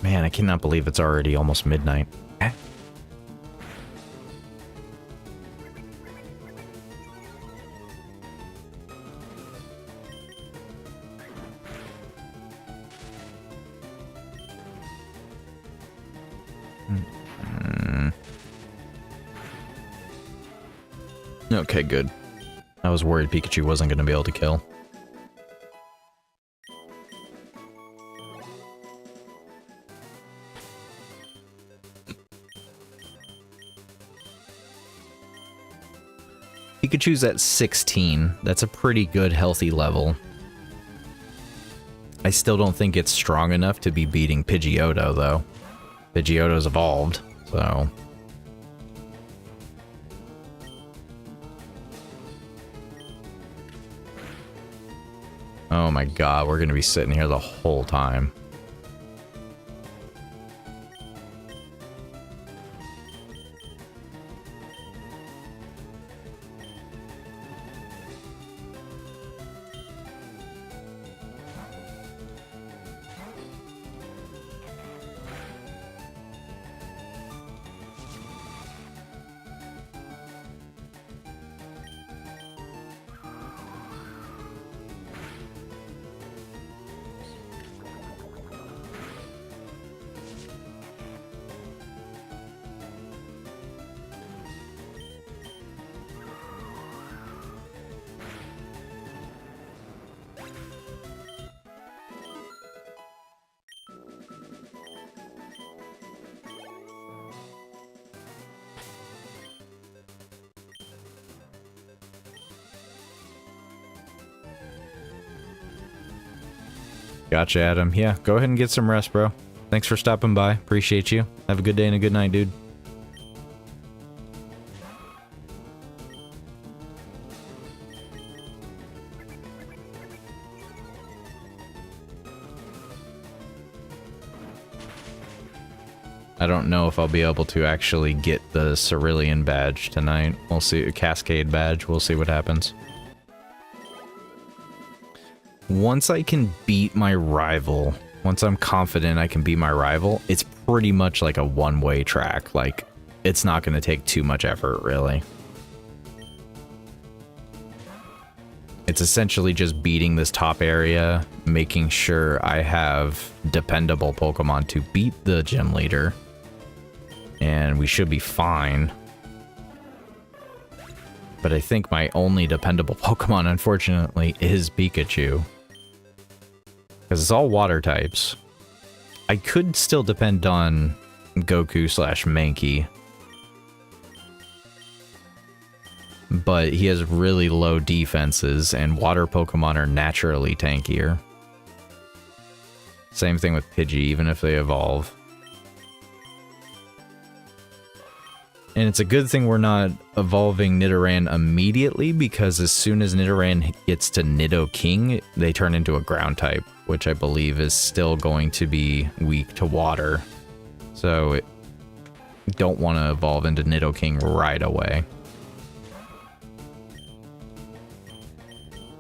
Man, I cannot believe it's already almost midnight. Okay, good. I was worried Pikachu wasn't going to be able to kill. Pikachu's at 16. That's a pretty good, healthy level. I still don't think it's strong enough to be beating Pidgeotto, though. Pidgeotto's evolved, so... Oh my god, we're gonna be sitting here the whole time. Gotcha, Adam. Yeah, go ahead and get some rest, bro. Thanks for stopping by. Appreciate you. Have a good day and a good night, dude. I don't know if I'll be able to actually get the Cerulean badge tonight. We'll see. A Cascade badge. We'll see what happens. Once I can beat my rival, once I'm confident I can beat my rival, it's pretty much like a one-way track. Like, it's not going to take too much effort, really. It's essentially just beating this top area, making sure I have dependable Pokemon to beat the gym leader, and we should be fine. But I think my only dependable Pokemon, unfortunately, is Pikachu. Because it's all water types. I could still depend on Goku/Mankey. But he has really low defenses, and water Pokemon are naturally tankier. Same thing with Pidgey, even if they evolve. And it's a good thing we're not evolving Nidoran immediately, because as soon as Nidoran gets to Nidoking, they turn into a ground type, which I believe is still going to be weak to water. So, don't want to evolve into Nidoking right away.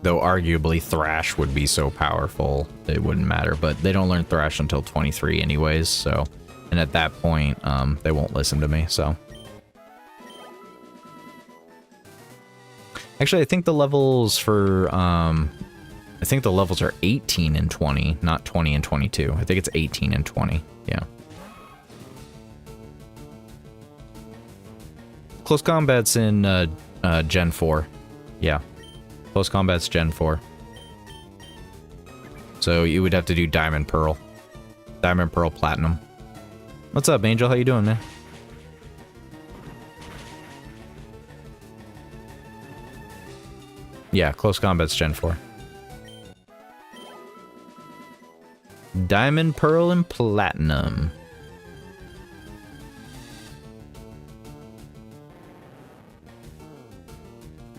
Though arguably Thrash would be so powerful, it wouldn't matter. But they don't learn Thrash until 23 anyways, so... And at that point, they won't listen to me, so... Actually, I think the levels for, I think the levels are 18 and 20, not 20 and 22. I think it's 18 and 20, yeah. Close Combat's in, Gen 4. Yeah. Close Combat's Gen 4. So you would have to do Diamond Pearl. Diamond Pearl Platinum. What's up, Angel? How you doing, man? Yeah, Close Combat's Gen 4. Diamond, Pearl, and Platinum.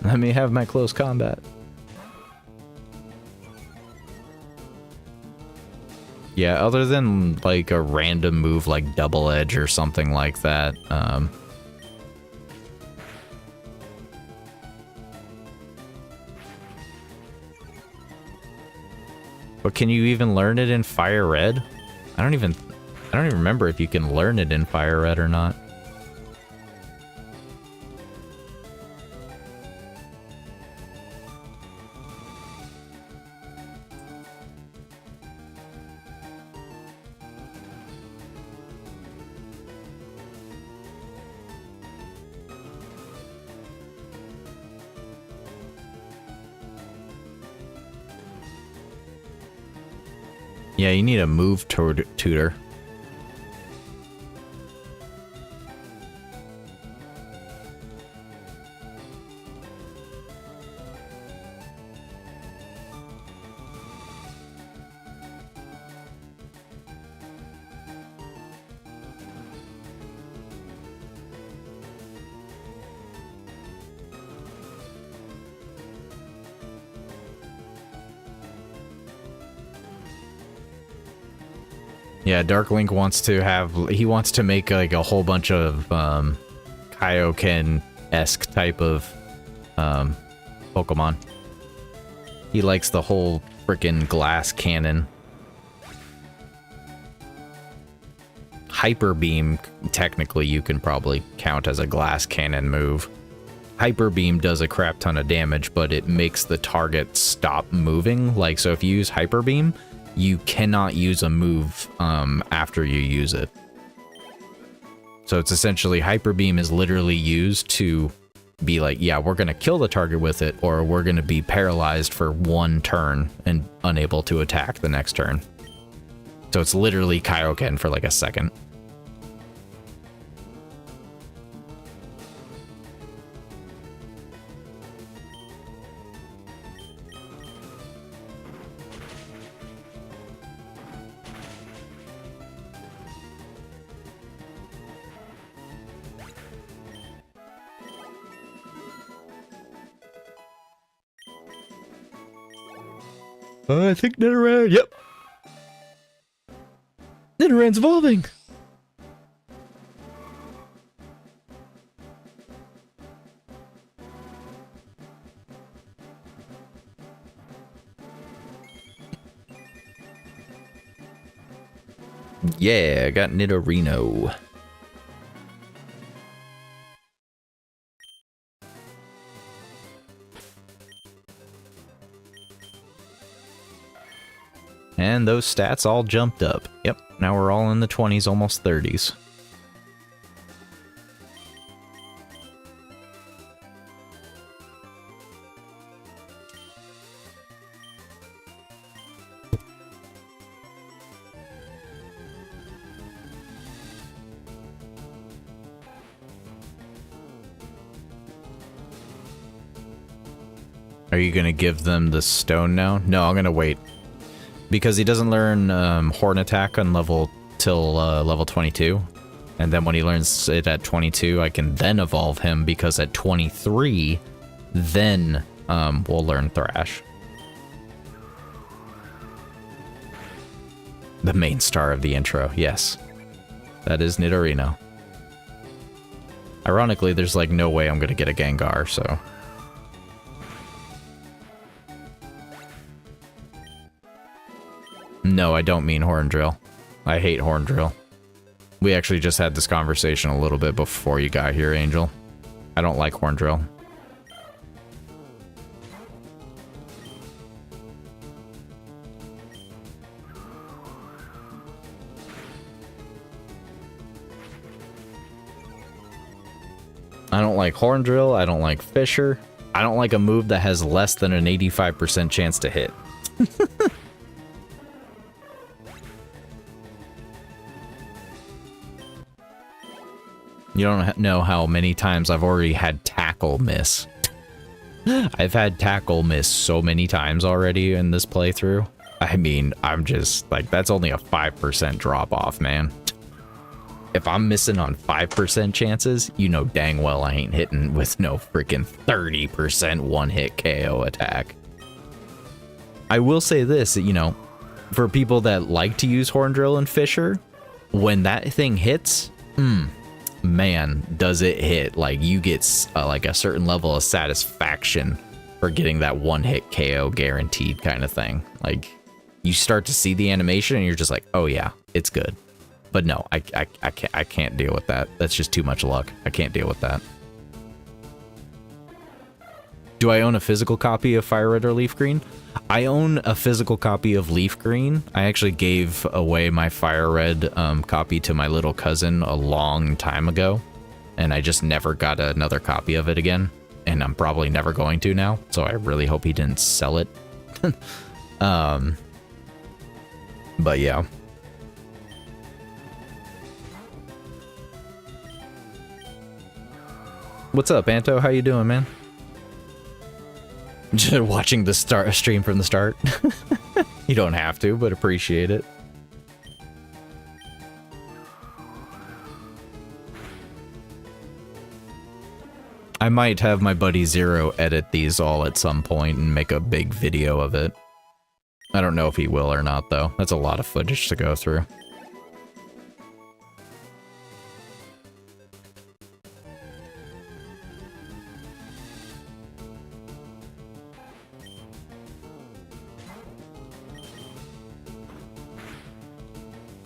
Let me have my Close Combat. Yeah, other than like a random move like Double Edge or something like that, but can you even learn it in Fire Red? I don't even remember if you can learn it in Fire Red or not. Yeah, you need a move tutor. Yeah, Dark Link wants to have, he wants to make like a whole bunch of Kaioken-esque type of Pokemon. He likes the whole frickin' glass cannon. Hyper Beam, technically you can probably count as a glass cannon move. Hyper Beam does a crap ton of damage, but it makes the target stop moving. Like, so if you use Hyper Beam, you cannot use a move after you use it. So it's essentially, Hyper Beam is literally used to be like, yeah, we're going to kill the target with it, or we're going to be paralyzed for one turn and unable to attack the next turn. So it's literally Kaioken for like a second. I think Nidoran, yep. Nidoran's evolving! Yeah, I got Nidorino. And those stats all jumped up. Yep, now we're all in the 20s, almost 30s. Are you gonna give them the stone now? No, I'm gonna wait. Because he doesn't learn Horn Attack on level 22. And then when he learns it at 22, I can then evolve him, because at 23, then we'll learn Thrash. The main star of the intro, yes. That is Nidorino. Ironically, there's like no way I'm gonna get a Gengar, so... No, I don't mean Horn Drill. I hate Horn Drill. We actually just had this conversation a little bit before you got here, Angel. I don't like Horn Drill. I don't like Horn Drill. I don't like Fissure. I don't like a move that has less than an 85% chance to hit. You don't know how many times I've already had Tackle miss. I've had Tackle miss so many times already in this playthrough. I mean, I'm just, like, that's only a 5% drop-off, man. If I'm missing on 5% chances, you know dang well I ain't hitting with no freaking 30% one-hit KO attack. I will say this, you know, for people that like to use Horn Drill and Fissure, when that thing hits, man, does it hit. Like, you get like a certain level of satisfaction for getting that one-hit KO guaranteed kind of thing. Like, you start to see the animation and you're just like, oh yeah, it's good. But no, I can't deal with that. That's just too much luck. I can't deal with that. Do I own a physical copy of Fire Red or Leaf Green? I own a physical copy of Leaf Green. I actually gave away my Fire Red copy to my little cousin a long time ago, and I just never got another copy of it again, and I'm probably never going to now, so I really hope he didn't sell it. But yeah. What's up, Anto? How you doing, man? Just watching the stream from the start. You don't have to, but appreciate it. I might have my buddy Zero edit these all at some point and make a big video of it. I don't know if he will or not, though. That's a lot of footage to go through.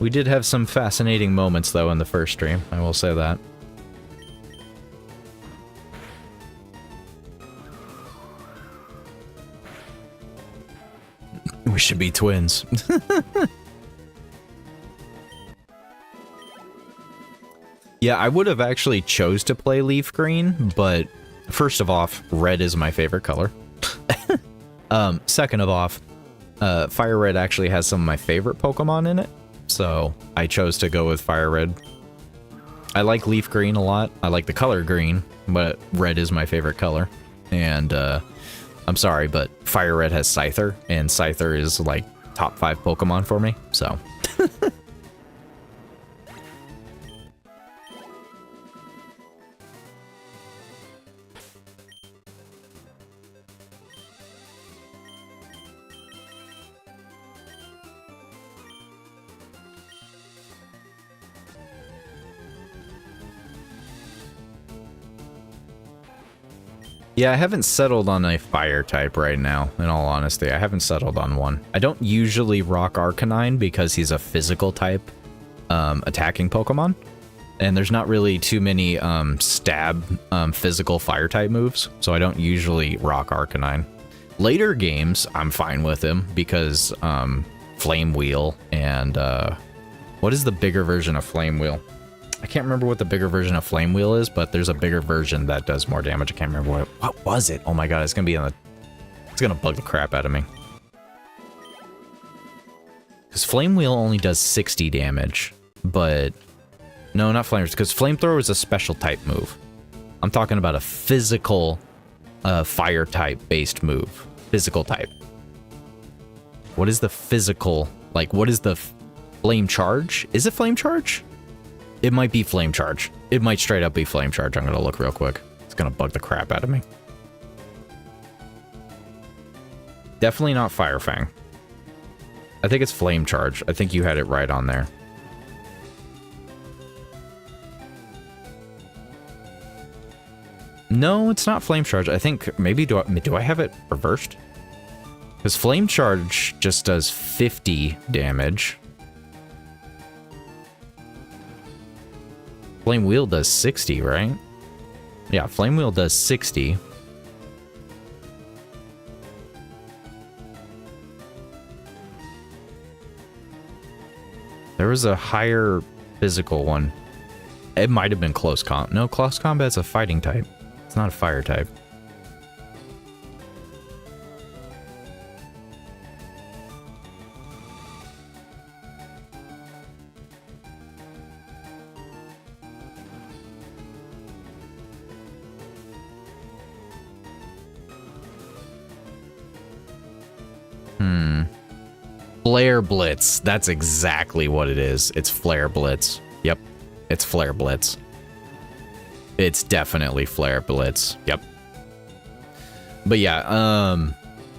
We did have some fascinating moments, though, in the first stream. I will say that. We should be twins. Yeah, I would have actually chose to play Leaf Green, but first of all, red is my favorite color. Second of all, Fire Red actually has some of my favorite Pokemon in it, so I chose to go with Fire Red. I like Leaf Green a lot. I like the color green, but red is my favorite color. And I'm sorry, but Fire Red has Scyther, and Scyther is like top 5 Pokemon for me, so. Yeah, I haven't settled on a fire type right now, in all honesty. I haven't settled on one. I don't usually rock Arcanine because he's a physical type attacking Pokemon. And there's not really too many stab physical fire type moves, so I don't usually rock Arcanine. Later games, I'm fine with him because Flame Wheel and what is the bigger version of Flame Wheel? I can't remember what the bigger version of Flame Wheel is, but there's a bigger version that does more damage. I can't remember what was it? Oh my god, it's gonna be on the... It's gonna bug the crap out of me. Because Flame Wheel only does 60 damage, but... No, not Flamers, because Flamethrower is a special type move. I'm talking about a physical fire type based move. Physical type. What is the physical... Like, what is the... Flame Charge? Is it Flame Charge? It might be Flame Charge. It might straight up be Flame Charge. I'm gonna look real quick. It's gonna bug the crap out of me. Definitely not Fire Fang. I think it's Flame Charge. I think you had it right on there. No, it's not Flame Charge. I think maybe do I have it reversed? Because Flame Charge just does 50 damage. Flame Wheel does 60, right? Yeah, Flame Wheel does 60. There was a higher physical one. It might have been Close Combat. No, Close Combat's a fighting type. It's not a fire type. Flare Blitz. That's exactly what it is. It's Flare Blitz. Yep. It's Flare Blitz. It's definitely Flare Blitz. Yep. But yeah,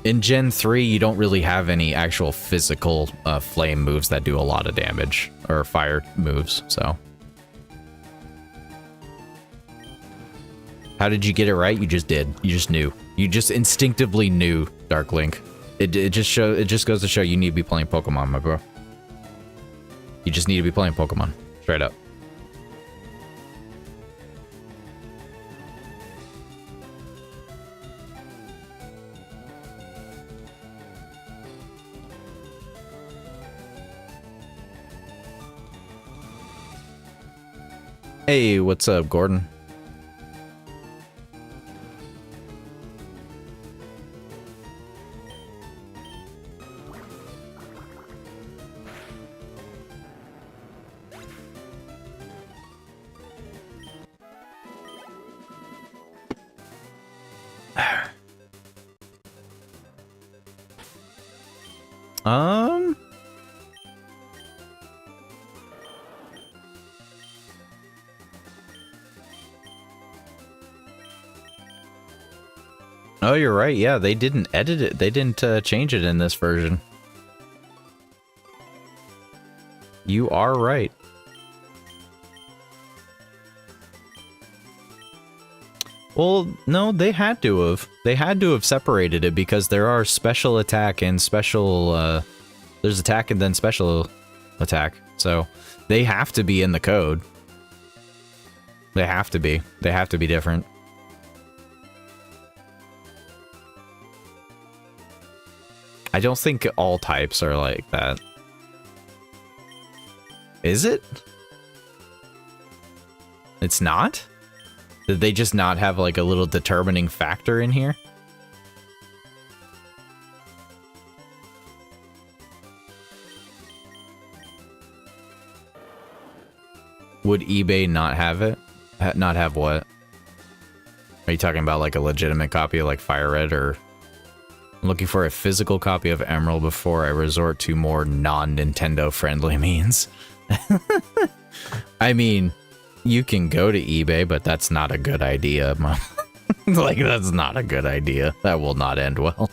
in Gen 3, you don't really have any actual physical flame moves that do a lot of damage. Or fire moves, so. How did you get it right? You just did. You just knew. You just instinctively knew, Dark Link. It just goes to show you need to be playing Pokemon, my bro. You just need to be playing Pokemon. Straight up. Hey, what's up, Gordon? Oh, you're right. Yeah, they didn't edit it. They didn't change it in this version. You are right. Well, no, they had to have. They had to have separated it because there are special attack and special, there's attack and then special attack. So they have to be in the code. They have to be. They have to be different. I don't think all types are like that. Is it? It's not? Did they just not have like a little determining factor in here? Would eBay not have it? Not have what? Are you talking about like a legitimate copy of like Fire Red or... I'm looking for a physical copy of Emerald before I resort to more non-Nintendo friendly means. I mean, you can go to eBay, but that's not a good idea. Like, that's not a good idea. That will not end well.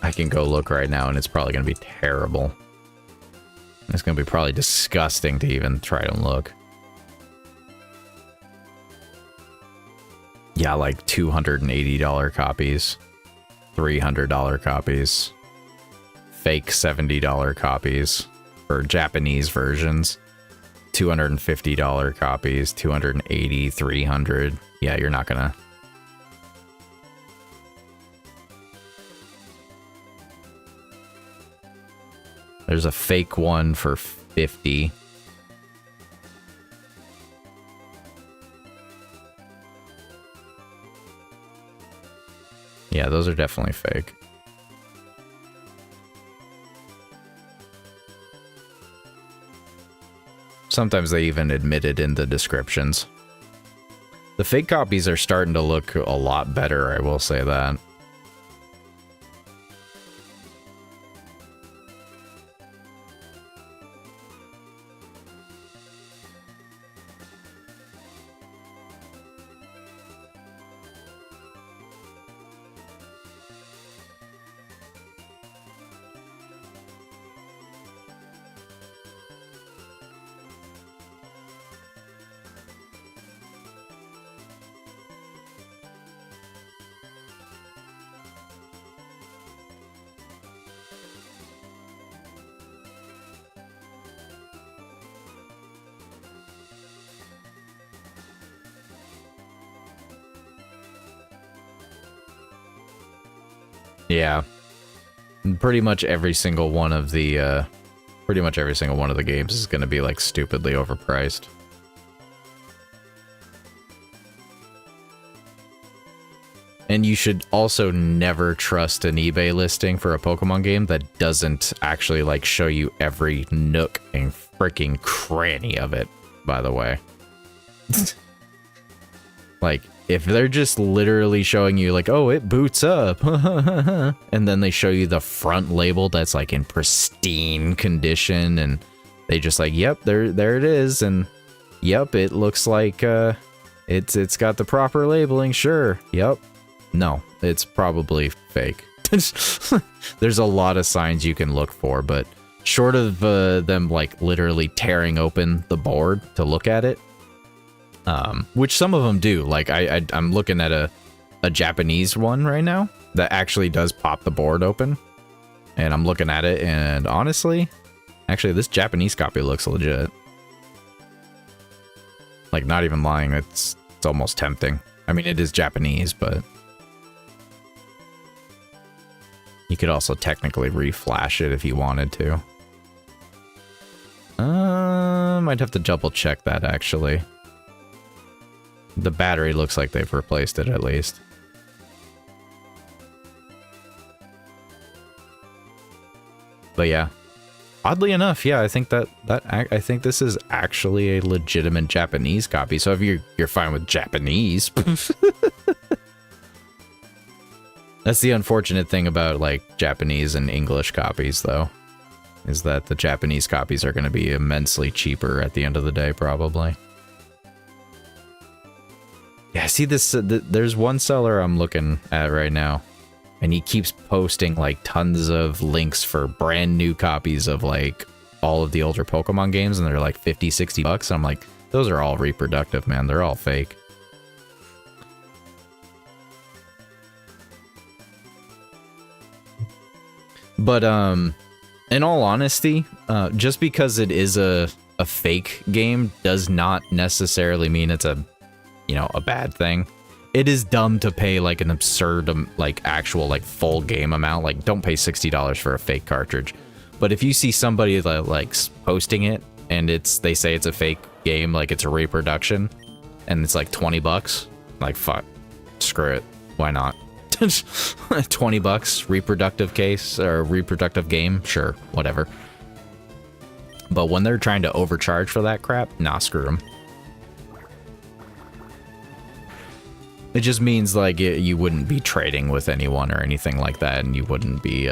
I can go look right now, and it's probably going to be terrible. It's going to be probably disgusting to even try to look. Yeah, like $280 copies, $300 copies, fake $70 copies for Japanese versions, $250 copies, $280, $300. Yeah, you're not gonna. There's a fake one for $50. Yeah, those are definitely fake. Sometimes they even admit it in the descriptions. The fake copies are starting to look a lot better, I will say that. Yeah, pretty much every single one of the games is going to be like stupidly overpriced. And you should also never trust an eBay listing for a Pokemon game that doesn't actually like show you every nook and freaking cranny of it, by the way. Like, if they're just literally showing you like, oh, it boots up, and then they show you the front label that's like in pristine condition, and they just like, yep, there it is, and yep, it looks like it's got the proper labeling, sure, yep. No, it's probably fake. There's a lot of signs you can look for, but short of them like literally tearing open the board to look at it, which some of them do. Like I'm looking at a Japanese one right now that actually does pop the board open, and I'm looking at it, and honestly, actually this Japanese copy looks legit. Like, not even lying, it's almost tempting. I mean, it is Japanese, but you could also technically reflash it if you wanted to. Might have to double check that actually. The battery looks like they've replaced it at least. But yeah, Oddly enough, yeah, I think I think this is actually a legitimate Japanese copy. So if you're fine with Japanese, that's the unfortunate thing about like Japanese and English copies, though, is that the Japanese copies are going to be immensely cheaper at the end of the day, probably. Yeah, see this. There's one seller I'm looking at right now, and he keeps posting like tons of links for brand new copies of like all of the older Pokemon games, and they're like 50, 60 bucks. I'm like, those are all reproductive, man. They're all fake. But in all honesty, just because it is a fake game does not necessarily mean it's a bad thing. It is dumb to pay like an absurd, like actual like full game amount. Like, don't pay $60 for a fake cartridge. But if you see somebody that like posting it and they say it's a fake game, like it's a reproduction, and it's like 20 bucks, like fuck, screw it, why not? 20 bucks, reproductive case or reproductive game, sure, whatever. But when they're trying to overcharge for that crap, nah, screw them. It just means like you wouldn't be trading with anyone or anything like that, and you wouldn't be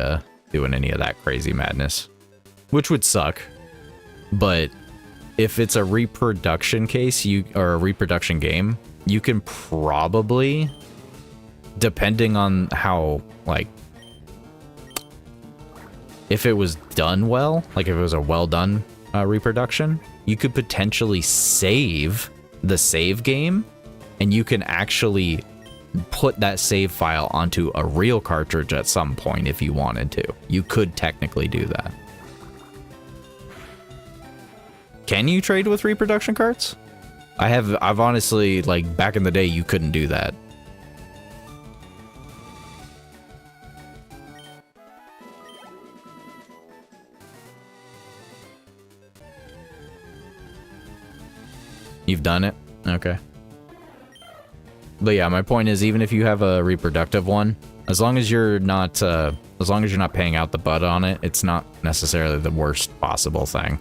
doing any of that crazy madness, which would suck. But if it's a reproduction case, or a reproduction game, you can probably, depending on how, like, if it was done well, like if it was a well done reproduction, you could potentially save the save game, and you can actually put that save file onto a real cartridge at some point if you wanted to. You could technically do that. Can you trade with reproduction carts? I've honestly, like, back in the day, you couldn't do that. You've done it? Okay. But yeah, my point is, even if you have a reproductive one, as long as you're not paying out the butt on it, it's not necessarily the worst possible thing.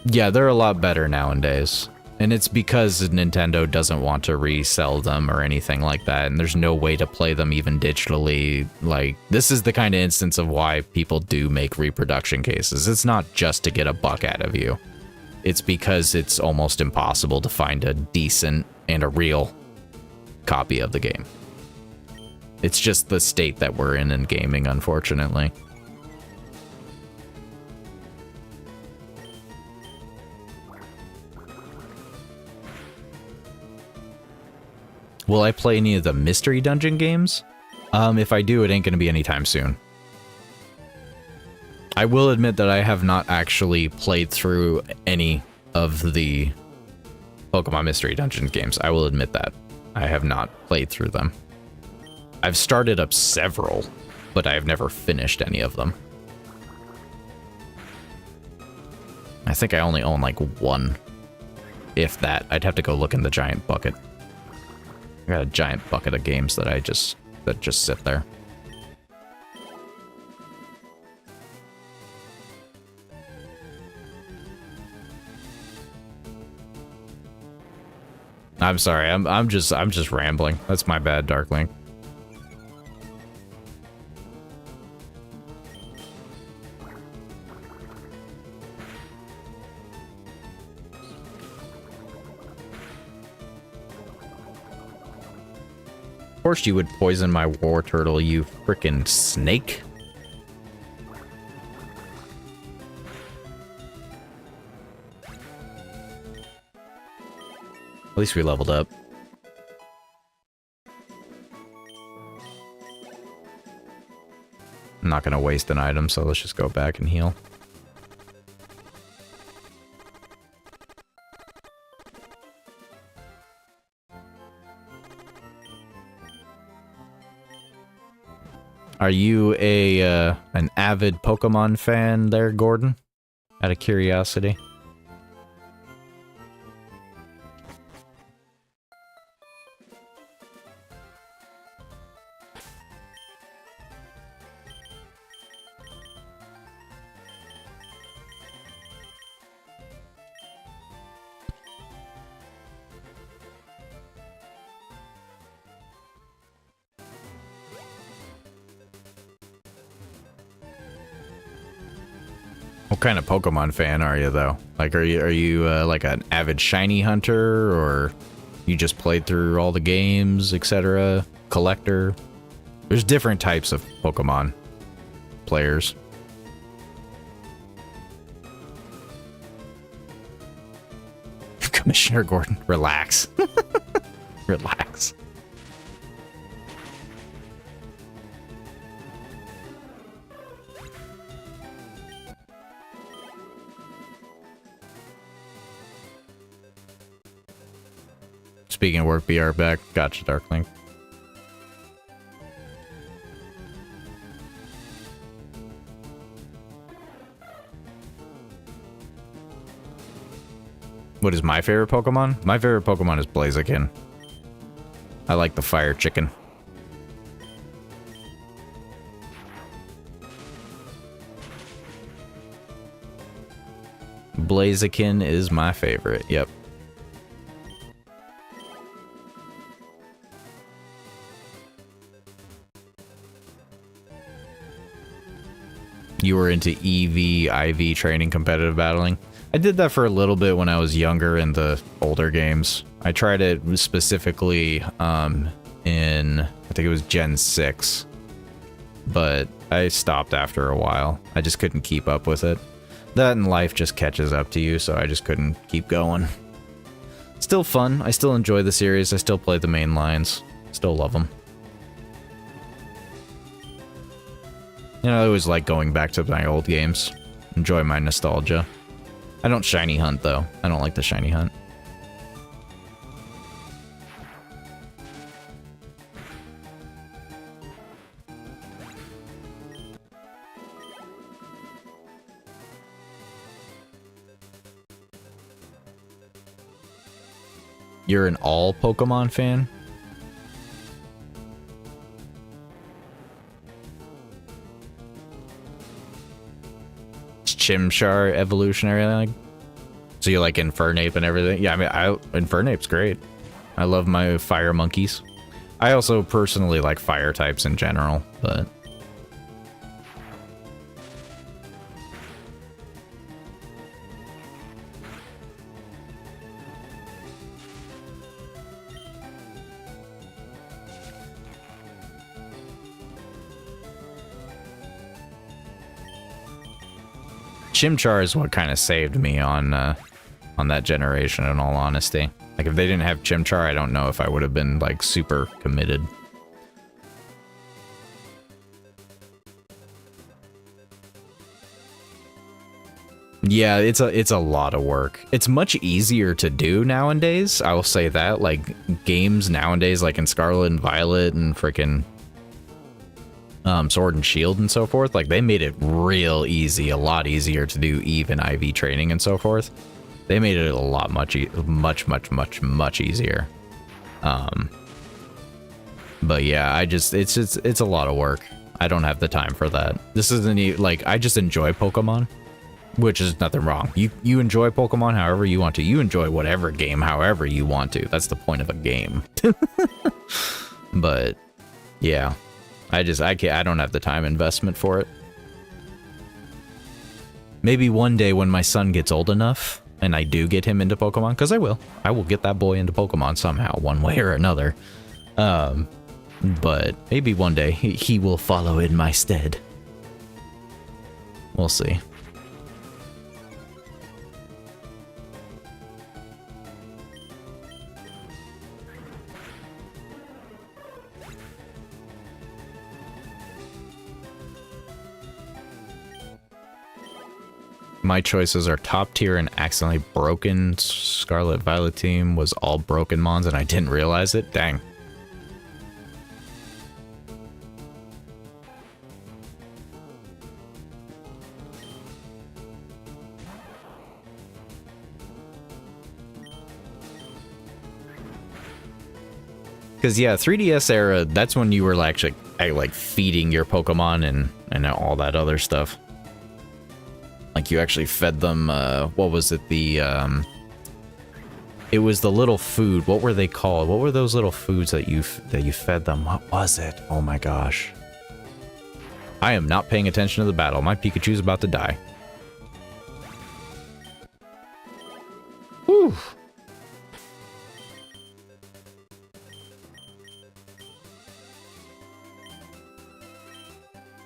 Yeah, they're a lot better nowadays. And it's because Nintendo doesn't want to resell them or anything like that, and there's no way to play them even digitally. Like, this is the kind of instance of why people do make reproduction cases. It's not just to get a buck out of you. It's because it's almost impossible to find a decent and a real copy of the game. It's just the state that we're in gaming, unfortunately. Will I play any of the Mystery Dungeon games? If I do, it ain't gonna be anytime soon. I will admit that I have not actually played through any of the Pokemon Mystery Dungeon games. I will admit that. I have not played through them. I've started up several, but I have never finished any of them. I think I only own like one, if that. I'd have to go look in the giant bucket. I got a giant bucket of games that just sit there. I'm sorry. I'm just rambling. That's my bad, Darkling. Of course you would poison my war turtle, you frickin' snake. At least we leveled up. I'm not gonna waste an item, so let's just go back and heal. Are you an avid Pokemon fan there, Gordon? Out of curiosity. kind of Pokemon fan are you though? Like, are you like an avid shiny hunter, or you just played through all the games, etc.? Collector? There's different types of Pokemon players. Commissioner Gordon, relax. Relax. Speaking of work, BR back. Gotcha, Darkling. What is my favorite Pokemon? My favorite Pokemon is Blaziken. I like the fire chicken. Blaziken is my favorite, yep. You were into EV, IV training, competitive battling? I did that for a little bit when I was younger in the older games. I tried it specifically in, I think it was Gen 6. But I stopped after a while. I just couldn't keep up with it. That and life just catches up to you, so I just couldn't keep going. Still fun. I still enjoy the series. I still play the main lines. Still love them. You know, I always like going back to my old games. Enjoy my nostalgia. I don't shiny hunt, though. I don't like the shiny hunt. You're an all Pokemon fan? Chimchar evolutionary, like, so you like Infernape and everything? Yeah, I mean, Infernape's great. I love my fire monkeys. I also personally like fire types in general, but Chimchar is what kind of saved me on that generation, in all honesty. Like, if they didn't have Chimchar, I don't know if I would have been, like, super committed. Yeah, it's a lot of work. It's much easier to do nowadays, I will say that. Like, games nowadays, like in Scarlet and Violet and frickin' Sword and Shield and so forth, like, they made it real easy, a lot easier to do EVE and IV training and so forth. They made it a lot much easier. But yeah, it's a lot of work. I don't have the time for that. This isn't like, I just enjoy Pokemon, which is nothing wrong. You enjoy Pokemon however you want to. You enjoy whatever game however you want to. That's the point of a game. But yeah. I don't have the time investment for it. Maybe one day when my son gets old enough and I do get him into Pokemon, because I will get that boy into Pokemon somehow, one way or another. But maybe one day he will follow in my stead. We'll see. My choices are top tier and accidentally broken. Scarlet Violet team was all broken mons and I didn't realize it. Dang. Because yeah, 3DS era, that's when you were actually like feeding your Pokemon and all that other stuff. Like, you actually fed them, what was it, it was the little food, what were they called? What were those little foods that you fed them? What was it? Oh my gosh. I am not paying attention to the battle. My Pikachu's about to die.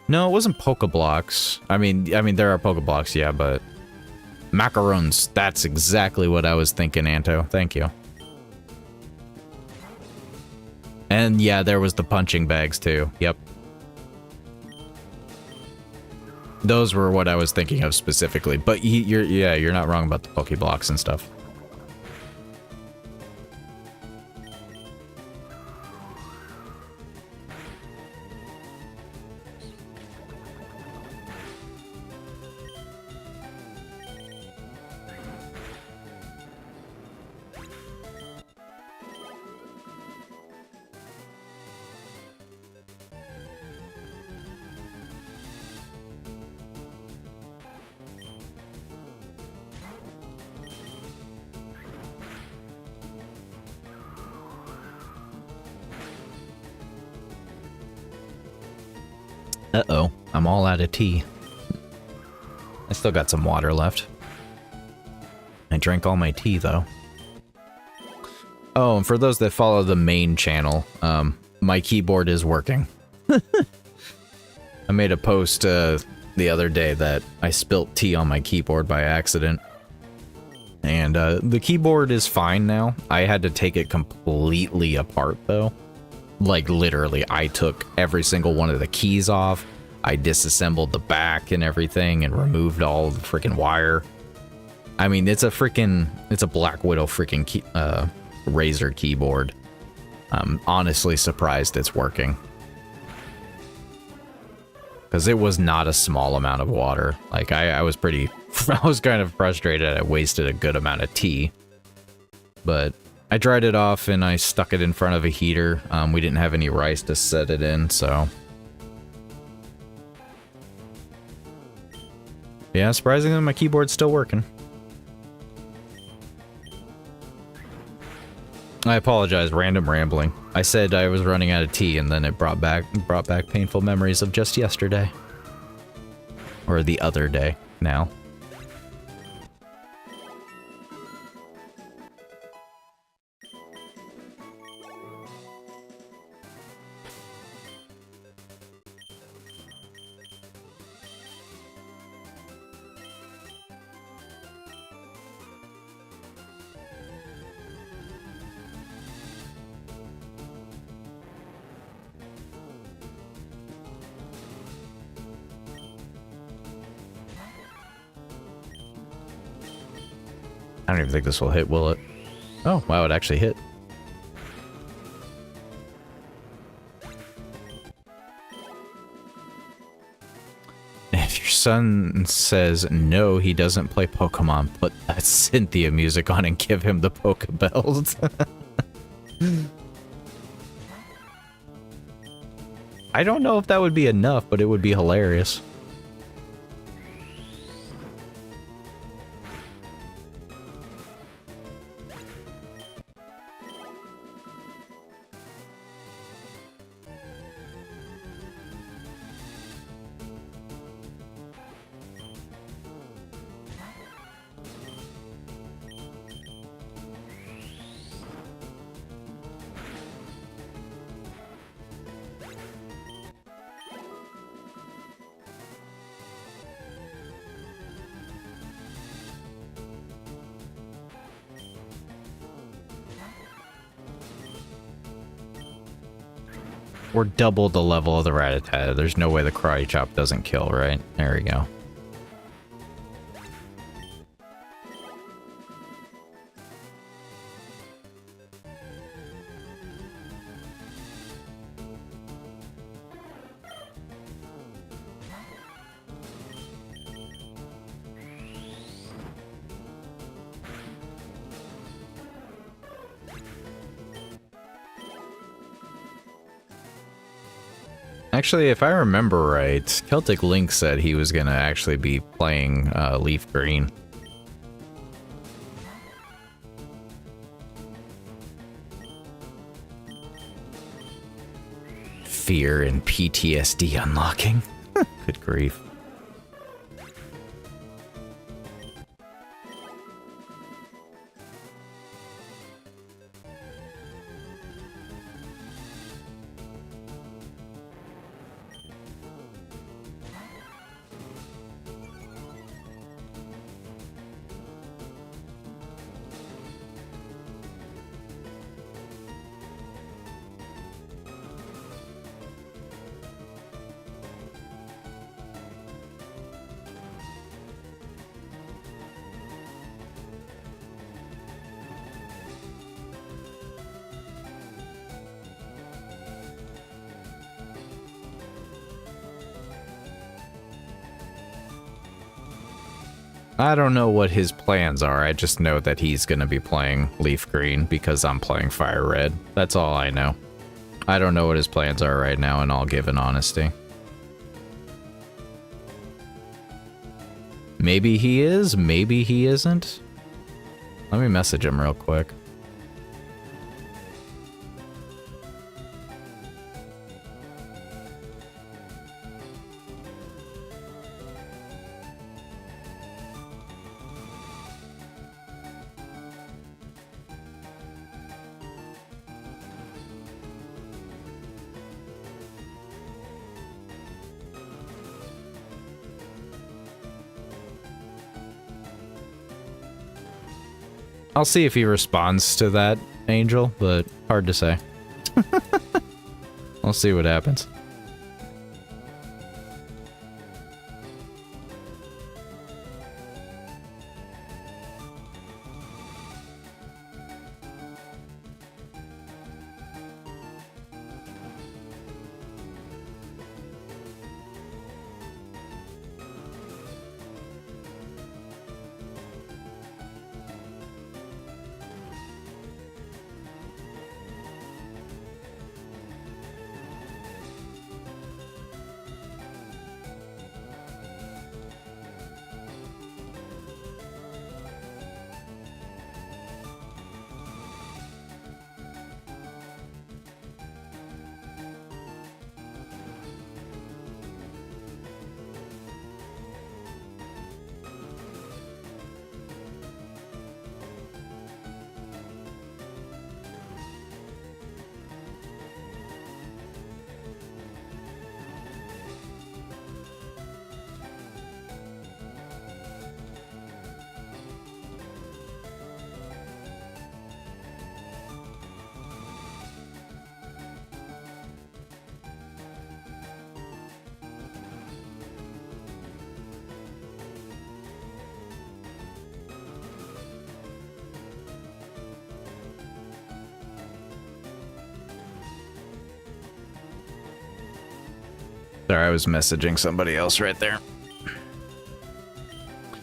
No, it wasn't Pokeblocks. I mean, there are Pokeblocks, yeah, but macarons. That's exactly what I was thinking, Anto. Thank you. And yeah, there was the punching bags too. Yep. Those were what I was thinking of specifically. But you're not wrong about the Pokeblocks and stuff. Uh-oh, I'm all out of tea. I still got some water left. I drank all my tea, though. Oh, and for those that follow the main channel, my keyboard is working. I made a post the other day that I spilt tea on my keyboard by accident. And the keyboard is fine now. I had to take it completely apart, though. Like, literally, I took every single one of the keys off. I disassembled the back and everything and removed all the freaking wire. I mean, it's a Black Widow freaking Razer keyboard. I'm honestly surprised it's working. Because it was not a small amount of water. Like, I was kind of frustrated I wasted a good amount of tea. But I dried it off and I stuck it in front of a heater. We didn't have any rice to set it in, so... Yeah, surprisingly, my keyboard's still working. I apologize, random rambling. I said I was running out of tea, and then it brought back painful memories of just yesterday. Or the other day, now. I don't even think this will hit, will it? Oh, wow, it actually hit. If your son says no, he doesn't play Pokemon, put that Cynthia music on and give him the Pokebells. I don't know if that would be enough, but it would be hilarious. Or double the level of the Rattata. There's no way the Karate Chop doesn't kill, right? There we go. Actually, if I remember right, Celtic Link said he was gonna actually be playing Leaf Green. Fear and PTSD unlocking. Good grief. I don't know what his plans are. I just know that he's going to be playing Leaf Green because I'm playing Fire Red. That's all I know. I don't know what his plans are right now, in all given honesty. Maybe he is, maybe he isn't. Let me message him real quick. I'll see if he responds to that, Angel, but hard to say. I'll see what happens. Sorry, I was messaging somebody else right there.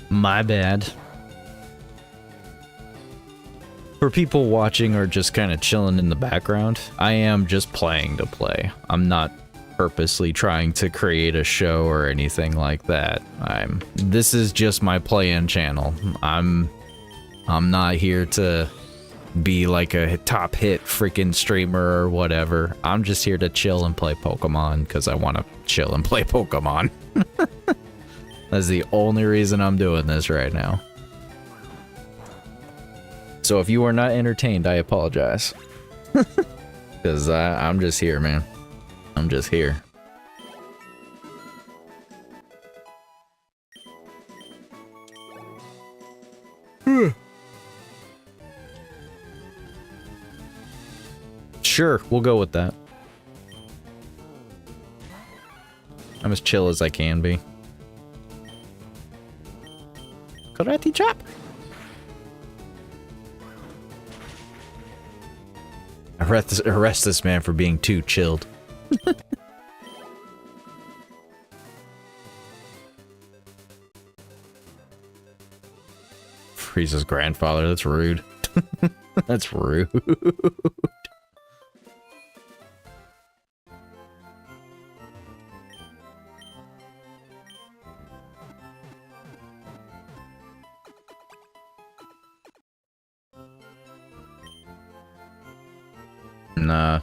My bad. For people watching or just kind of chilling in the background, I am just playing to play. I'm not purposely trying to create a show or anything like that. This is just my play-in channel. I'm not here to be like a top hit freaking streamer or whatever. I'm just here to chill and play Pokemon because I want to chill and play Pokemon. That's the only reason I'm doing this right now. So if you are not entertained, I apologize. Because I'm just here, man. I'm just here. Sure, we'll go with that. I'm as chill as I can be. Karate chop! Arrest this man for being too chilled. Frieza's grandfather, that's rude. That's rude. Nah.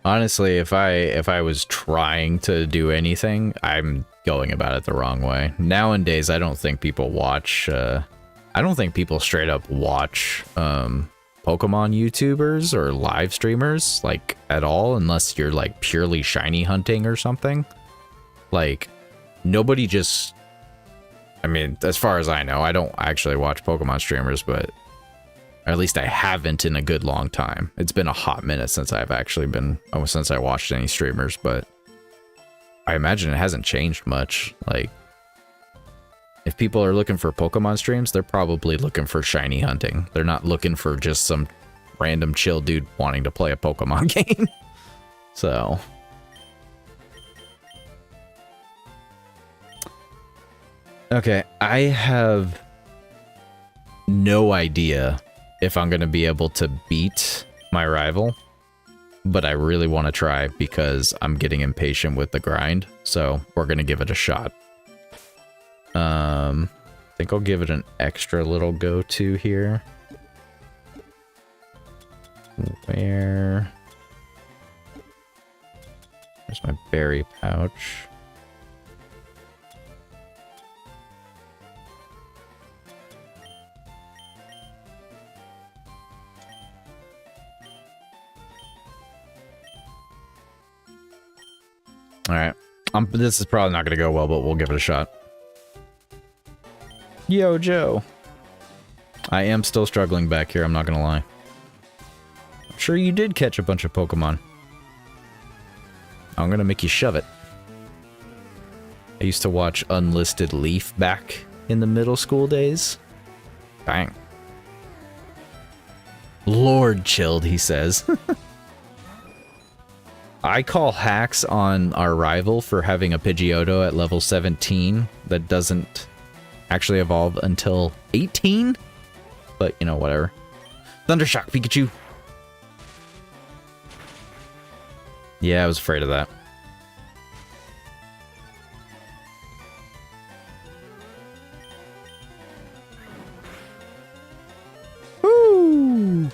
Honestly, if I was trying to do anything, I'm going about it the wrong way. Nowadays, I don't think people watch, I don't think people straight up watch, Pokemon YouTubers or live streamers, like, at all, unless you're, like, purely shiny hunting or something. Like, nobody just... I mean, as far as I know, I don't actually watch Pokemon streamers, but... Or at least I haven't in a good long time. It's been a hot minute since I've actually been... since I watched any streamers, but... I imagine it hasn't changed much. Like... If people are looking for Pokemon streams, they're probably looking for shiny hunting. They're not looking for just some random chill dude wanting to play a Pokemon game. So... Okay, I have no idea if I'm going to be able to beat my rival, but I really want to try because I'm getting impatient with the grind, so we're going to give it a shot. I think I'll give it an extra little go-to here. Where's my berry pouch? Alright. This is probably not going to go well, but we'll give it a shot. Yo, Joe. I am still struggling back here, I'm not going to lie. I'm sure you did catch a bunch of Pokemon. I'm going to make you shove it. I used to watch Unlisted Leaf back in the middle school days. Bang. Lord chilled, he says. I call hacks on our rival for having a Pidgeotto at level 17 that doesn't actually evolve until 18? But, you know, whatever. Thundershock, Pikachu! Yeah, I was afraid of that. Woo!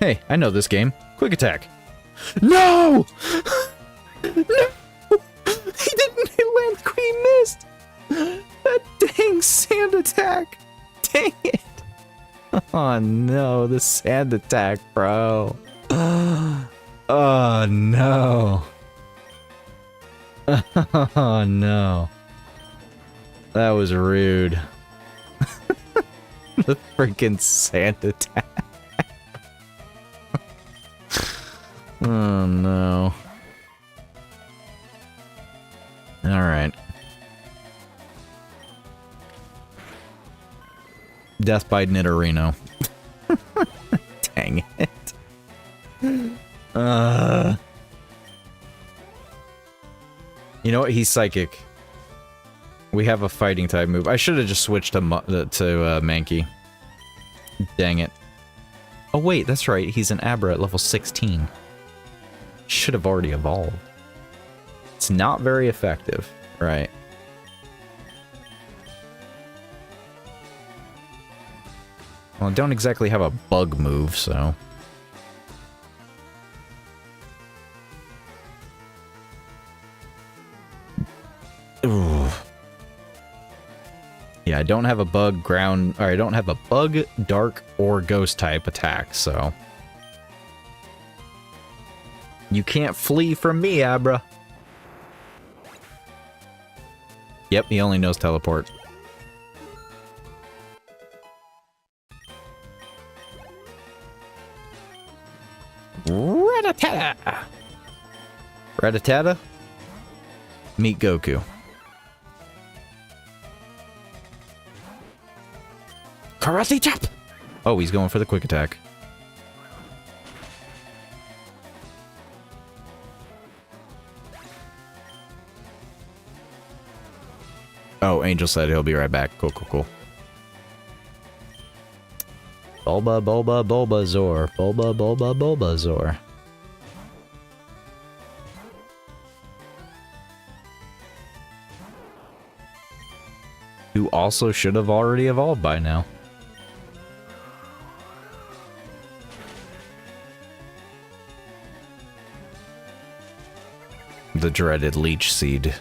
Hey, I know this game. Quick attack. No! No! He didn't land the Queen Mist! That dang sand attack! Dang it! Oh no, the sand attack, bro. Oh no. Oh no. That was rude. The freaking sand attack. Oh no. Alright. Death by Nidorino. Dang it. You know what? He's psychic. We have a fighting type move. I should have just switched to Mankey. Dang it. Oh wait, that's right. He's an Abra at level 16. Should have already evolved. It's not very effective, right? Well, I don't exactly have a bug move, so... Ooh. Yeah, I don't have a bug ground, or I don't have a bug, dark, or ghost type attack, so... You can't flee from me, Abra. Yep, he only knows teleport. Rattata! Rattata? Meet Goku. Karate chop! Oh, he's going for the quick attack. Oh, Angel said he'll be right back. Cool, cool, cool. Bulba, Bulba, Bulbasaur. Bulba, Bulba, Bulbasaur. Who also should have already evolved by now. The dreaded leech seed.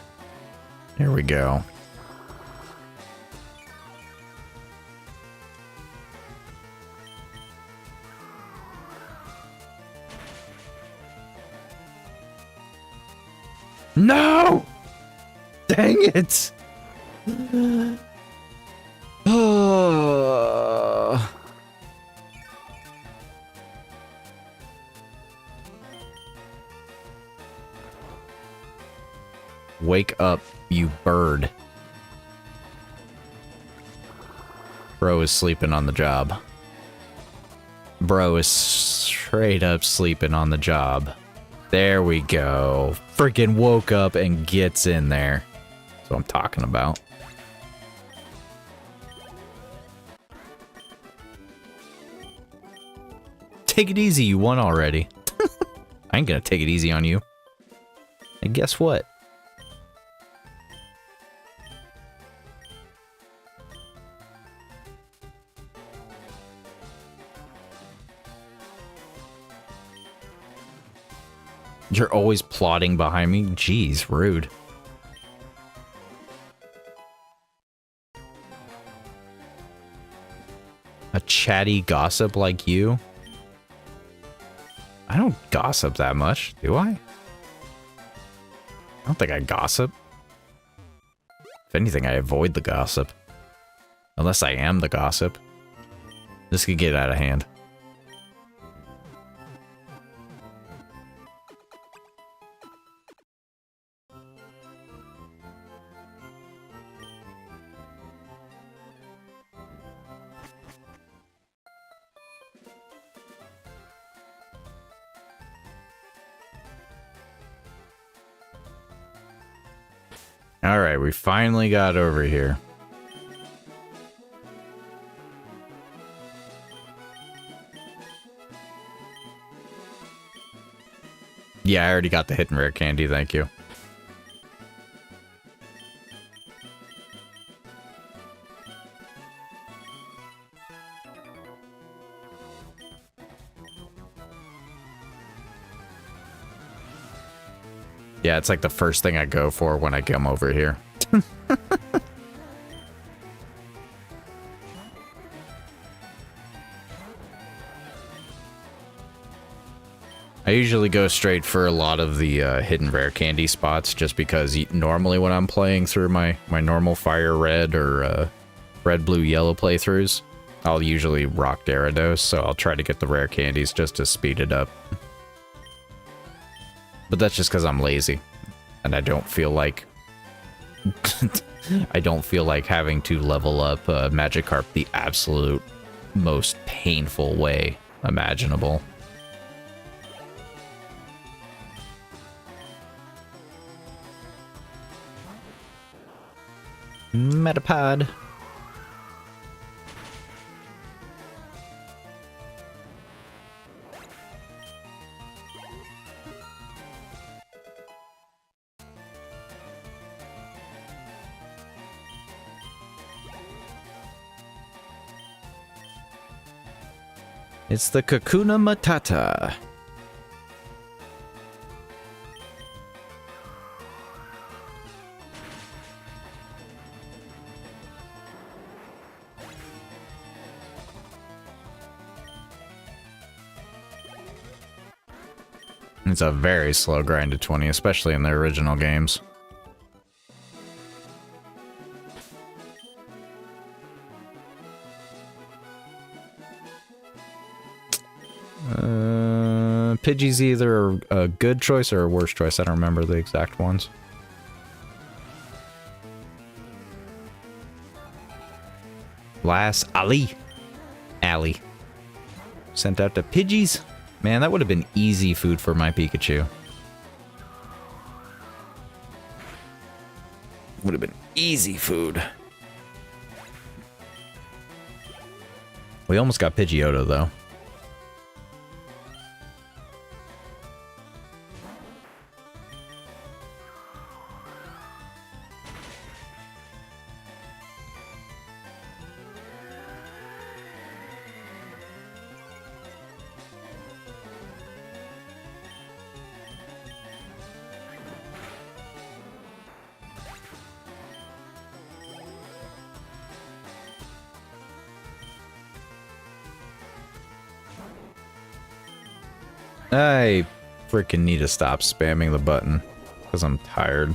Here we go. No! Dang it! Wake up, you bird. Bro is sleeping on the job. Bro is straight up sleeping on the job. There we go. Freaking woke up and gets in there. That's what I'm talking about. Take it easy, you won already. I ain't gonna take it easy on you. And guess what? You're always plotting behind me? Jeez, rude. A chatty gossip like you? I don't gossip that much, do I? I don't think I gossip. If anything, I avoid the gossip. Unless I am the gossip. This could get out of hand. Alright, we finally got over here. Yeah, I already got the hidden rare candy, thank you. Yeah, it's like the first thing I go for when I come over here. I usually go straight for a lot of the hidden rare candy spots just because normally when I'm playing through my normal fire red or red, blue, yellow playthroughs, I'll usually rock Gyarados, so I'll try to get the rare candies just to speed it up. But that's just because I'm lazy, and I don't feel like I don't feel like having to level up Magikarp the absolute most painful way imaginable. Metapod. It's the Kakuna Matata. It's a very slow grind to 20, especially in the original games. Pidgey's either a good choice or a worse choice. I don't remember the exact ones. Last Ali. Sent out to Pidgeys. Man, that would have been easy food for my Pikachu. Would have been easy food. We almost got Pidgeotto, though. I freaking need to stop spamming the button because I'm tired.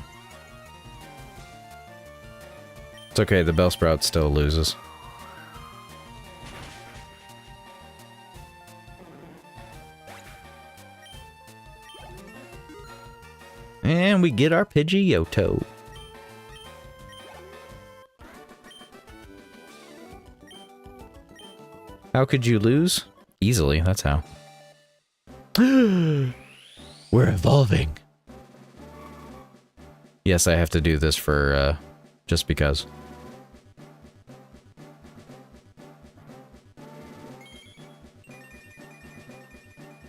It's okay, the Bellsprout still loses. And we get our Pidgeotto. How could you lose? Easily, that's how. We're evolving. Yes, I have to do this for, just because.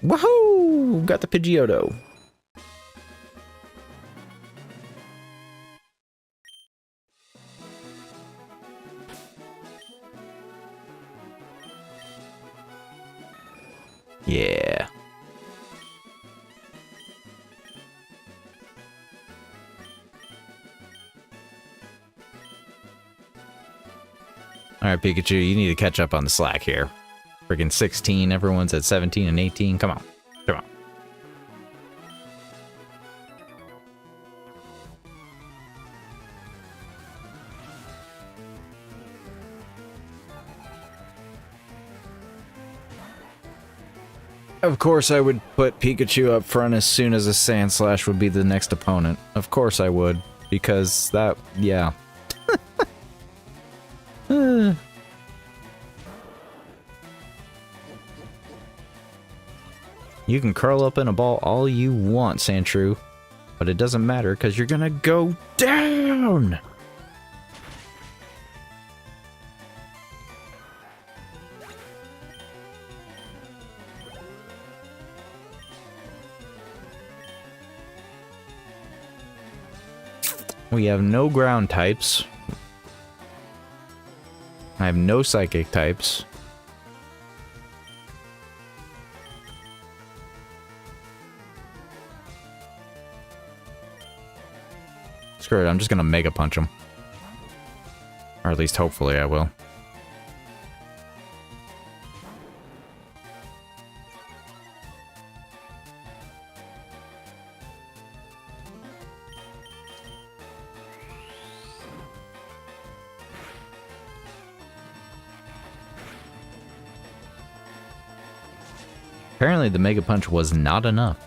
Woohoo! Got the Pidgeotto. Yeah. Alright, Pikachu, you need to catch up on the slack here. Freaking 16, everyone's at 17 and 18. Come on. Come on. Of course I would put Pikachu up front as soon as a Sandslash would be the next opponent. Of course I would. Because that, yeah. You can curl up in a ball all you want, Sandshrew. But it doesn't matter because you're gonna go down! We have no ground types. I have no psychic types. Screw it, I'm just gonna Mega Punch him. Or at least hopefully I will. Apparently the Mega Punch was not enough.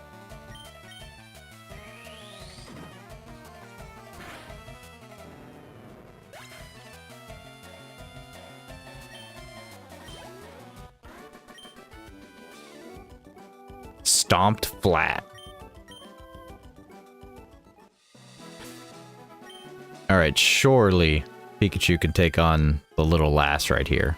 Stomped flat. Alright, surely Pikachu can take on the little lass right here.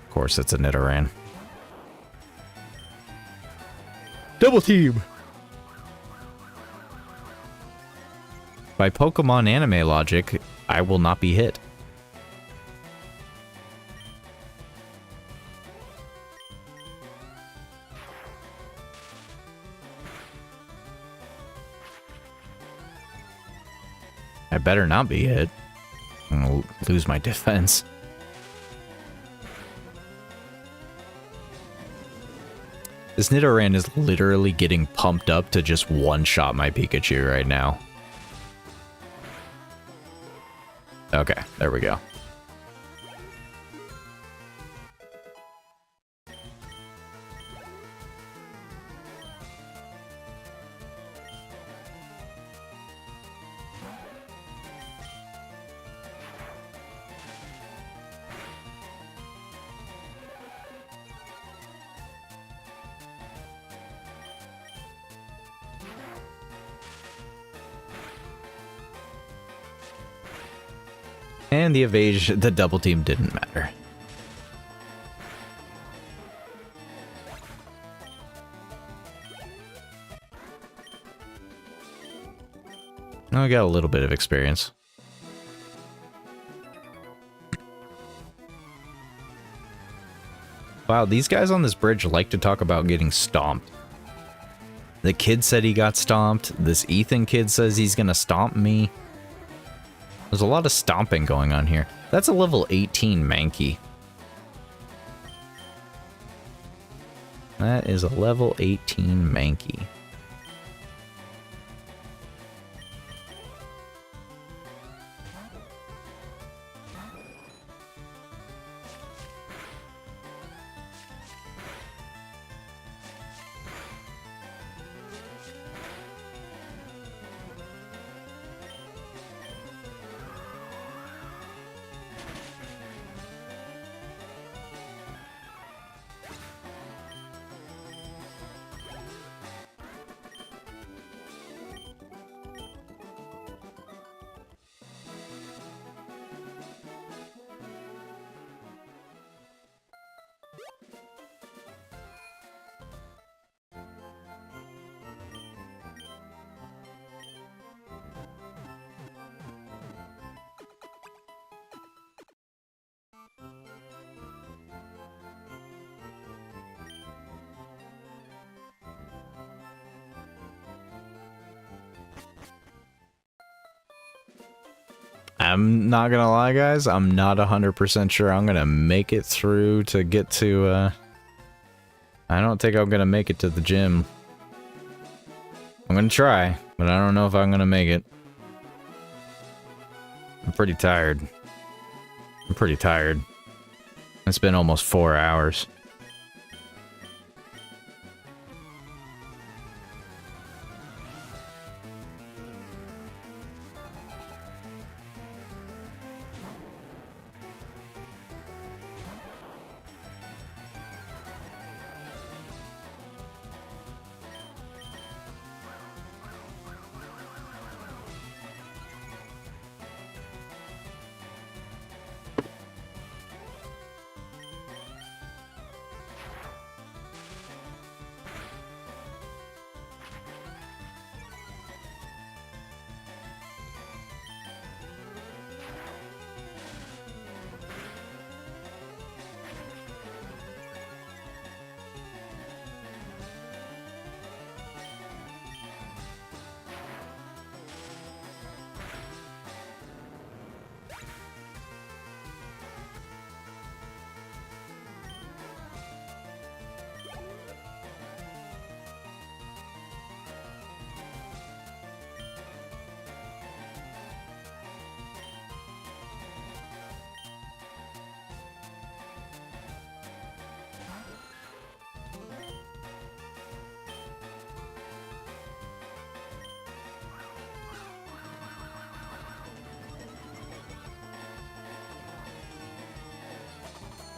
Of course, it's a Nidoran. Double team! By Pokemon anime logic, I will not be hit. I better not be hit. I'm gonna lose my defense. This Nidoran is literally getting pumped up to just one-shot my Pikachu right now. Okay, there we go. And the evasion, the double team didn't matter. I got a little bit of experience. Wow, these guys on this bridge like to talk about getting stomped. The kid said he got stomped. This Ethan kid says he's gonna stomp me. There's a lot of stomping going on here. That's a level 18 Mankey. That is a level 18 Mankey. I'm not gonna lie, guys. I'm not 100% sure I'm gonna make it through to get to, I don't think I'm gonna make it to the gym. I'm gonna try, but I don't know if I'm gonna make it. I'm pretty tired. It's been almost 4 hours.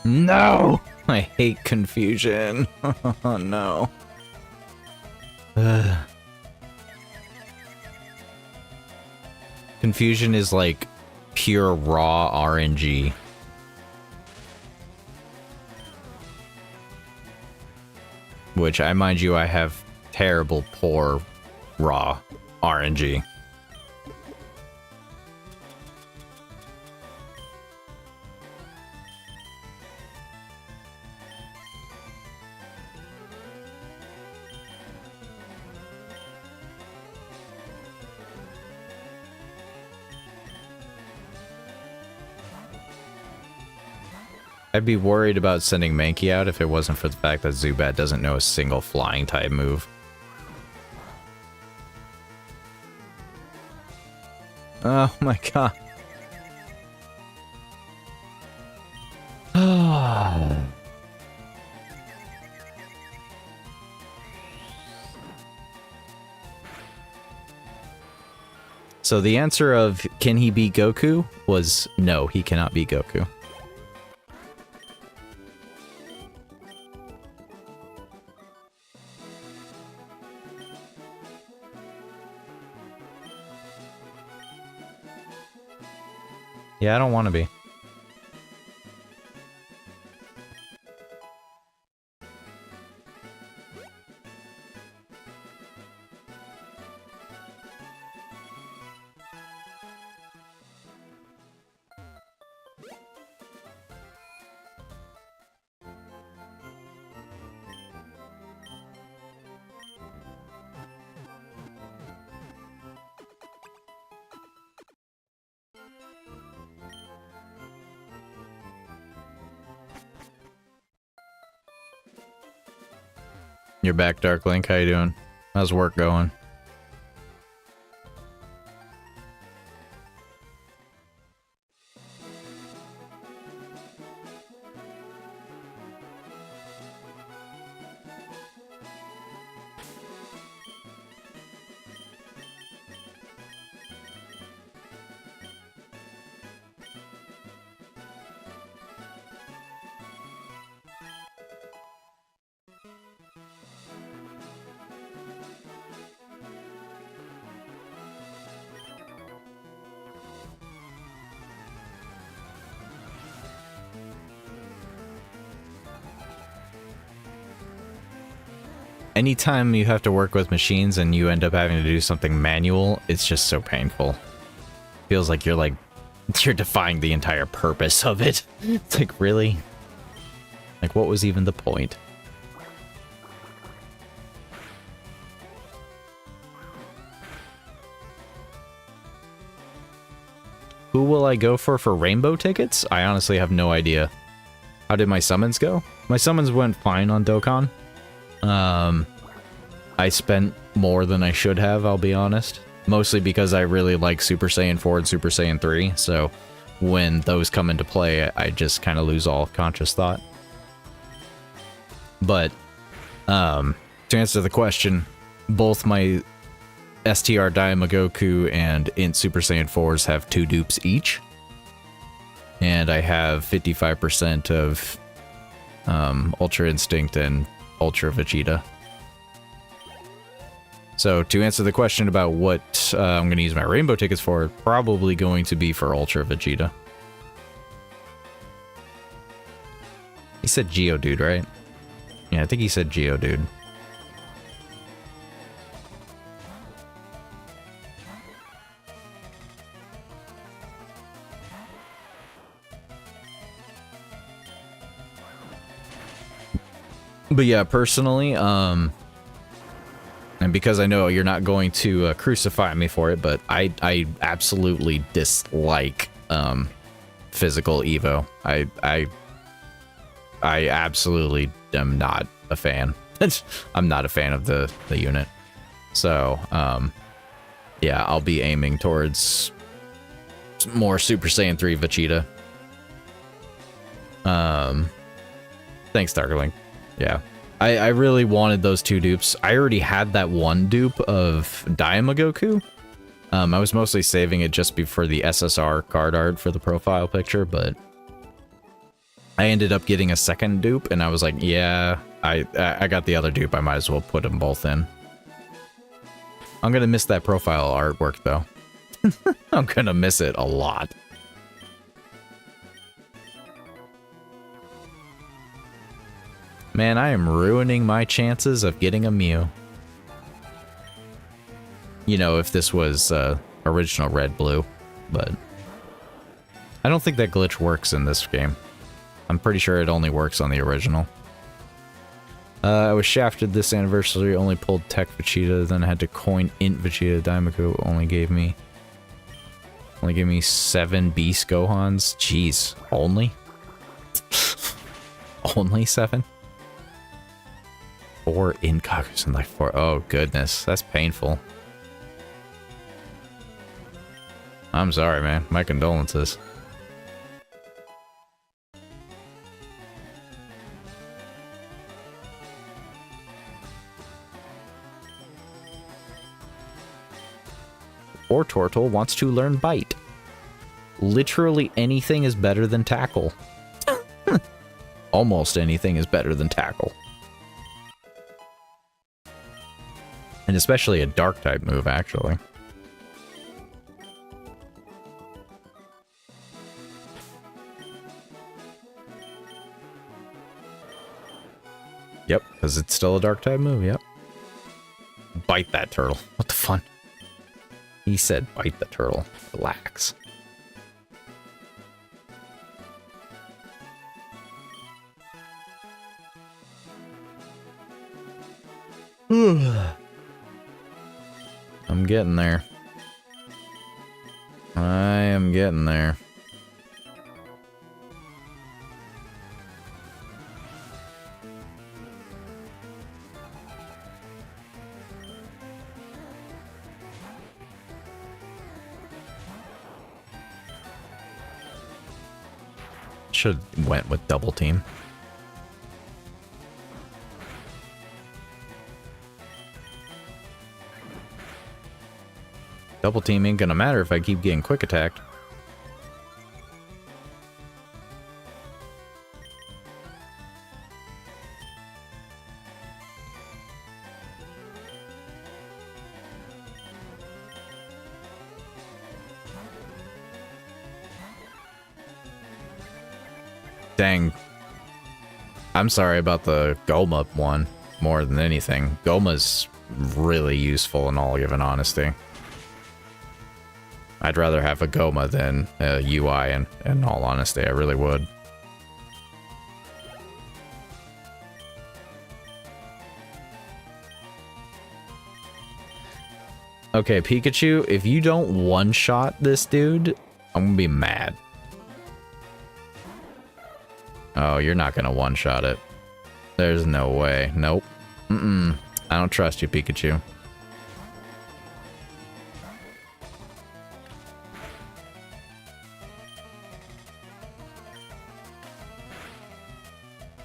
No! I hate confusion. Oh no. Confusion is like pure raw RNG. Which, I mind you, I have terrible, poor, raw RNG. I'd be worried about sending Mankey out if it wasn't for the fact that Zubat doesn't know a single flying type move. Oh my god. So the answer of can he beat Goku was no, he cannot beat Goku. Yeah, I don't want to be. You're back, Dark Link. How you doing? How's work going? Anytime you have to work with machines and you end up having to do something manual, it's just so painful. Feels like you're defying the entire purpose of it. It's like, really? Like, what was even the point? Who will I go for rainbow tickets? I honestly have no idea. How did my summons go? My summons went fine on Dokkan. I spent more than I should have, I'll be honest. Mostly because I really like Super Saiyan 4 and Super Saiyan 3, so when those come into play, I just kind of lose all conscious thought. But, to answer the question, both my STR Daima and Int Super Saiyan 4s have 2 dupes each. And I have 55% of Ultra Instinct and Ultra Vegeta. So to answer the question about what I'm going to use my rainbow tickets for, probably going to be for Ultra Vegeta. He said Geodude, right? Yeah, I think he said Geodude. But yeah, personally, and because I know you're not going to crucify me for it, but I absolutely dislike physical Evo. I absolutely am not a fan. I'm not a fan of the unit. So, yeah, I'll be aiming towards more Super Saiyan 3 Vegeta. Thanks, Darkling. Yeah. I really wanted those 2 dupes. I already had that 1 dupe of Daima. I was mostly saving it just for the SSR card art for the profile picture, but I ended up getting a 2nd dupe, and I was like, yeah, I got the other dupe. I might as well put them both in. I'm gonna miss that profile artwork, though. I'm gonna miss it a lot. Man, I am ruining my chances of getting a Mew. You know, if this was original red-blue, but I don't think that glitch works in this game. I'm pretty sure it only works on the original. I was shafted this anniversary, only pulled Tech Vegeta, then I had to coin Int Vegeta. Daimako only gave me 7 Beast Gohans. Jeez, only? Only 7? 4 Inkakus and like 4. Oh goodness, that's painful. I'm sorry, man. My condolences. Or Tortle wants to learn Bite. Literally anything is better than Tackle. Almost anything is better than Tackle. And especially a dark type move, actually. Yep, because it's still a dark type move, yep. Bite that turtle. What the fun? He said bite the turtle. Relax. I'm getting there. I am getting there. Should have went with double team. Double team ain't gonna matter if I keep getting quick attacked. Dang. I'm sorry about the Goma one more than anything. Goma's really useful in all given honesty. I'd rather have a Goma than a UI, in all honesty, I really would. Okay, Pikachu, if you don't one-shot this dude, I'm gonna be mad. Oh, you're not gonna one-shot it. There's no way. Nope. I don't trust you, Pikachu.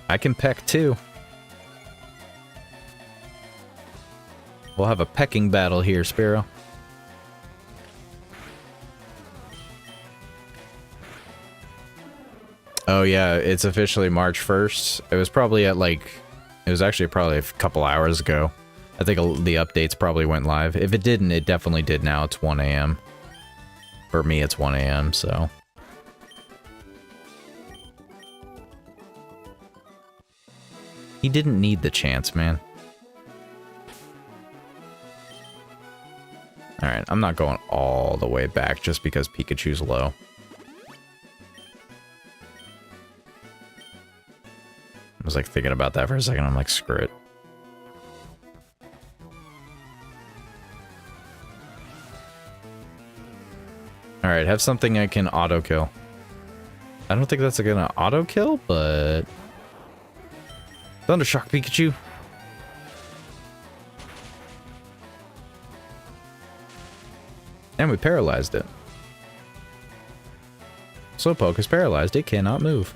I can peck too. We'll have a pecking battle here, Spearow. Oh yeah, it's officially March 1st. It was probably at like... It was actually probably a couple hours ago. I think the updates probably went live. If it didn't, it definitely did now. It's 1 a.m. For me, it's 1 a.m., so... He didn't need the chance, man. Alright, I'm not going all the way back just because Pikachu's low. I was like thinking about that for a second. I'm like, screw it. Alright, have something I can auto-kill. I don't think that's gonna auto-kill, but... Thundershock, Pikachu! And we paralyzed it. Slowpoke is paralyzed. It cannot move.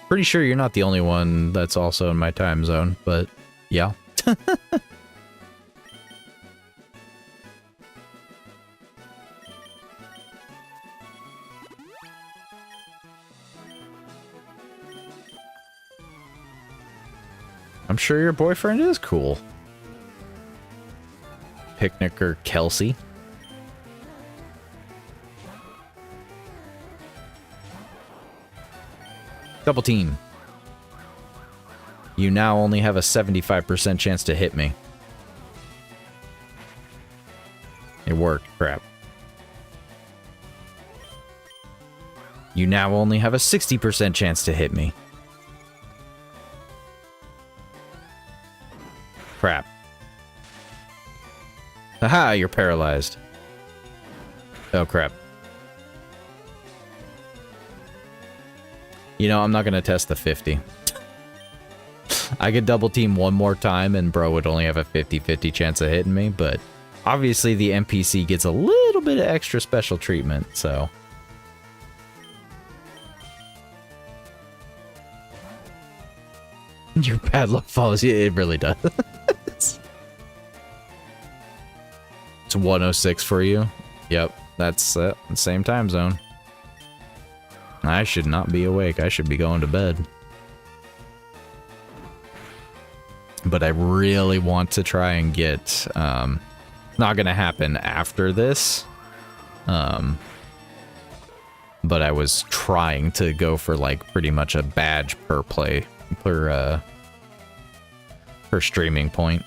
Pretty sure you're not the only one that's also in my time zone, but yeah. I'm sure your boyfriend is cool. Picnicker Kelsey. Double team. You now only have a 75% chance to hit me. It worked. Crap. You now only have a 60% chance to hit me. Crap. Haha, you're paralyzed. Oh, crap. You know, I'm not going to test the 50. I could double team one more time and bro would only have a 50-50 chance of hitting me, but obviously the NPC gets a little bit of extra special treatment, so... Your bad luck follows you. It really does. It's 106 for you. Yep, that's the same time zone. I should not be awake. I should be going to bed. But I really want to try and get... not gonna happen after this. But I was trying to go for like pretty much a badge per play. Per streaming point.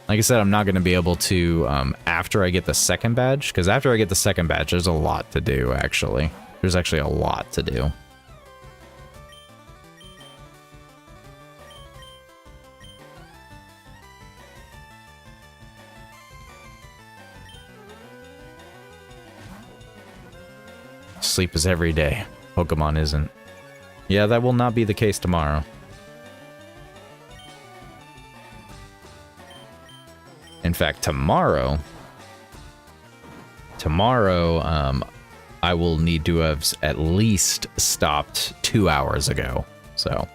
Like I said, I'm not going to be able to, after I get the second badge, because after I get the second badge, there's a lot to do, actually. There's actually a lot to do. Sleep is every day. Pokemon isn't. Yeah, that will not be the case tomorrow. In fact, tomorrow, I will need to have at least stopped 2 hours ago, so.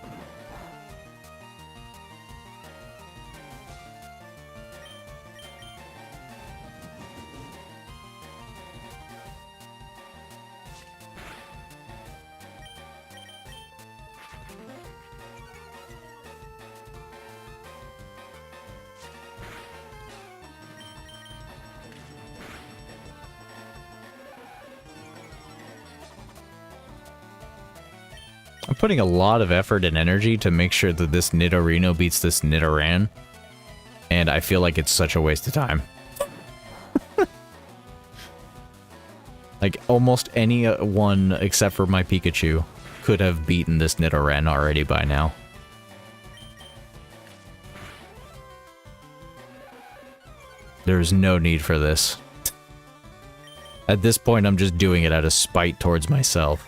I'm putting a lot of effort and energy to make sure that this Nidorino beats this Nidoran, and I feel like it's such a waste of time. Like, almost any one except for my Pikachu could have beaten this Nidoran already by now. There's no need for this. At this point, I'm just doing it out of spite towards myself.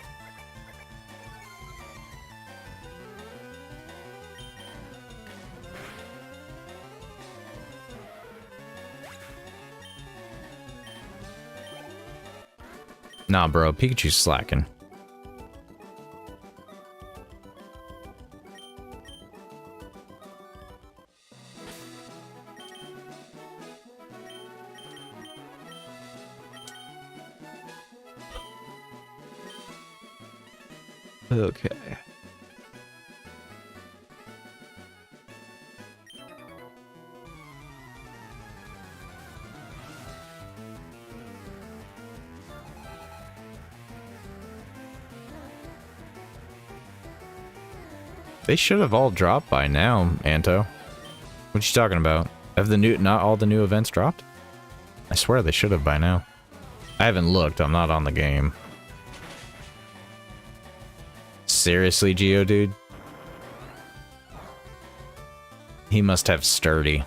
Nah, bro, Pikachu's slacking. Okay. They should have all dropped by now, Anto. What you talking about? Have not all the new events dropped? I swear they should have by now. I haven't looked, I'm not on the game. Seriously, Geodude? He must have sturdy.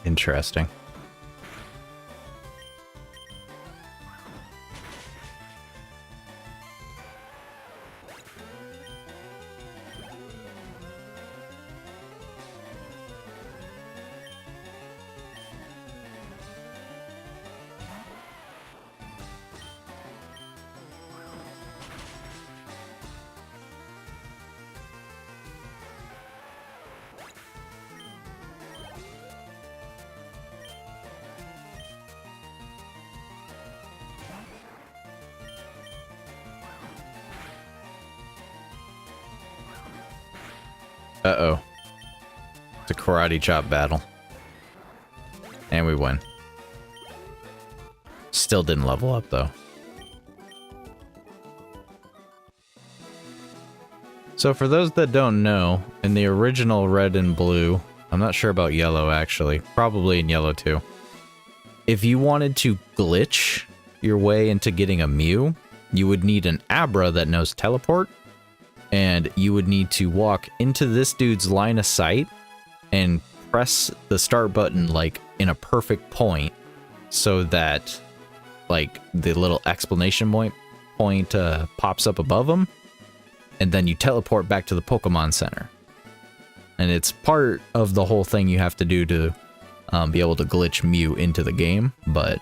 Interesting. Uh-oh. It's a karate chop battle. And we win. Still didn't level up, though. So for those that don't know, in the original Red and Blue, I'm not sure about Yellow, actually. Probably in Yellow, too. If you wanted to glitch your way into getting a Mew, you would need an Abra that knows Teleport. And you would need to walk into this dude's line of sight and press the start button like in a perfect point so that like the little exclamation point pops up above him, and then you teleport back to the Pokemon Center. And it's part of the whole thing you have to do to be able to glitch Mew into the game. But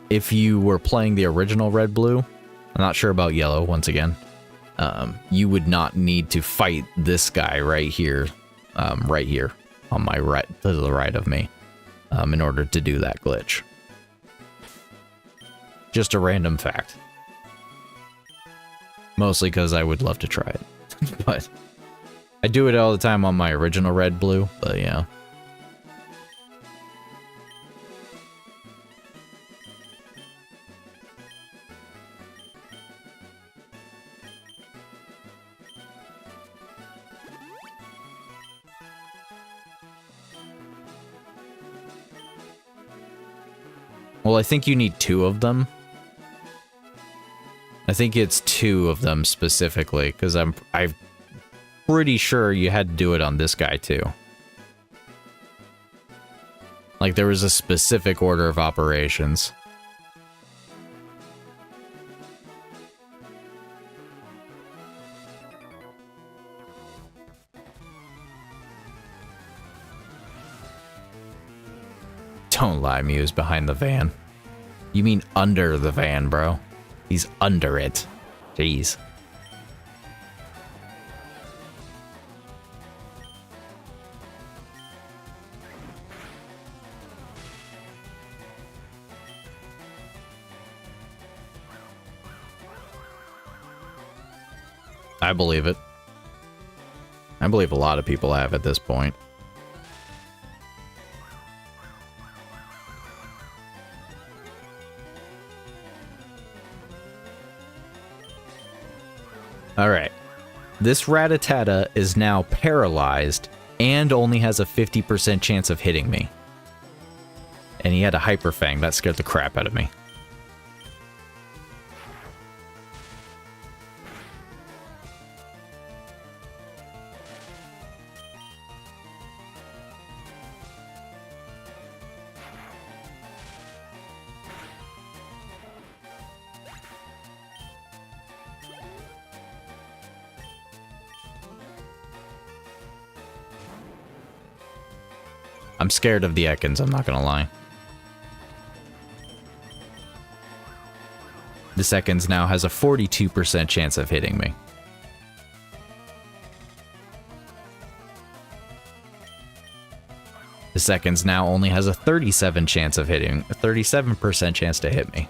if you were playing the original Red Blue, I'm not sure about Yellow once again. You would not need to fight this guy right here on my right, to the right of me, in order to do that glitch. Just a random fact. Mostly because I would love to try it. But I do it all the time on my original Red Blue, but yeah. Well, I think you need 2 of them. I think it's 2 of them specifically, because I'm pretty sure you had to do it on this guy too. Like, there was a specific order of operations. Don't lie, Muse, behind the van. You mean under the van, bro. He's under it. Jeez. I believe it. I believe a lot of people have at this point. Alright. This Rattata is now paralyzed and only has a 50% chance of hitting me. And he had a Hyper Fang. That scared the crap out of me. I'm scared of the Ekans, I'm not gonna lie. This Ekans now has a 42% chance of hitting me. This Ekans now only has a 37% chance to hit me.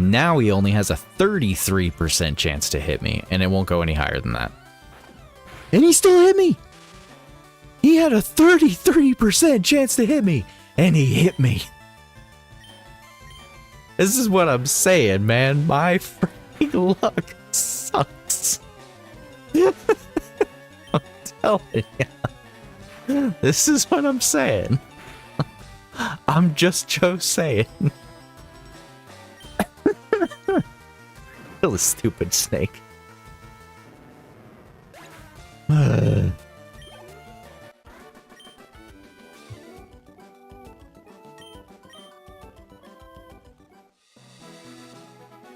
Now he only has a 33% chance to hit me, and it won't go any higher than that. And he still hit me! He had a 33% chance to hit me, and he hit me. This is what I'm saying, man. My freaking luck sucks. I'm telling you. This is what I'm saying. I'm just Joe saying. Kill a stupid snake.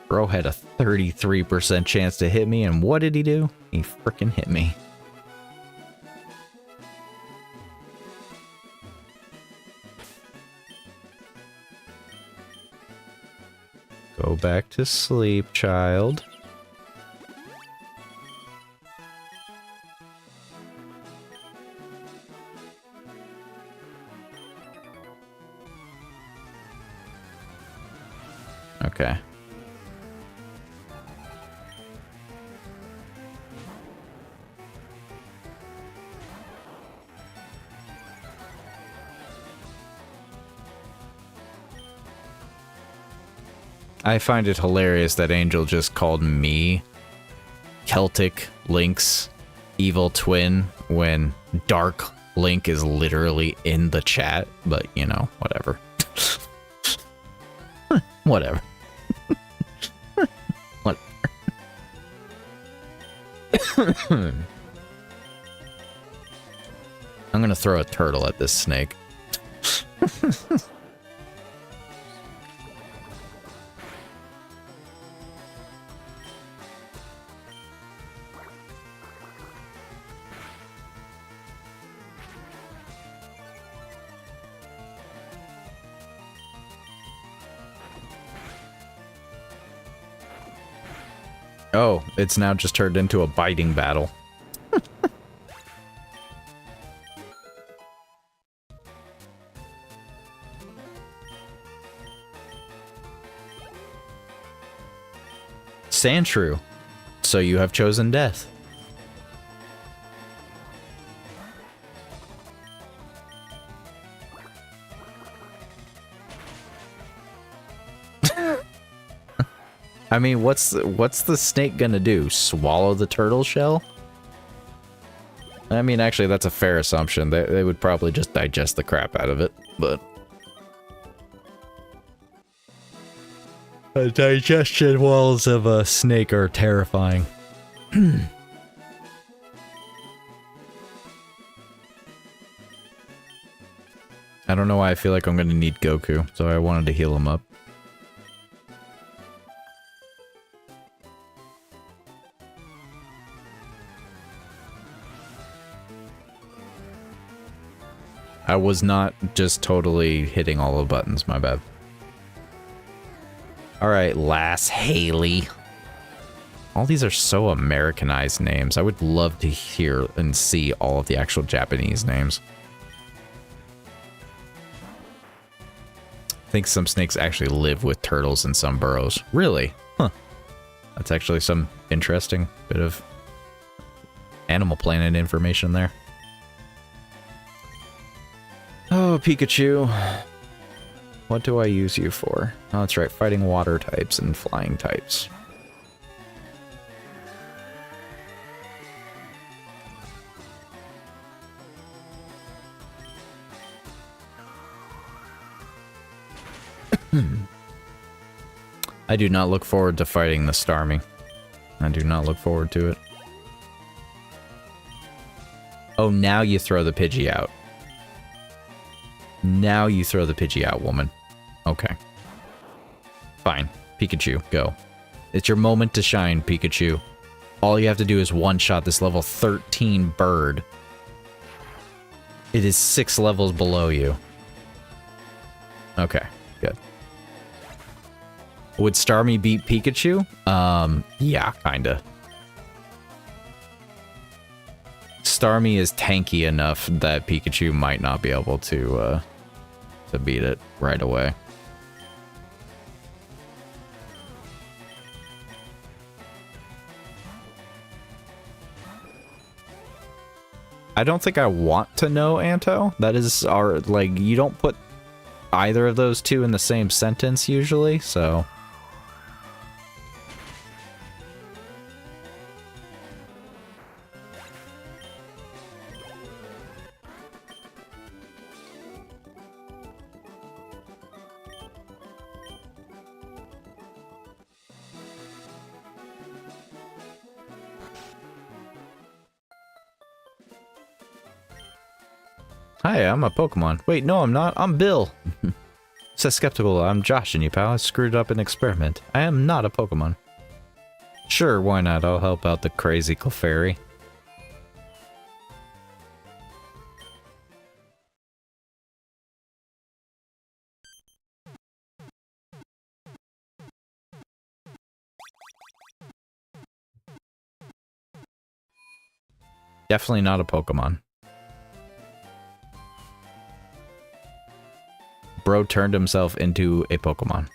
Bro had a 33% chance to hit me, and what did he do? He frickin' hit me. Go back to sleep, child. Okay. I find it hilarious that Angel just called me Celtic Link's evil twin when Dark Link is literally in the chat, but you know, whatever. Whatever. Whatever. I'm gonna throw a turtle at this snake. Oh, it's now just turned into a biting battle. Sandshrew. So you have chosen death. I mean, what's the snake gonna do? Swallow the turtle shell? I mean, actually, that's a fair assumption. They would probably just digest the crap out of it, but... The digestion walls of a snake are terrifying. I don't know why I feel like I'm gonna need Goku, so I wanted to heal him up. I was not just totally hitting all the buttons, my bad. Alright, Lass Haley. All these are so Americanized names. I would love to hear and see all of the actual Japanese names. I think some snakes actually live with turtles in some burrows. Really? Huh. That's actually some interesting bit of Animal Planet information there. Oh, Pikachu. What do I use you for? Oh, that's right, fighting water types and flying types. I do not look forward to fighting the Starmie. I do not look forward to it. Oh, now you throw the Pidgey out. Now you throw the Pidgey out, woman. Okay. Fine. Pikachu, go. It's your moment to shine, Pikachu. All you have to do is one-shot this level 13 bird. It is 6 levels below you. Okay, good. Would Starmie beat Pikachu? Yeah, kinda. Starmie is tanky enough that Pikachu might not be able to beat it right away. I don't think I want to know, Anto. That is our, like, you don't put either of those two in the same sentence usually, so... Hi, I'm a Pokemon. Wait, no, I'm not. I'm Bill. Says skeptical. I'm joshing you, pal. I screwed up an experiment. I am not a Pokemon. Sure, why not? I'll help out the crazy Clefairy. Definitely not a Pokemon. Bro turned himself into a Pokemon.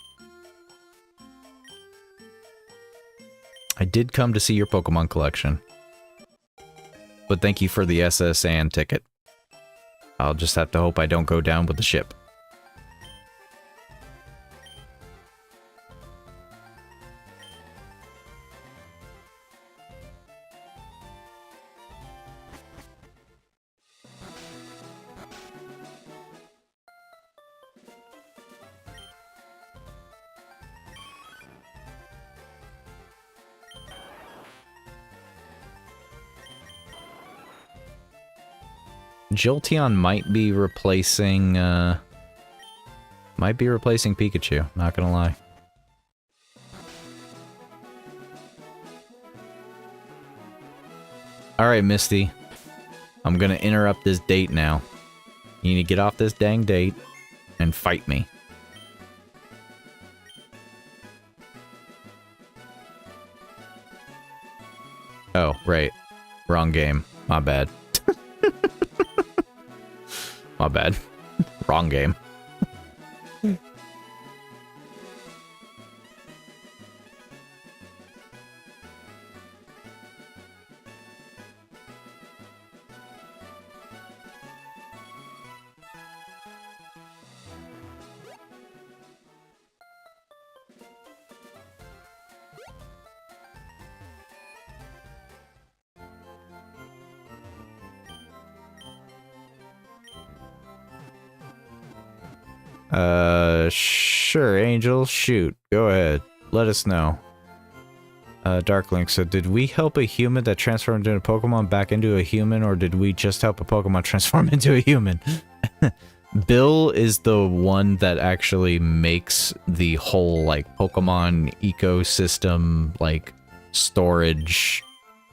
I did come to see your Pokemon collection. But thank you for the SS and ticket. I'll just have to hope I don't go down with the ship. Jolteon might be replacing Pikachu, not gonna lie. Alright, Misty. I'm gonna interrupt this date now. You need to get off this dang date and fight me. Oh, right. Wrong game. My bad. My bad. Wrong game. Sure, Angel, shoot. Go ahead. Let us know. Darklink said, did we help a human that transformed into a Pokemon back into a human, or did we just help a Pokemon transform into a human? Bill is the one that actually makes the whole, like, Pokemon ecosystem, like, storage,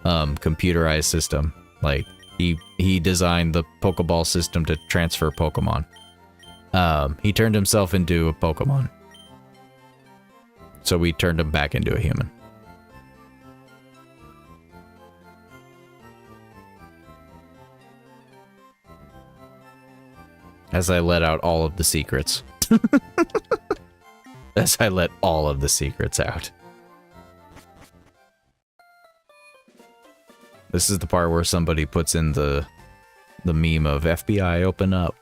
computerized system. Like, he designed the Pokeball system to transfer Pokemon. He turned himself into a Pokemon. So we turned him back into a human. As I let out all of the secrets. As I let all of the secrets out. This is the part where somebody puts in the meme of FBI open up.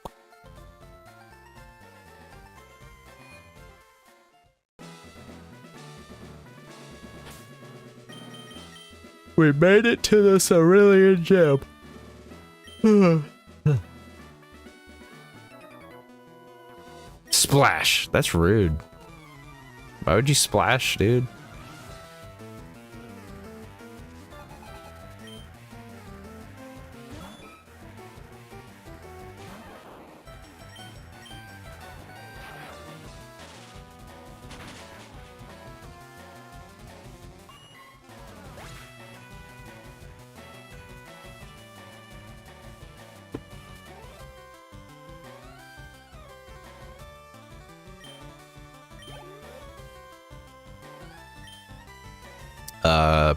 We made it to the Cerulean gym. Splash. That's rude. Why would you splash, dude?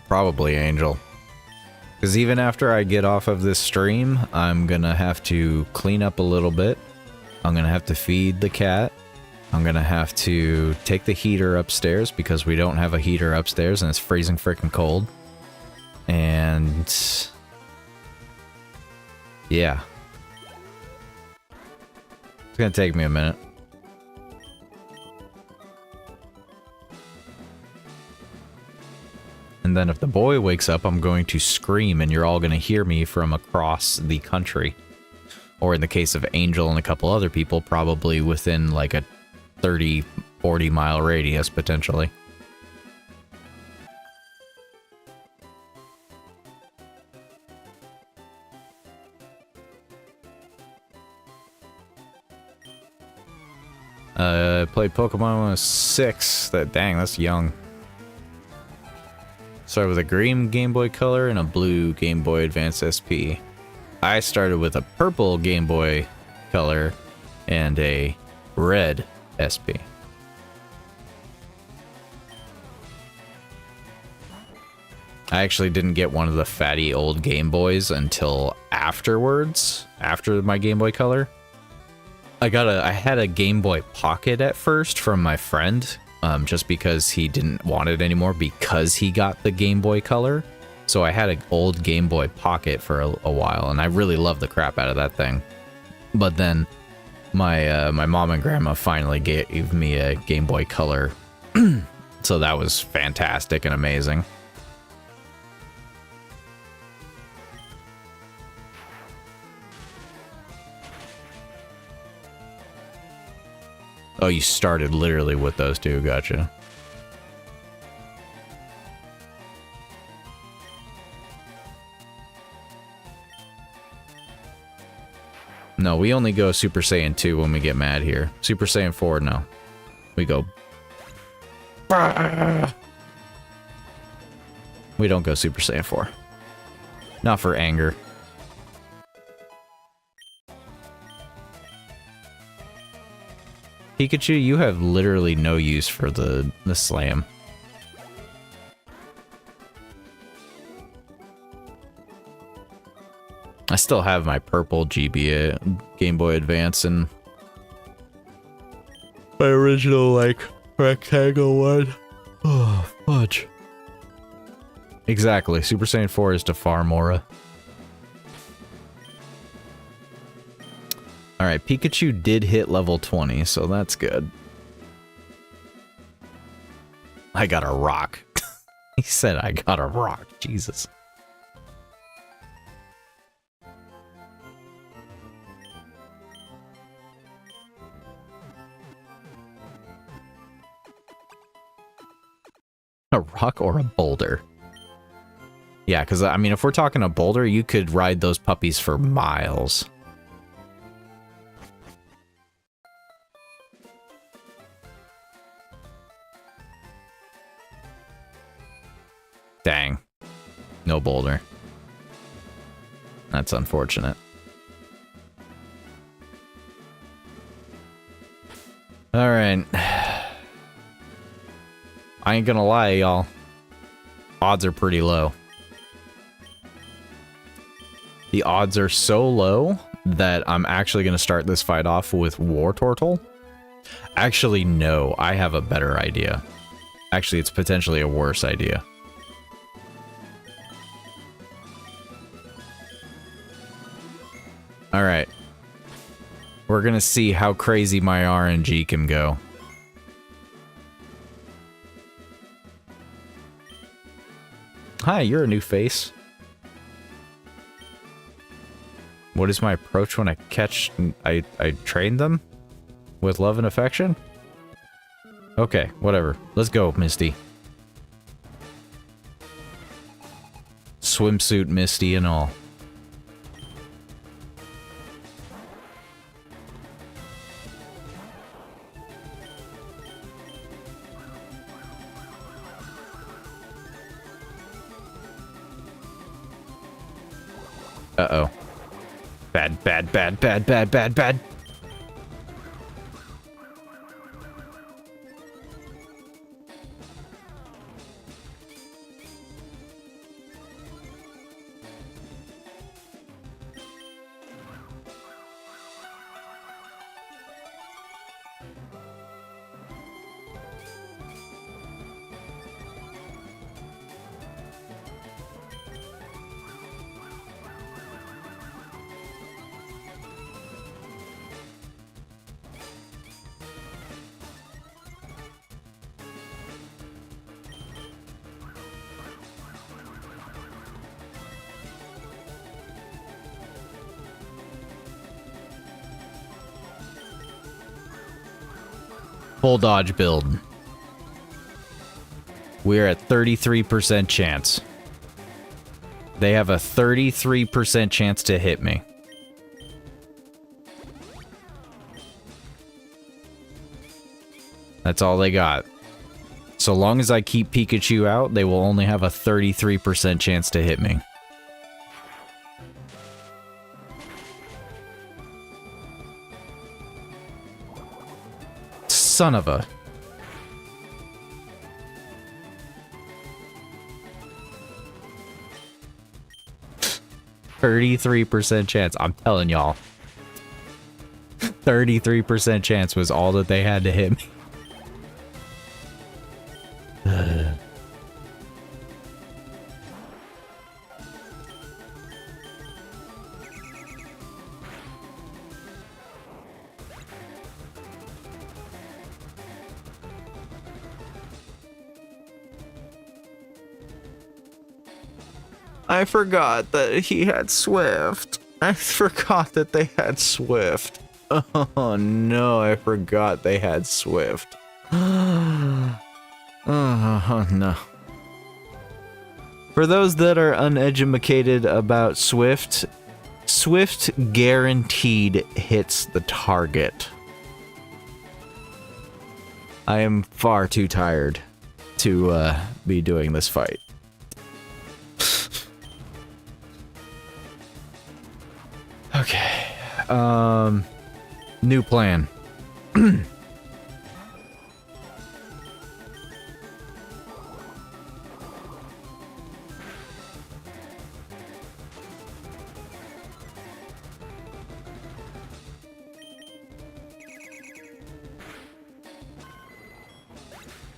Probably Angel. Because even after I get off of this stream, I'm gonna have to clean up a little bit. I'm gonna have to feed the cat. I'm gonna have to take the heater upstairs because we don't have a heater upstairs and it's freezing freaking cold. And yeah. It's gonna take me a minute. And then if the boy wakes up, I'm going to scream and you're all going to hear me from across the country. Or in the case of Angel and a couple other people, probably within like a 30, 40 mile radius, potentially. I played Pokemon when I was 6. Dang, that's young. Started with a green Game Boy Color and a blue Game Boy Advance SP. I started with a purple Game Boy Color and a red SP. I actually didn't get one of the fatty old Game Boys until afterwards, after my Game Boy Color. I had a Game Boy Pocket at first from my friend. Just because he didn't want it anymore because he got the Game Boy Color. So I had an old Game Boy Pocket for a while, and I really loved the crap out of that thing. But then my mom and grandma finally gave me a Game Boy Color. So that was fantastic and amazing. Oh, you started literally with those two, gotcha. No, we only go Super Saiyan 2 when we get mad here. Super Saiyan 4, no. We go... We don't go Super Saiyan 4. Not for anger. Pikachu, you have literally no use for the slam. I still have my purple GBA Game Boy Advance and my original, like, rectangle one. Oh, fudge. Exactly. Super Saiyan 4 is to Farmora. Alright, Pikachu did hit level 20, so that's good. I got a rock. He said I got a rock. Jesus. A rock or a boulder? Yeah, because, I mean, if we're talking a boulder, you could ride those puppies for miles. Dang. No boulder. That's unfortunate. Alright. I ain't gonna lie, y'all. Odds are pretty low. The odds are so low that I'm actually gonna start this fight off with War Turtle. Actually, no. I have a better idea. Actually, it's potentially a worse idea. Alright. We're gonna see how crazy my RNG can go. Hi, you're a new face. What is my approach when I catch... I train them? With love and affection? Okay, whatever. Let's go, Misty. Swimsuit Misty and all. Uh-oh. Bad, bad, bad, bad, bad, bad, bad. Full dodge build. We're at 33% chance. They have a 33% chance to hit me. That's all they got. So long as I keep Pikachu out, they will only have a 33% chance to hit me. Son of a... 33% chance. I'm telling y'all. 33% chance was all that they had to hit me. I forgot that he had Swift. I forgot that they had Swift. Oh no, I forgot they had Swift. Oh no. For those that are uneducated about Swift, Swift guaranteed hits the target. I am far too tired to be doing this fight. Okay. New plan.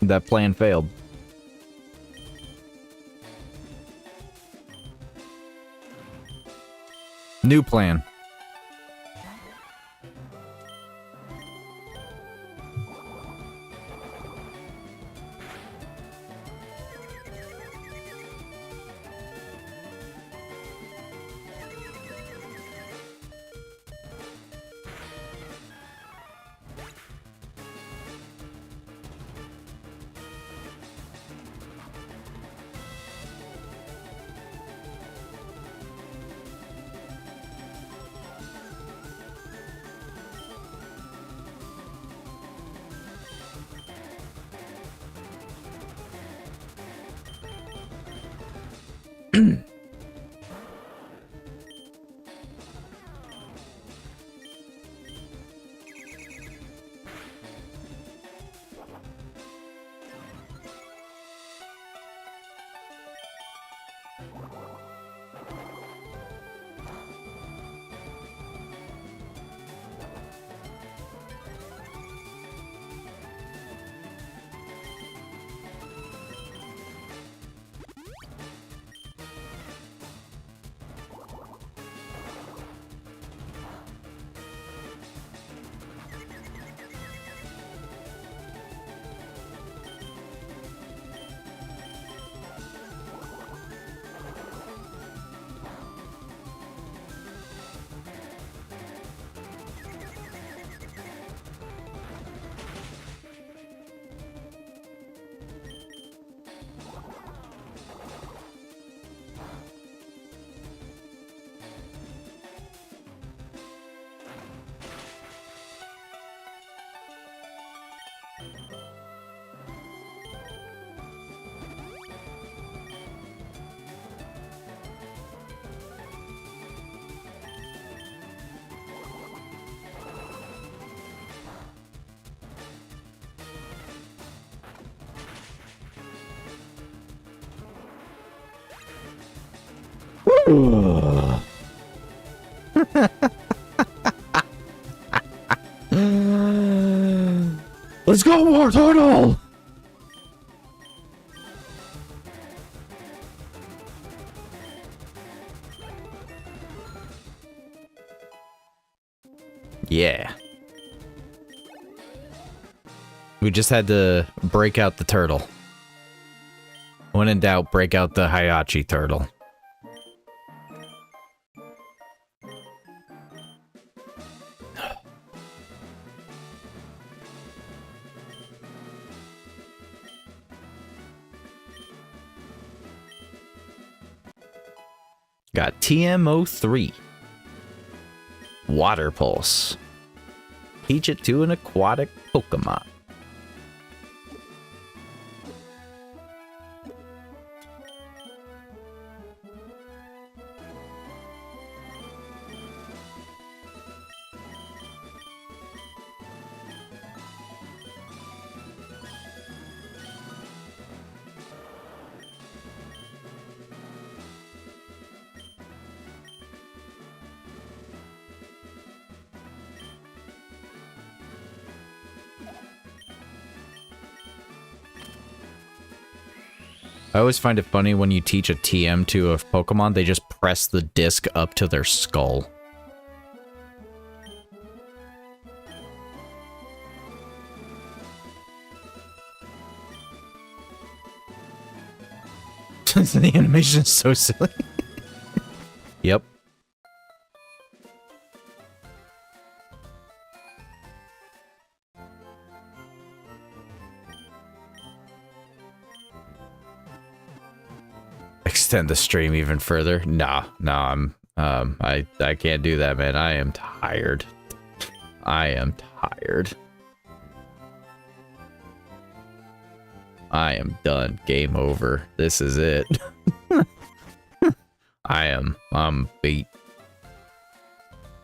That plan failed. New plan. Let's go, War Turtle! Yeah. We just had to break out the turtle. When in doubt, break out the Hayachi turtle. Got TMO3. Water Pulse. Teach it to an aquatic Pokemon. I always find it funny when you teach a TM to a Pokemon, they just press the disc up to their skull. The animation is so silly. Yep. Extend the stream even further. Nah, I can't do that, man. I am tired. I am tired. I am done. Game over. This is it. I'm beat.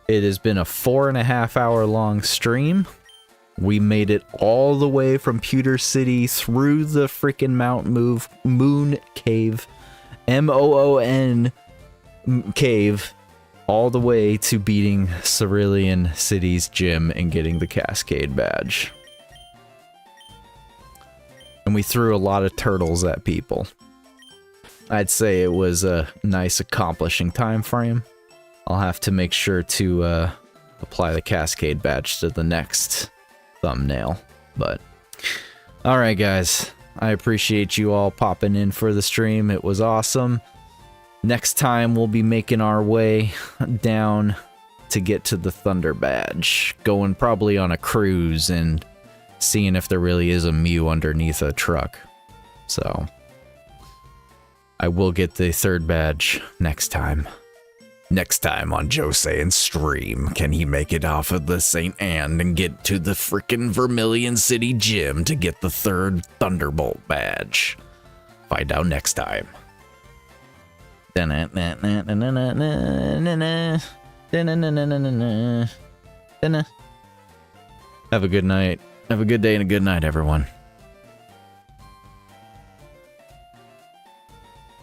It has been a 4.5 hour long stream. We made it all the way from Pewter City through the freaking Moon Cave. Moon Cave, all the way to beating Cerulean City's gym and getting the Cascade badge. And we threw a lot of turtles at people. I'd say it was a nice accomplishing time frame. I'll have to make sure to apply the Cascade badge to the next thumbnail. But alright guys, I appreciate you all popping in for the stream. It was awesome. Next time we'll be making our way down to get to the Thunder Badge. Going probably on a cruise and seeing if there really is a Mew underneath a truck. So I will get the third badge next time. Next time on Joe Saiyan's stream, can he make it off of the St. Anne and get to the frickin' Vermilion City Gym to get the third Thunderbolt badge? Find out next time. Have a good night. Have a good day and a good night, everyone.